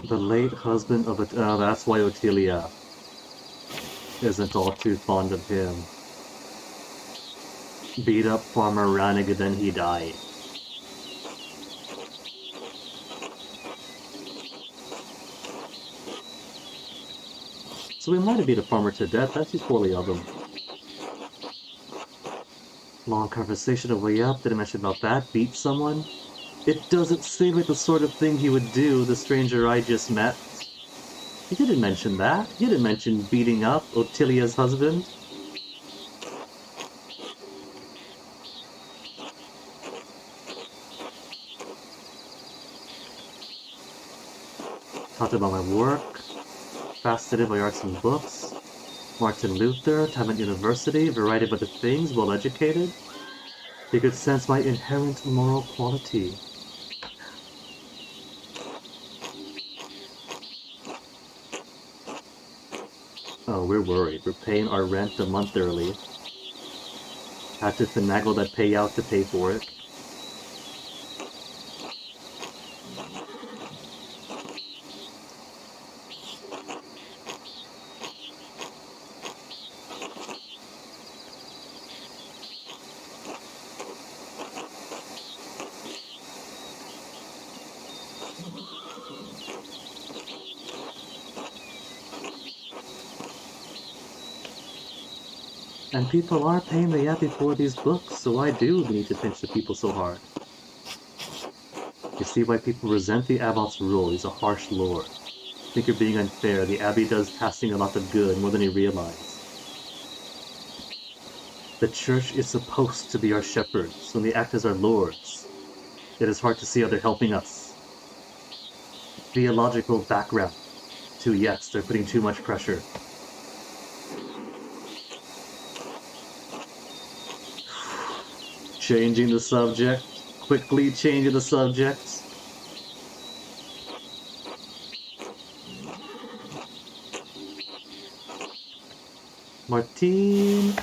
The late husband of it. That's why Ottilia isn't all too fond of him. Beat up Farmer Rannig, then he died. So we might have beat a farmer to death. That's just poorly of him. Long conversation of way up. Didn't mention about that. Beat someone. It doesn't seem like the sort of thing he would do, the stranger I just met. He didn't mention that. He didn't mention beating up Ottilia's husband. Talked about my work. Fascinated by arts and books. Martin Luther, time at university, variety of other things, well educated. He could sense my inherent moral quality. Oh, we're worried. We're paying our rent a month early. Had to finagle that payout to pay for it. And people are paying the Abbey for these books, so why do we need to pinch the people so hard? You see why people resent the Abbot's rule. He's a harsh lord. Think you're being unfair. The Abbey does passing a lot of good, more than you realize. The Church is supposed to be our shepherds, when they act as our lords. It is hard to see how they're helping us. Theological background. Yes, they're putting too much pressure. Changing the subject. Quickly changing the subject. Martine.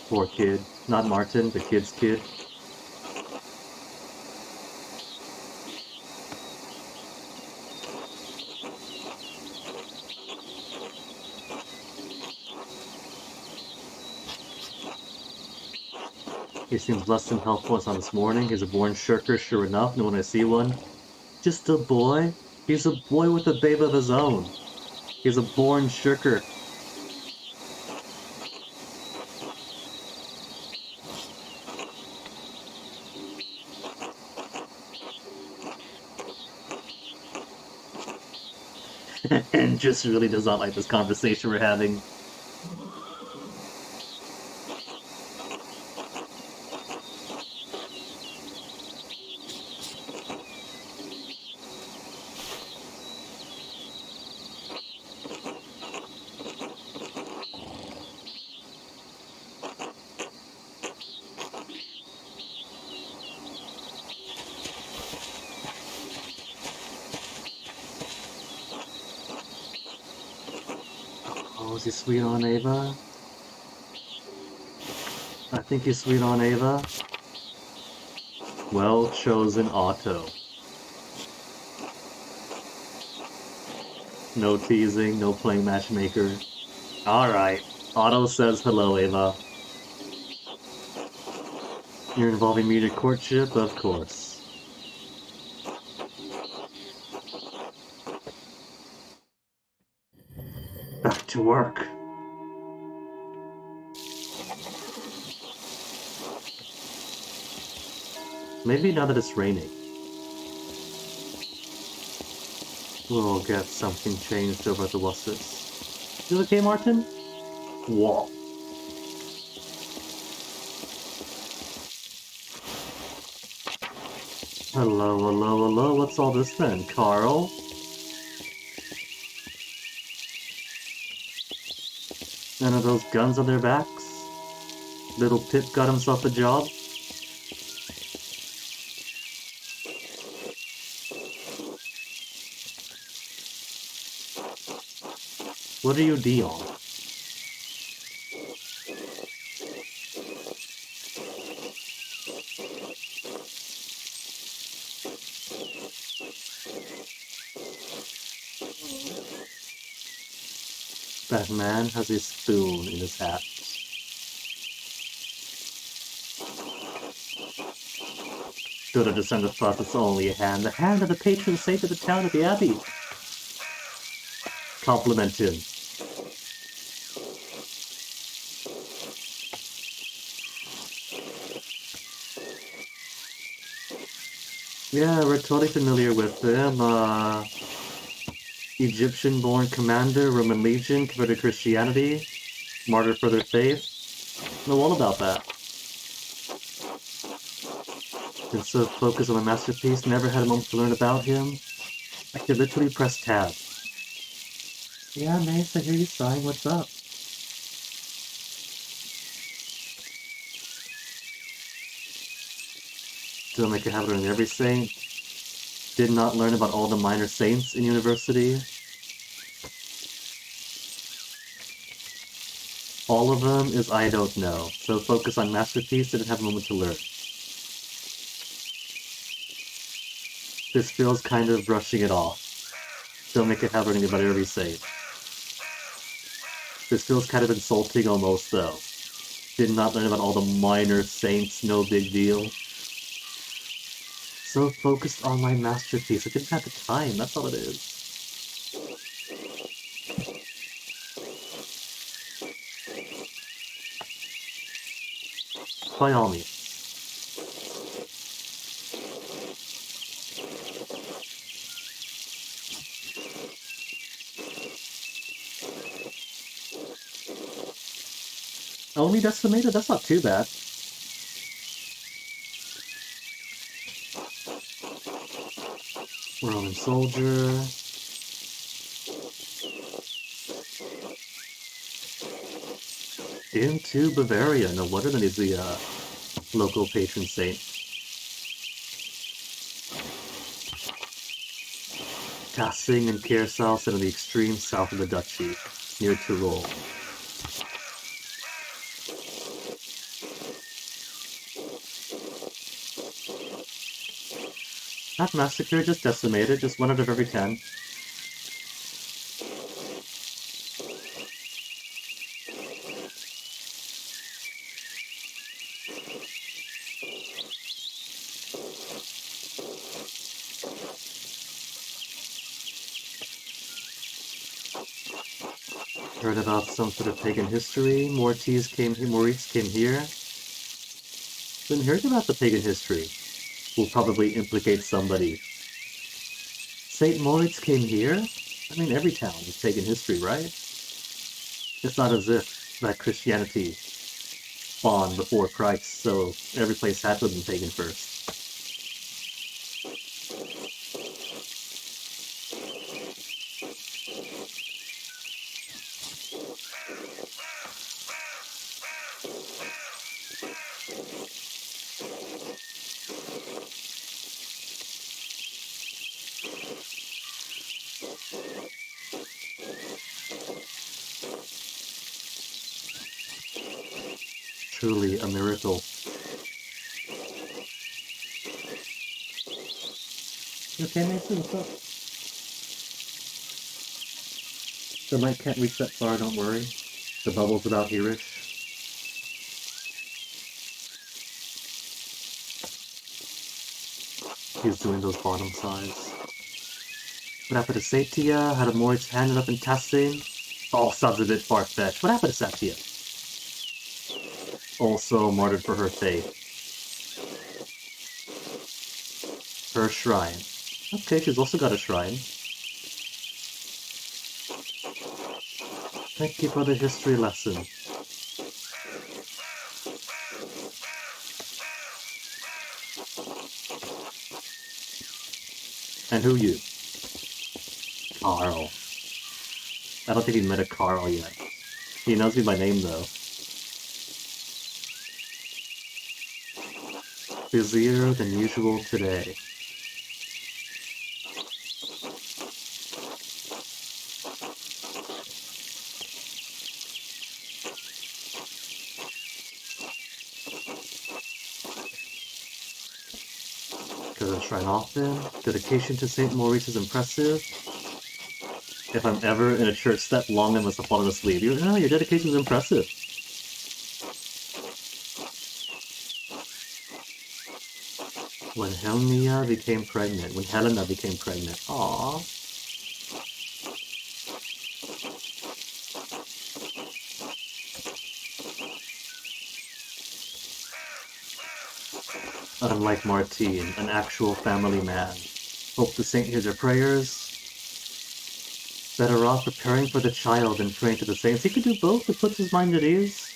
Poor kid. Not Martin, the kid's kid. He seems less than helpful as on this morning. He's a born shirker, sure enough, and when I see one, just a boy? He's a boy with a babe of his own. He's a born shirker. And just really does not like this conversation we're having. Oh, is he sweet on Ava? I think he's sweet on Ava. Well chosen, Otto. No teasing, no playing matchmaker. Alright, Otto says hello, Ava. You're involving me in courtship? Of course. Back to work. Maybe now that it's raining, we'll get something changed over at the Wussets. You okay, Martin? Whoa. Hello, hello, hello. What's all this then, Carl? None of those guns on their backs? Little Pip got himself a job? What are you, Dion? That man has a spoon in his hat. Should have just thought it's only a hand. The hand of the patron saint of the town of the Abbey. Compliment him. Yeah, we're totally familiar with him. Egyptian-born commander, Roman legion, converted to Christianity, martyred for their faith. Know all about that. Been so focused on the masterpiece, never had a moment to learn about him. I could literally press tab. Yeah, Mace, I hear you sighing. What's up? Still make a habit of learning every saint. Did not learn about all the minor saints in university. All of them is I don't know. So focus on masterpiece, didn't have a moment to learn. This feels kind of brushing it off. Don't make a habit of learning about every saint. This feels kind of insulting almost, though. Did not learn about all the minor saints, no big deal. So focused on my masterpiece, I didn't have the time, that's all it is. By all means. Only decimated? That's not too bad. Roman soldier. Into Bavaria. No wonder that he's the local patron saint. Tassing and Kersau sit on the extreme south of the duchy, near Tyrol. Not massacre, just decimated, just 1 out of every 10. Heard about some sort of pagan history. Moritz came here. Been hearing about the pagan history. Will probably implicate somebody. Saint Moritz came here? I mean, every town has pagan history, right? It's not as if that Christianity spawned before Christ, so every place had to have been pagan first. Truly a miracle. You okay, Mason? What's up? The light can't reach that far, don't worry. The bubble's about here-ish. He's doing those bottom sides. What happened to Satia? Had a Moritz handed up in Tassin? Oh, sounds a bit far-fetched. What happened to Satia? Also martyred for her faith. Her shrine. Okay, she's also got a shrine. Thank you for the history lesson. And who you? Carl. I don't think he met a Carl yet. He knows me by name, though. Busier than usual today. Go to the shrine often. Dedication to St. Moritz is impressive. If I'm ever in a church that long, I must have fallen asleep. Your dedication is impressive. When Helena became pregnant. Aww. Unlike Martine, an actual family man. Hope the saint hears your prayers. Better off preparing for the child than praying to the saints. He could do both. It puts his mind at ease.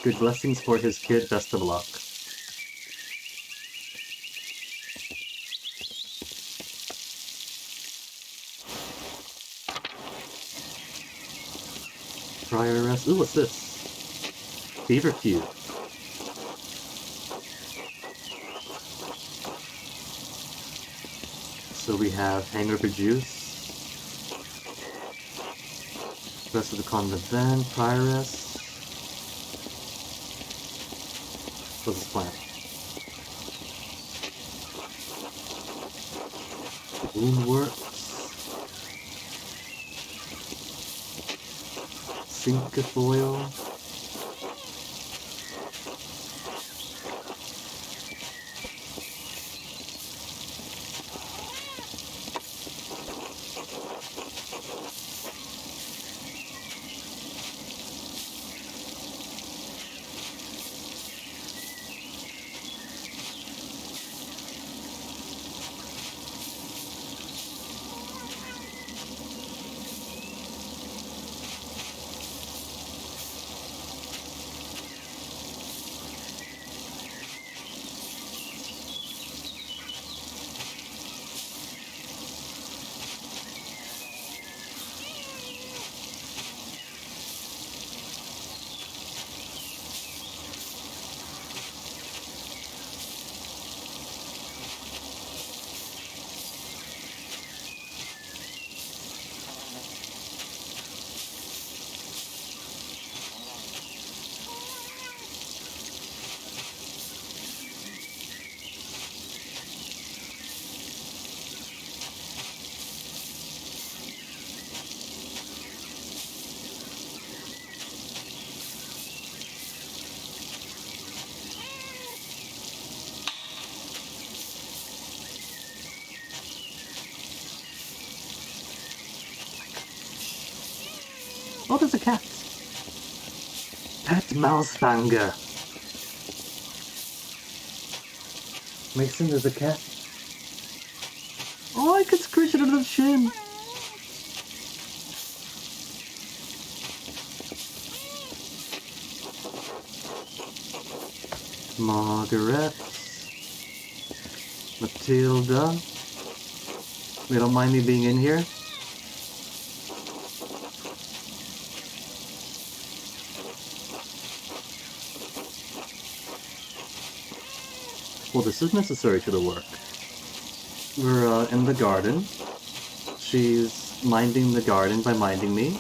Good blessings for his kid. Best of luck. Prioress. Ooh, what's this? Feverfew. So we have hangover juice. Rest of the convent then. Prioress. What's this plant? Woundworks. Cinquefoil. Oh, there's a cat. Pet mouse fanger. Mason, there's a cat. Oh, I could scratch it under the chin. Margaret. Matilda. You don't mind me being in here? Well, this is necessary to the work. We're in the garden. She's minding the garden by minding me.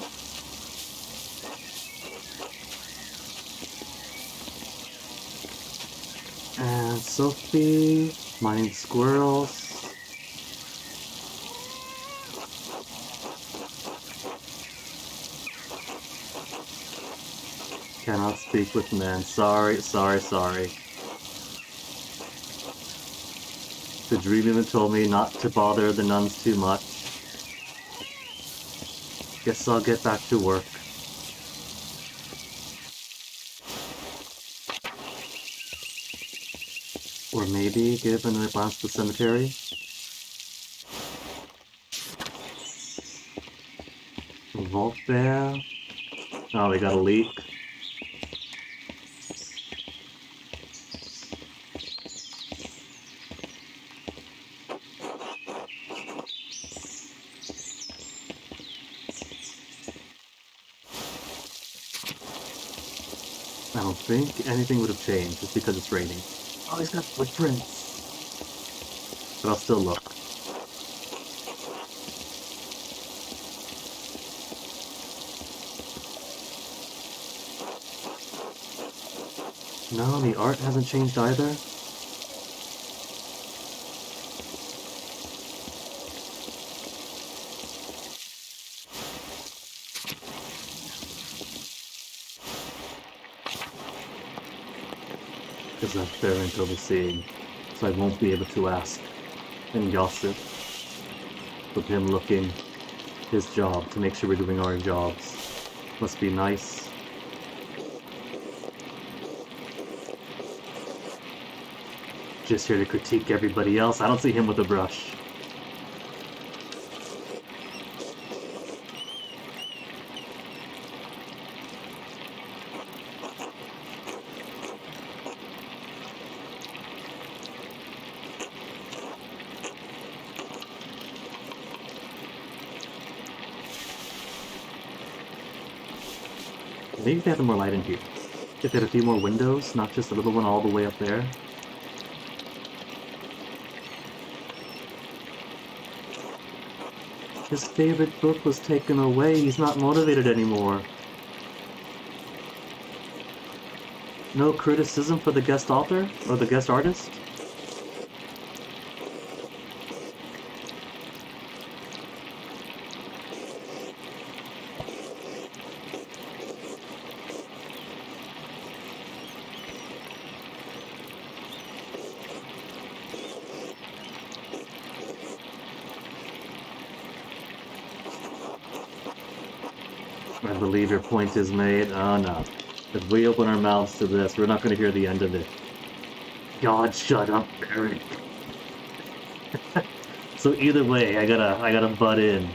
And Sophie minding the squirrels. Cannot speak with men. Sorry. The dream even told me not to bother the nuns too much. Guess I'll get back to work. Or maybe give another glance to the cemetery. A vault there. Oh, we got a leak. I don't think anything would have changed just because it's raining. Oh, he's got footprints. But I'll still look. No, the art hasn't changed either. Because I'm parent overseeing, so I won't be able to ask and gossip with him looking his job to make sure we're doing our jobs. Must be nice. Just here to critique everybody else. I don't see him with a brush. Maybe if they had more light in here. If they had a few more windows, not just a little one all the way up there. His favorite book was taken away. He's not motivated anymore. No criticism for the guest author or the guest artist? I believe your point is made. Oh no. If we open our mouths to this, we're not going to hear the end of it. God, shut up, Eric. So either way, I gotta butt in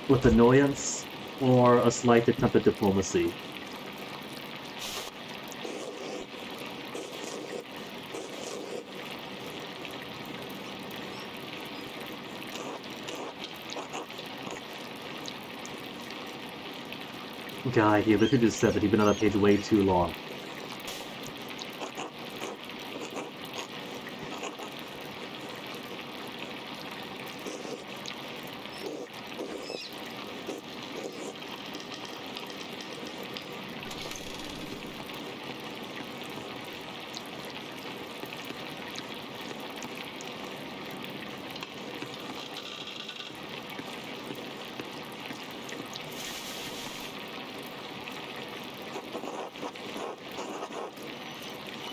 with annoyance or a slight attempt at diplomacy. Guy, he literally just said that he'd been on that page way too long.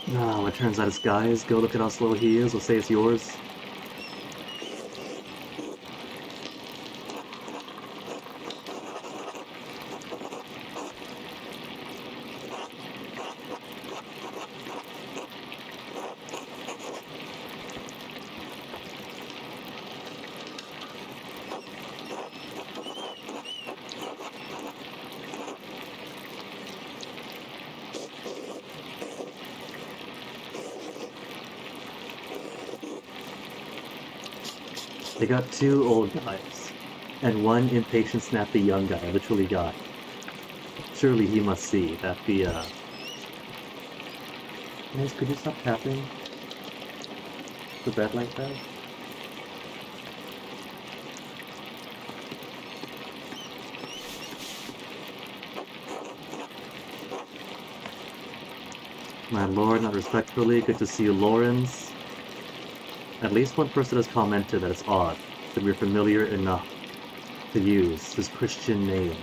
No, it turns out it's guys. Go look at how slow he is. We'll say it's yours. They got two old guys, and one impatient, snappy young guy, literally guy. Surely he must see that the, Guys, could you stop tapping the bed like that? My lord, not respectfully, good to see you, Lawrence. At least one person has commented that it's odd that we're familiar enough to use his Christian name.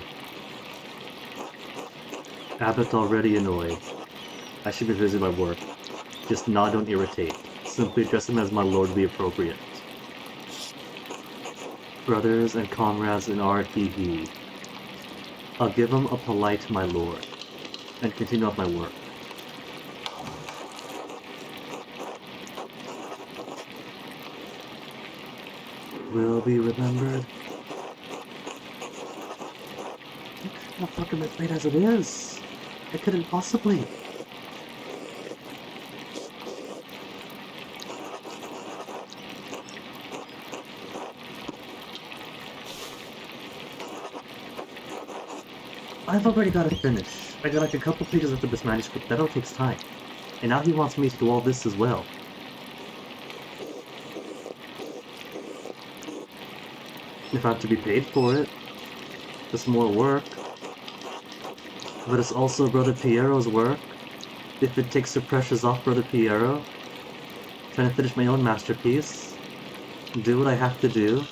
Abbott already annoyed. I should be busy my work. Just nod, don't irritate. Simply address him as my lord be appropriate. Brothers and comrades in RPG. I'll give him a polite my lord, and continue on my work. Will be remembered. I'm not fucking that late as it is. I couldn't possibly. I've already got to finish. I got like a couple pages after this manuscript. That all takes time. And now he wants me to do all this as well. If I'm to be paid for it, it's more work. But it's also Brother Piero's work. If it takes the pressures off Brother Piero, trying to finish my own masterpiece, do what I have to do.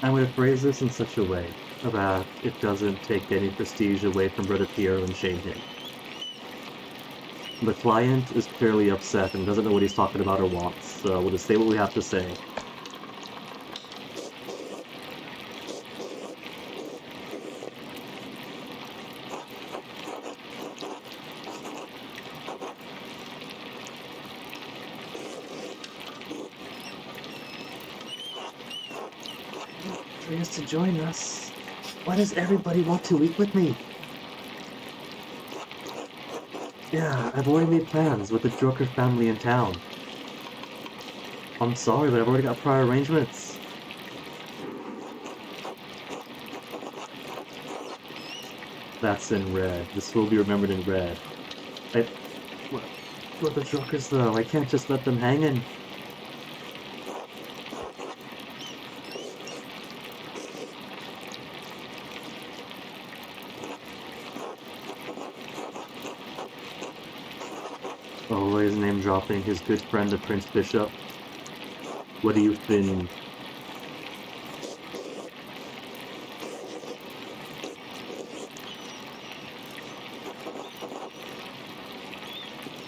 I'm going to phrase this in such a way that it doesn't take any prestige away from Brother Piero and shame him. The client is clearly upset and doesn't know what he's talking about or wants, so we'll just say what we have to say. Tries to join us. Why does everybody want to eat with me? Yeah, I've already made plans with the Drucker family in town. I'm sorry, but I've already got prior arrangements. That's in red. This will be remembered in red. What the Druckers though? I can't just let them hanging. Always name dropping his good friend the Prince Bishop. What do you think?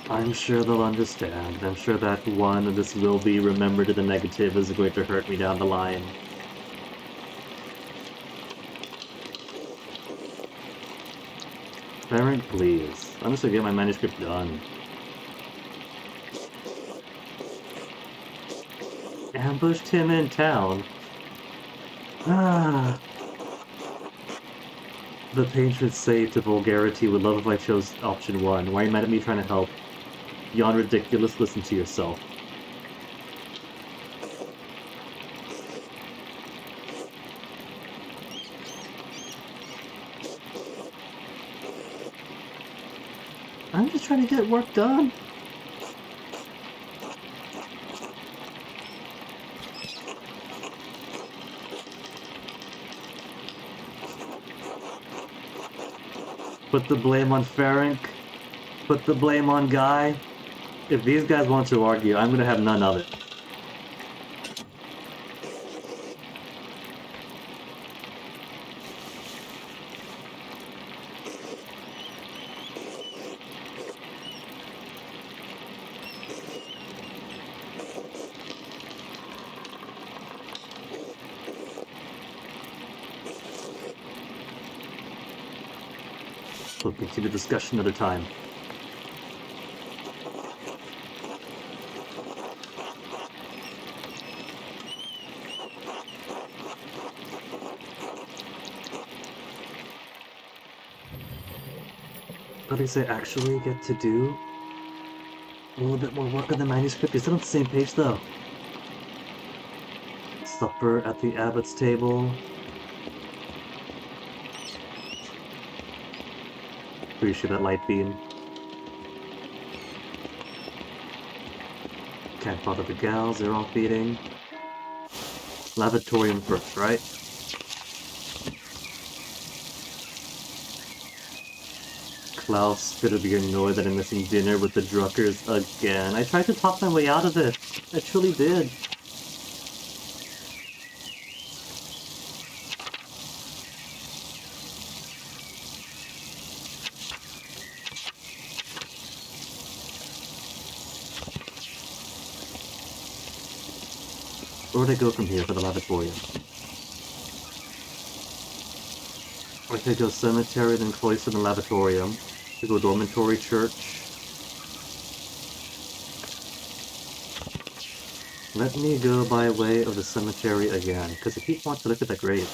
I'm sure they'll understand. I'm sure that one of this will be remembered to the negative is going to hurt me down the line. Parent, please. I'm just gonna get my manuscript done. Ambushed him in town. Ah. The patrons say to vulgarity would love if I chose option 1. Why are you mad at me trying to help? Yawn ridiculous, listen to yourself. I'm just trying to get work done. Put the blame on Ferenc. Put the blame on Guy. If these guys want to argue, I'm gonna have none of it. We'll continue the discussion another time. But does I actually get to do a little bit more work on the manuscript? Is it on the same page though? Supper at the abbot's table. Appreciate that light beam. Can't bother the gals, they're all feeding. Lavatorium first, right? Klaus gonna be annoyed that I'm missing dinner with the Druckers again. I tried to talk my way out of it. I truly did. Where would I go from here for the lavatorium? I could go cemetery, then cloister, then lavatorium. I could go dormitory, church. Let me go by way of the cemetery again, because I keep wanting to look at that grave.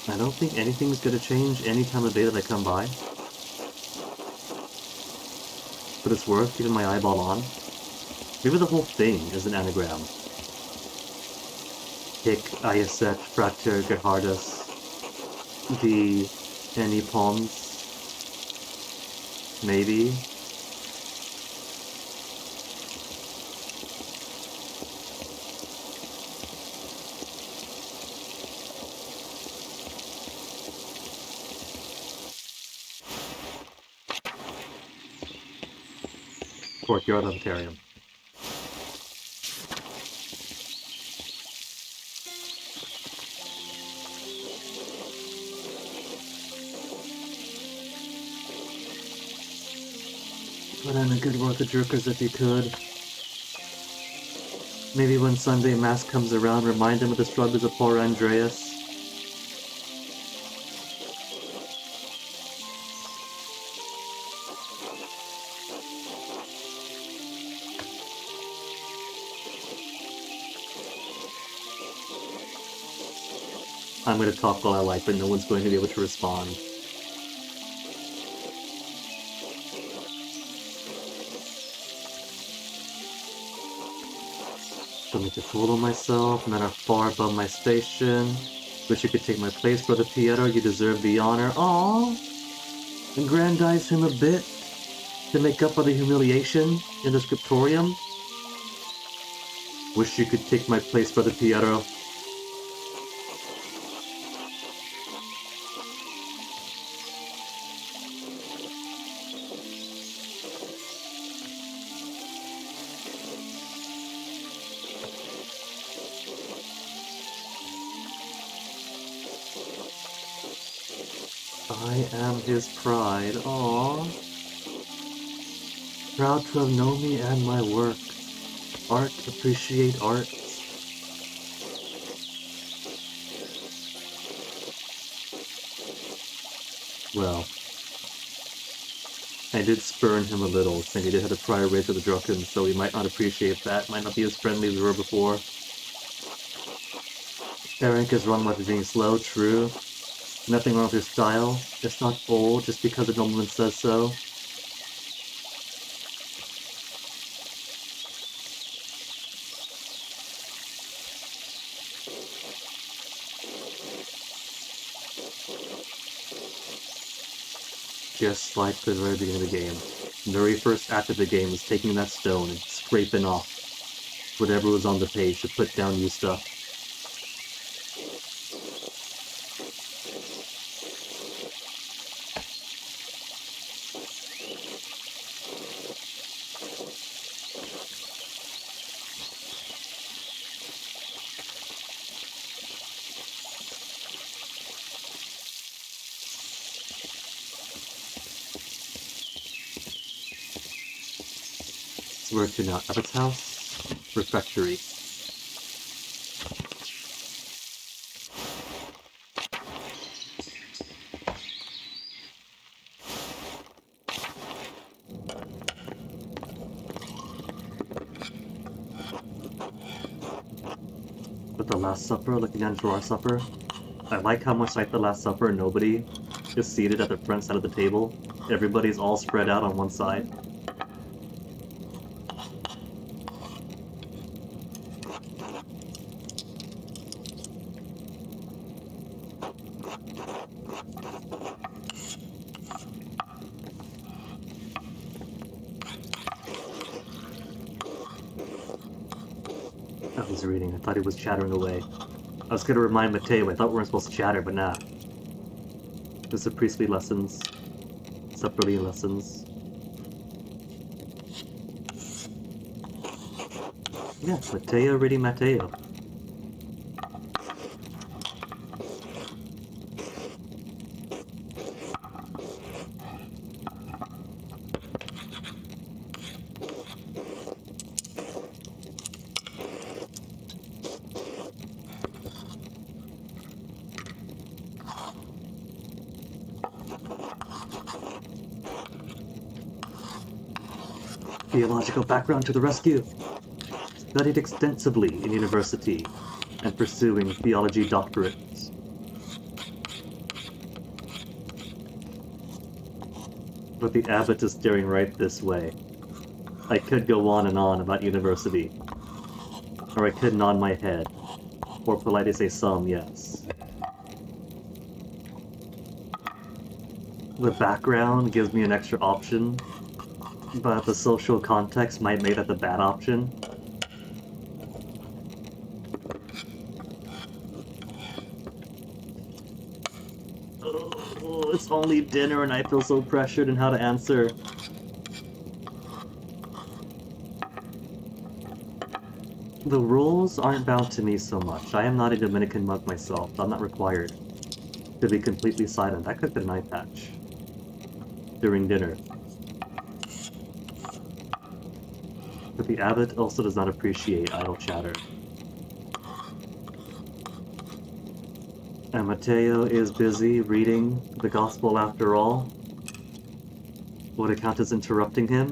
I don't think anything's gonna change any time of day that I come by. But it's worth keeping my eyeball on. Maybe the whole thing is an anagram. Hic Iaset Frater Gerhardus D. Any Pons. Maybe. Courtyard Planetarium. Put in a good work of jerkers if you could. Maybe when Sunday Mass comes around, remind him of the struggles of poor Andreas. I'm going to talk all I like, but no one's going to be able to respond. Don't need to fool on myself, men are far above my station. Wish you could take my place, Brother Pietro, you deserve the honor. Aww! Aggrandize him a bit to make up for the humiliation in the scriptorium. Wish you could take my place, Brother Pietro. I am his pride, aww. Proud to have known me and my work. Art, appreciate art. Well, I did spurn him a little, saying he did have a prior race with the Drucken, so he might not appreciate that, might not be as friendly as we were before. Eric is wrong about being slow, true. Nothing wrong with your style. It's not old just because a nobleman says so. Just like the very beginning of the game. The very first act of the game was taking that stone and scraping off whatever was on the page to put down new stuff. So where to now? Abbot's house? Refectory. With the Last Supper, looking down to our supper. I like how much like the Last Supper, nobody is seated at the front side of the table. Everybody's all spread out on one side. I was reading, I thought he was chattering away. I was gonna remind Mateo, I thought we weren't supposed to chatter, but nah. This is priestly lessons. Supperly lessons. Yeah, Mateo reading Mateo. Theological background to the rescue. Studied extensively in university and pursuing theology doctorates. But the abbot is staring right this way. I could go on and on about university. Or I could nod my head. Or politely say some, yes. The background gives me an extra option, but the social context might make that the bad option. Oh, it's only dinner and I feel so pressured in how to answer. The rules aren't bound to me so much. I am not a Dominican monk myself, so I'm not required to be completely silent. That could have been an eye patch during dinner. But the abbot also does not appreciate idle chatter. And Mateo is busy reading the gospel after all. Would it count as interrupting him?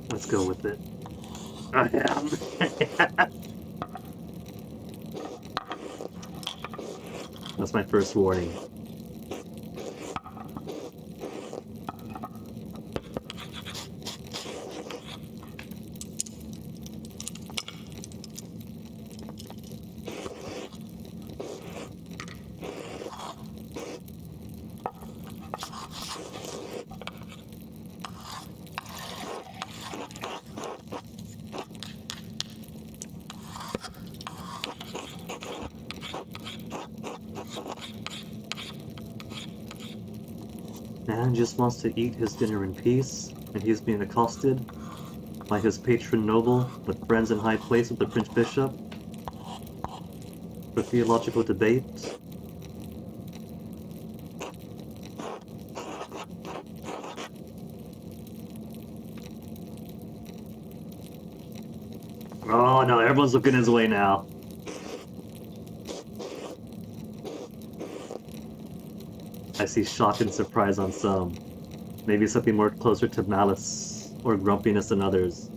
Let's go with it. I am. That's my first warning. Man just wants to eat his dinner in peace, and he's being accosted by his patron noble, with friends in high place with the Prince Bishop, for theological debate. Oh no, everyone's looking his way now. I see shock and surprise on some. Maybe something more closer to malice or grumpiness than others.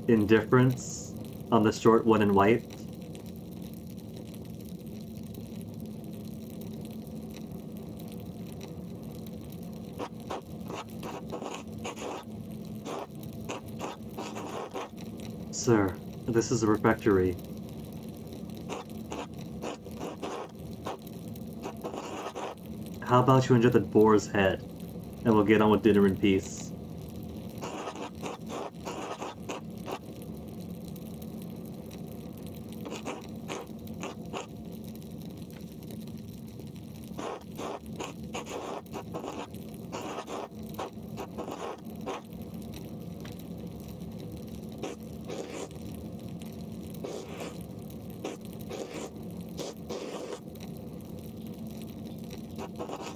Indifference on the short one in white. Sir, this is a refectory. How about you enjoy the boar's head, and we'll get on with dinner in peace.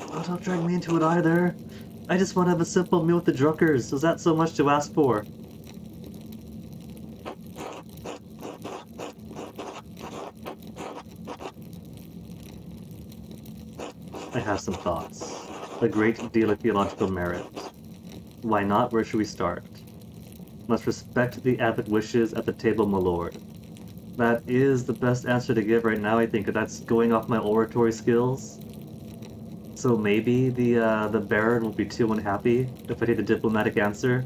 Oh, don't drag me into it either. I just want to have a simple meal with the Druckers. Is that so much to ask for? I have some thoughts. A great deal of theological merit. Why not? Where should we start? Must respect the abbot wishes at the table, my lord. That is the best answer to give right now, I think. That's going off my oratory skills. So maybe the Baron will be too unhappy if I take the diplomatic answer.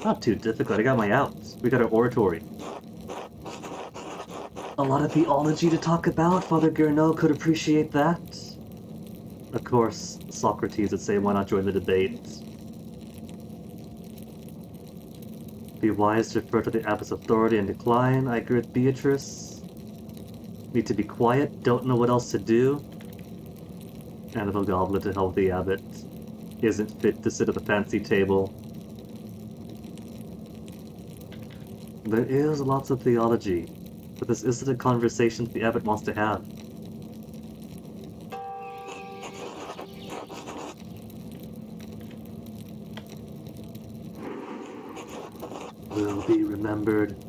Not too difficult, I got my outs. We got our oratory. A lot of theology to talk about, Father Gernot could appreciate that. Of course, Socrates would say, why not join the debate? Be wise to refer to the abbot's authority and decline, I agree with Beatrice. Need to be quiet, don't know what else to do. And little goblet to help the abbot. Isn't fit to sit at the fancy table. There is lots of theology, but this isn't a conversation the abbot wants to have. Will be remembered.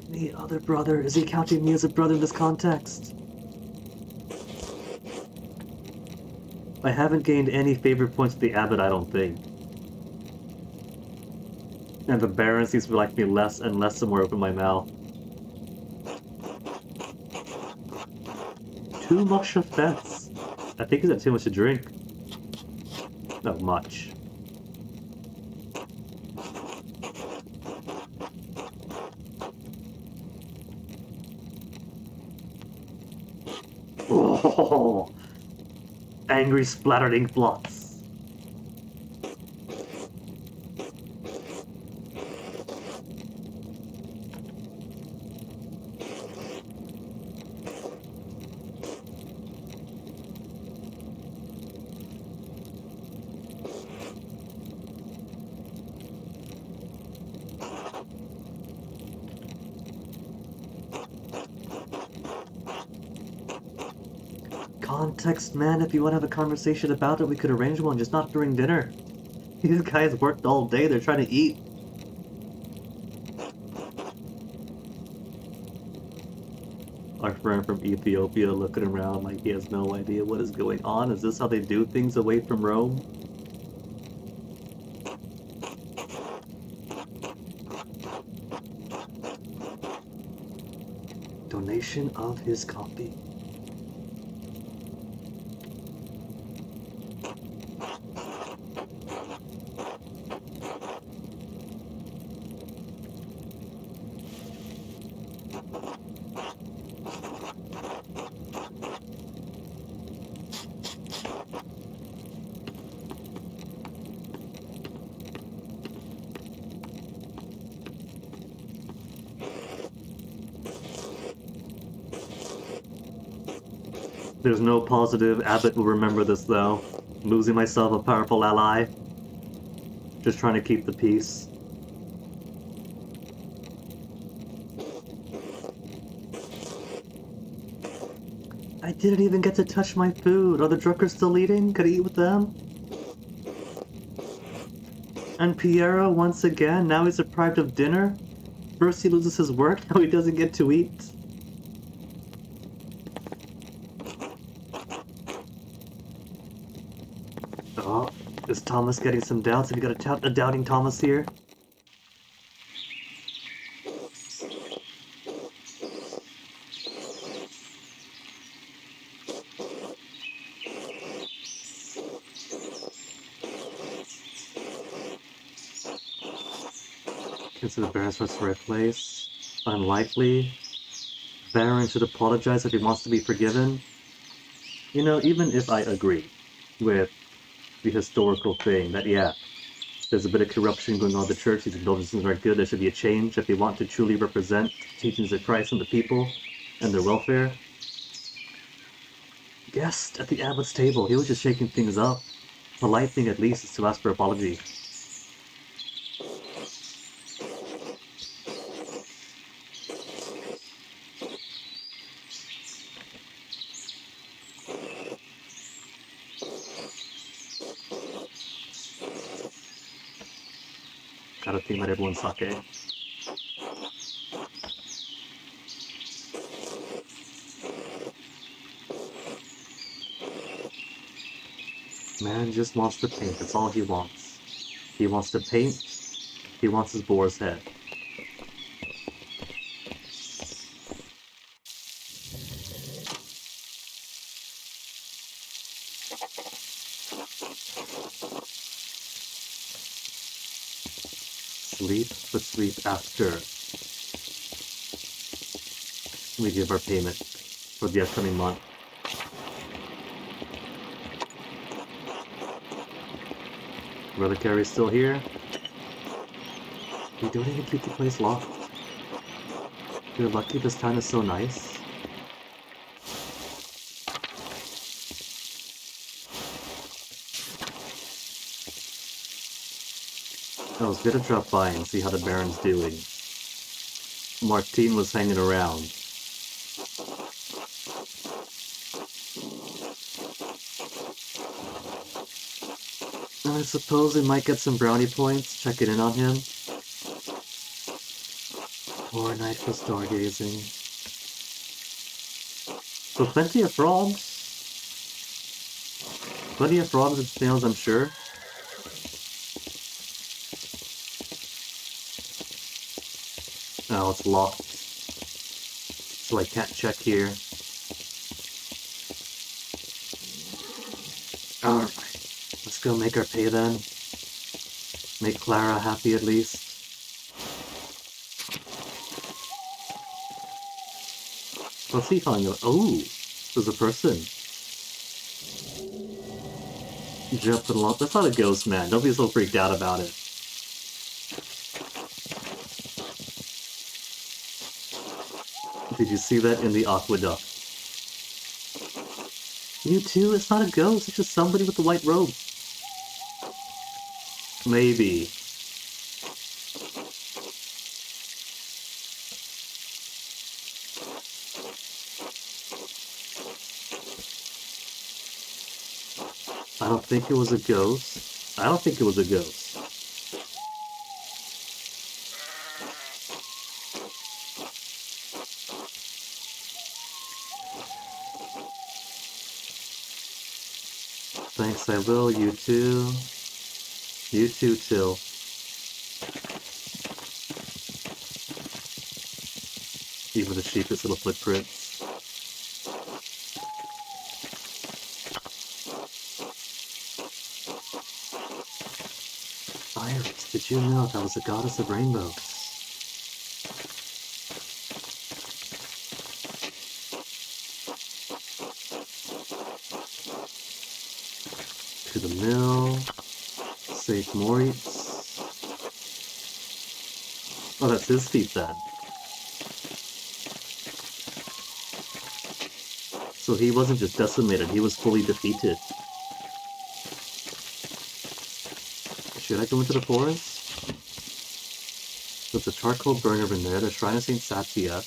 Any other brother? Is he counting me as a brother in this context? I haven't gained any favor points with the abbot, I don't think. And the Baron seems to like me less and less the more I open my mouth. Too much offense. I think he's had too much to drink. Not much. Oh, angry splattered ink blots. Context, man, if you want to have a conversation about it, we could arrange one, just not during dinner. These guys worked all day, they're trying to eat. Our friend from Ethiopia looking around like he has no idea what is going on. Is this how they do things away from Rome? Donation of his copy. There's no positive Abbott will remember this though. Losing myself a powerful ally. Just trying to keep the peace. didn't even get to touch my food. Are the drunkers still eating? Could I eat with them? And Piero, once again, now he's deprived of dinner? First he loses his work, now he doesn't get to eat? Oh, is Thomas getting some doubts? Have you got a doubting Thomas here? Consider Baron's first right place. Unlikely. Baron should apologize if he wants to be forgiven. You know, even if I agree with the historical thing that, yeah, there's a bit of corruption going on in the church, these indulgences aren't good, there should be a change if they want to truly represent teachings of Christ and the people and their welfare. Guest at the abbot's table, he was just shaking things up. Polite thing at least is to ask for apology. Gotta think about everyone's sake. Man just wants to paint, that's all he wants. He wants to paint, he wants his boar's head. Sleep, but sleep after we give our payment for the upcoming month. Brother Carey's still here. You don't even keep the place locked. You're lucky this town is so nice. I was gonna drop by and see how the Baron's doing. Martine was hanging around. I suppose we might get some brownie points checking in on him. Poor night for stargazing. So plenty of frogs. Plenty of frogs and snails, I'm sure. Oh, it's locked. So I can't check here. Alright. Let's go make our pay then. Make Clara happy at least. What's he calling it? Oh, there's a person. Jumping along. That's not a ghost, man. Don't be so freaked out about it. Did you see that in the aqueduct? You too? It's not a ghost. It's just somebody with the white robe. Maybe. I don't think it was a ghost. I don't think it was a ghost. Thanks, I will. You too. You too, Till. Even the cheapest little footprints. Iris, did you know that was a goddess of rainbows? To the mill. St. Moritz. Oh, that's his feet then. So he wasn't just decimated, he was fully defeated. Should I go into the forest? There's a charcoal burner in there, the shrine of St. Satya.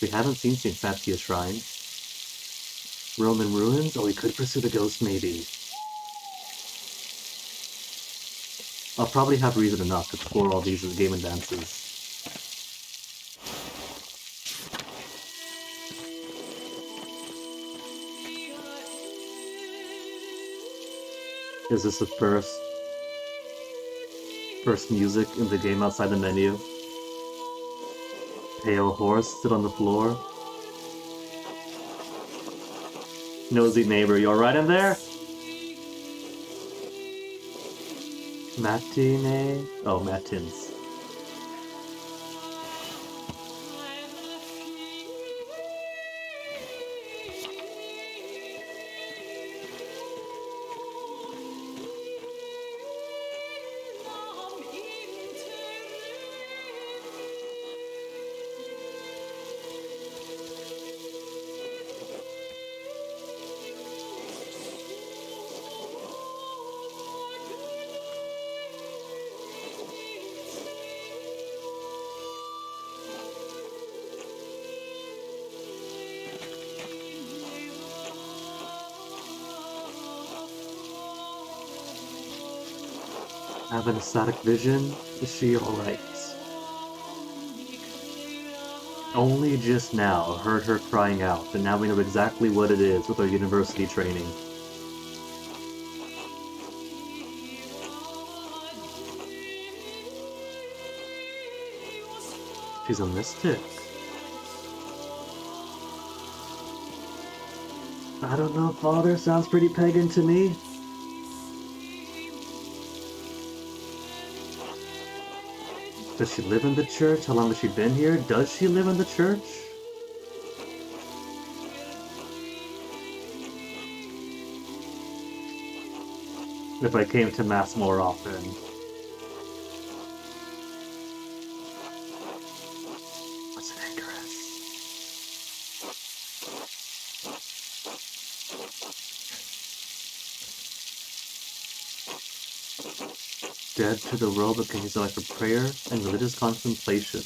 We haven't seen St. Satya's shrine. Roman ruins? Oh, we could pursue the ghost, maybe. I'll probably have reason enough to explore all these as game advances. Is this the first music in the game outside the menu? Pale horse sit on the floor. Nosy neighbor, you alright in there? Matinee? Oh, matins. Have an ecstatic vision? Is she alright? Only just now heard her crying out, and now we know exactly what it is with our university training. She's a mystic. I don't know, Father. Sounds pretty pagan to me. Does she live in the church? How long has she been here? Does she live in the church? If I came to Mass more often. What's an anchoress? Dead to the world but can use it for prayer and religious contemplation.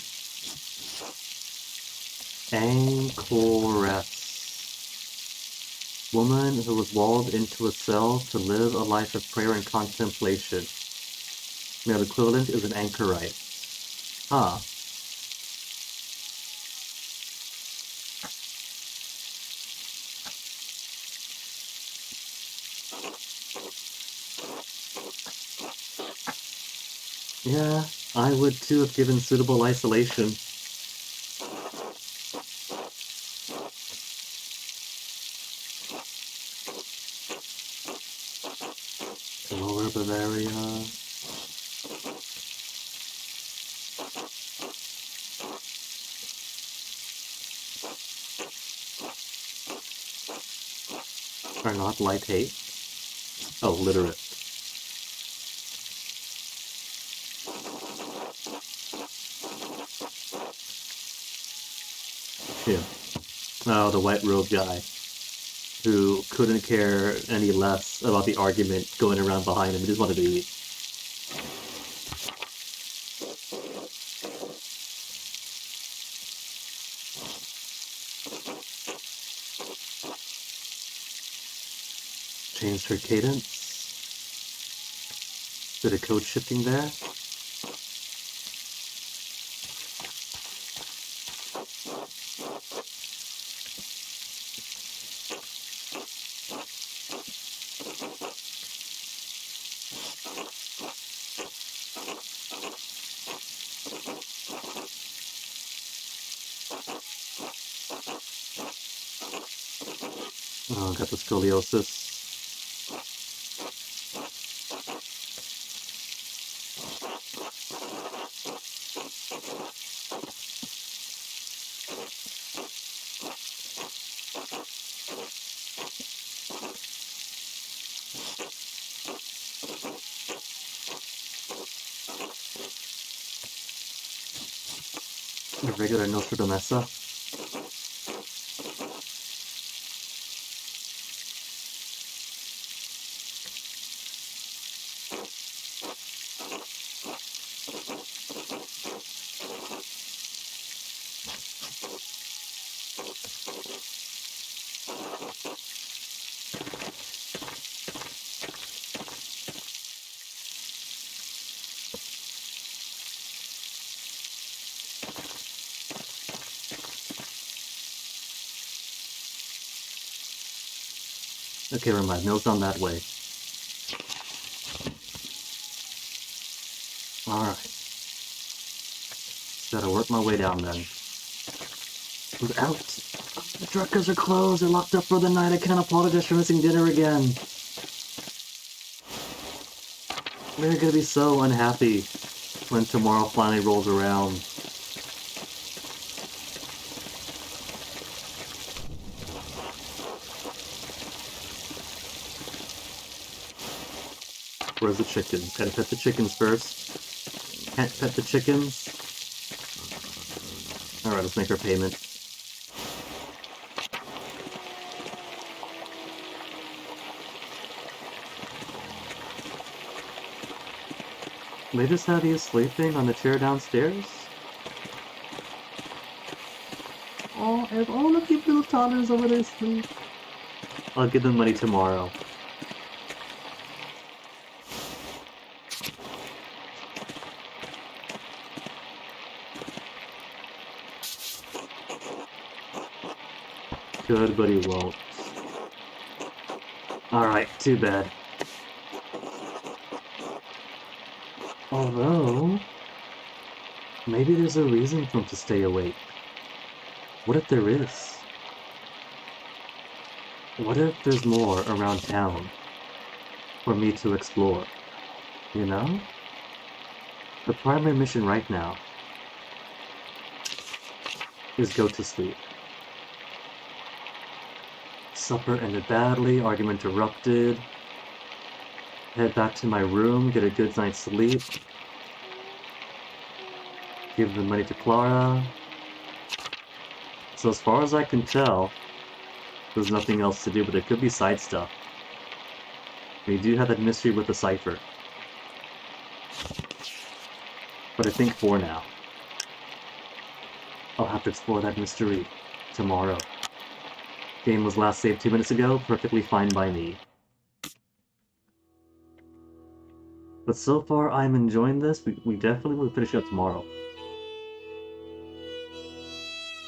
Anchoress. Woman who was walled into a cell to live a life of prayer and contemplation. Male equivalent is an anchorite. Huh. Yeah, I would too if given suitable isolation. Lower Bavaria. Are not light hate? Oh, literate. Yeah. Oh, the white robe guy. Who couldn't care any less about the argument going around behind him. He just wanted to eat. Changed her cadence. Bit of code shifting there. Oh, got the scoliosis. A regular Nostradamessa. Okay, never mind. Mill's down that way. Alright. Gotta work my way down then. Who's out? The truckers are closed. They're locked up for the night. I can't apologize for missing dinner again. They're gonna be so unhappy when tomorrow finally rolls around. Where's the chickens? Gotta pet the chickens first. Can't pet the chickens. Alright, let's make our payment. They just have you sleeping on the chair downstairs? Oh, I have all of you little toddlers over there asleep. I'll give them money tomorrow. Good, but he won't. Alright, too bad. Although, maybe there's a reason for him to stay awake. What if there is? What if there's more around town for me to explore? You know? The primary mission right now is go to sleep. Supper ended badly, argument erupted. Head back to my room, get a good night's sleep. Give the money to Clara. So as far as I can tell, there's nothing else to do, but there could be side stuff. We do have that mystery with the cipher. But I think for now, I'll have to explore that mystery tomorrow. Game was last saved 2 minutes ago, perfectly fine by me. But so far, I'm enjoying this. We definitely will finish up tomorrow.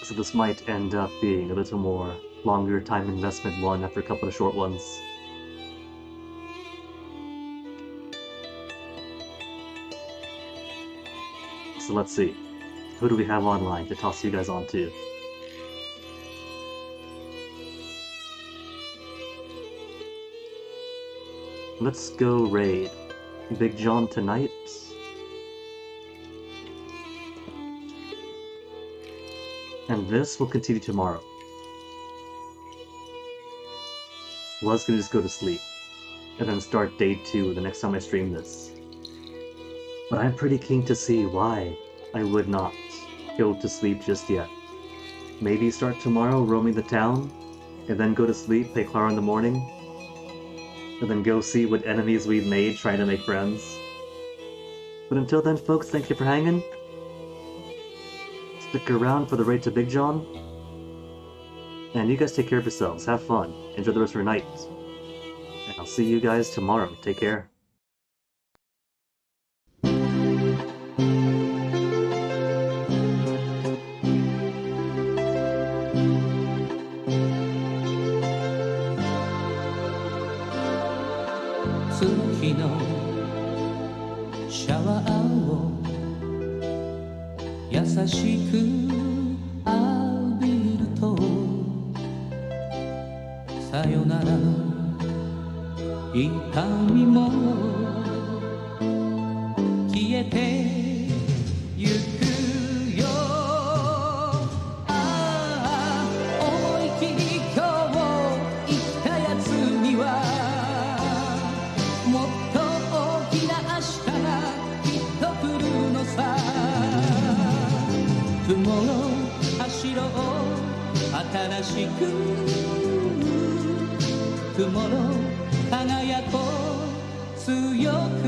So this might end up being a little more longer time investment one after a couple of short ones. So let's see. Who do we have online to toss you guys on to? Let's go raid Big John tonight. And this will continue tomorrow. Was gonna just go to sleep and then start day 2 the next time I stream this. But I'm pretty keen to see why I would not go to sleep just yet. Maybe start tomorrow roaming the town, and then go to sleep, play Clara in the morning, and then go see what enemies we've made trying to make friends. But until then, folks, thank you for hanging. Stick around for the raid to Big John. And you guys take care of yourselves. Have fun. Enjoy the rest of your night. And I'll see you guys tomorrow. Take care.優しく浴びるとさよならの痛みも消えてゆくよああ思い切り今日生きたやつにはもっと大きな明日がきっと来るのさTomorrow 走ろう新しく Tomorrow 輝こう強く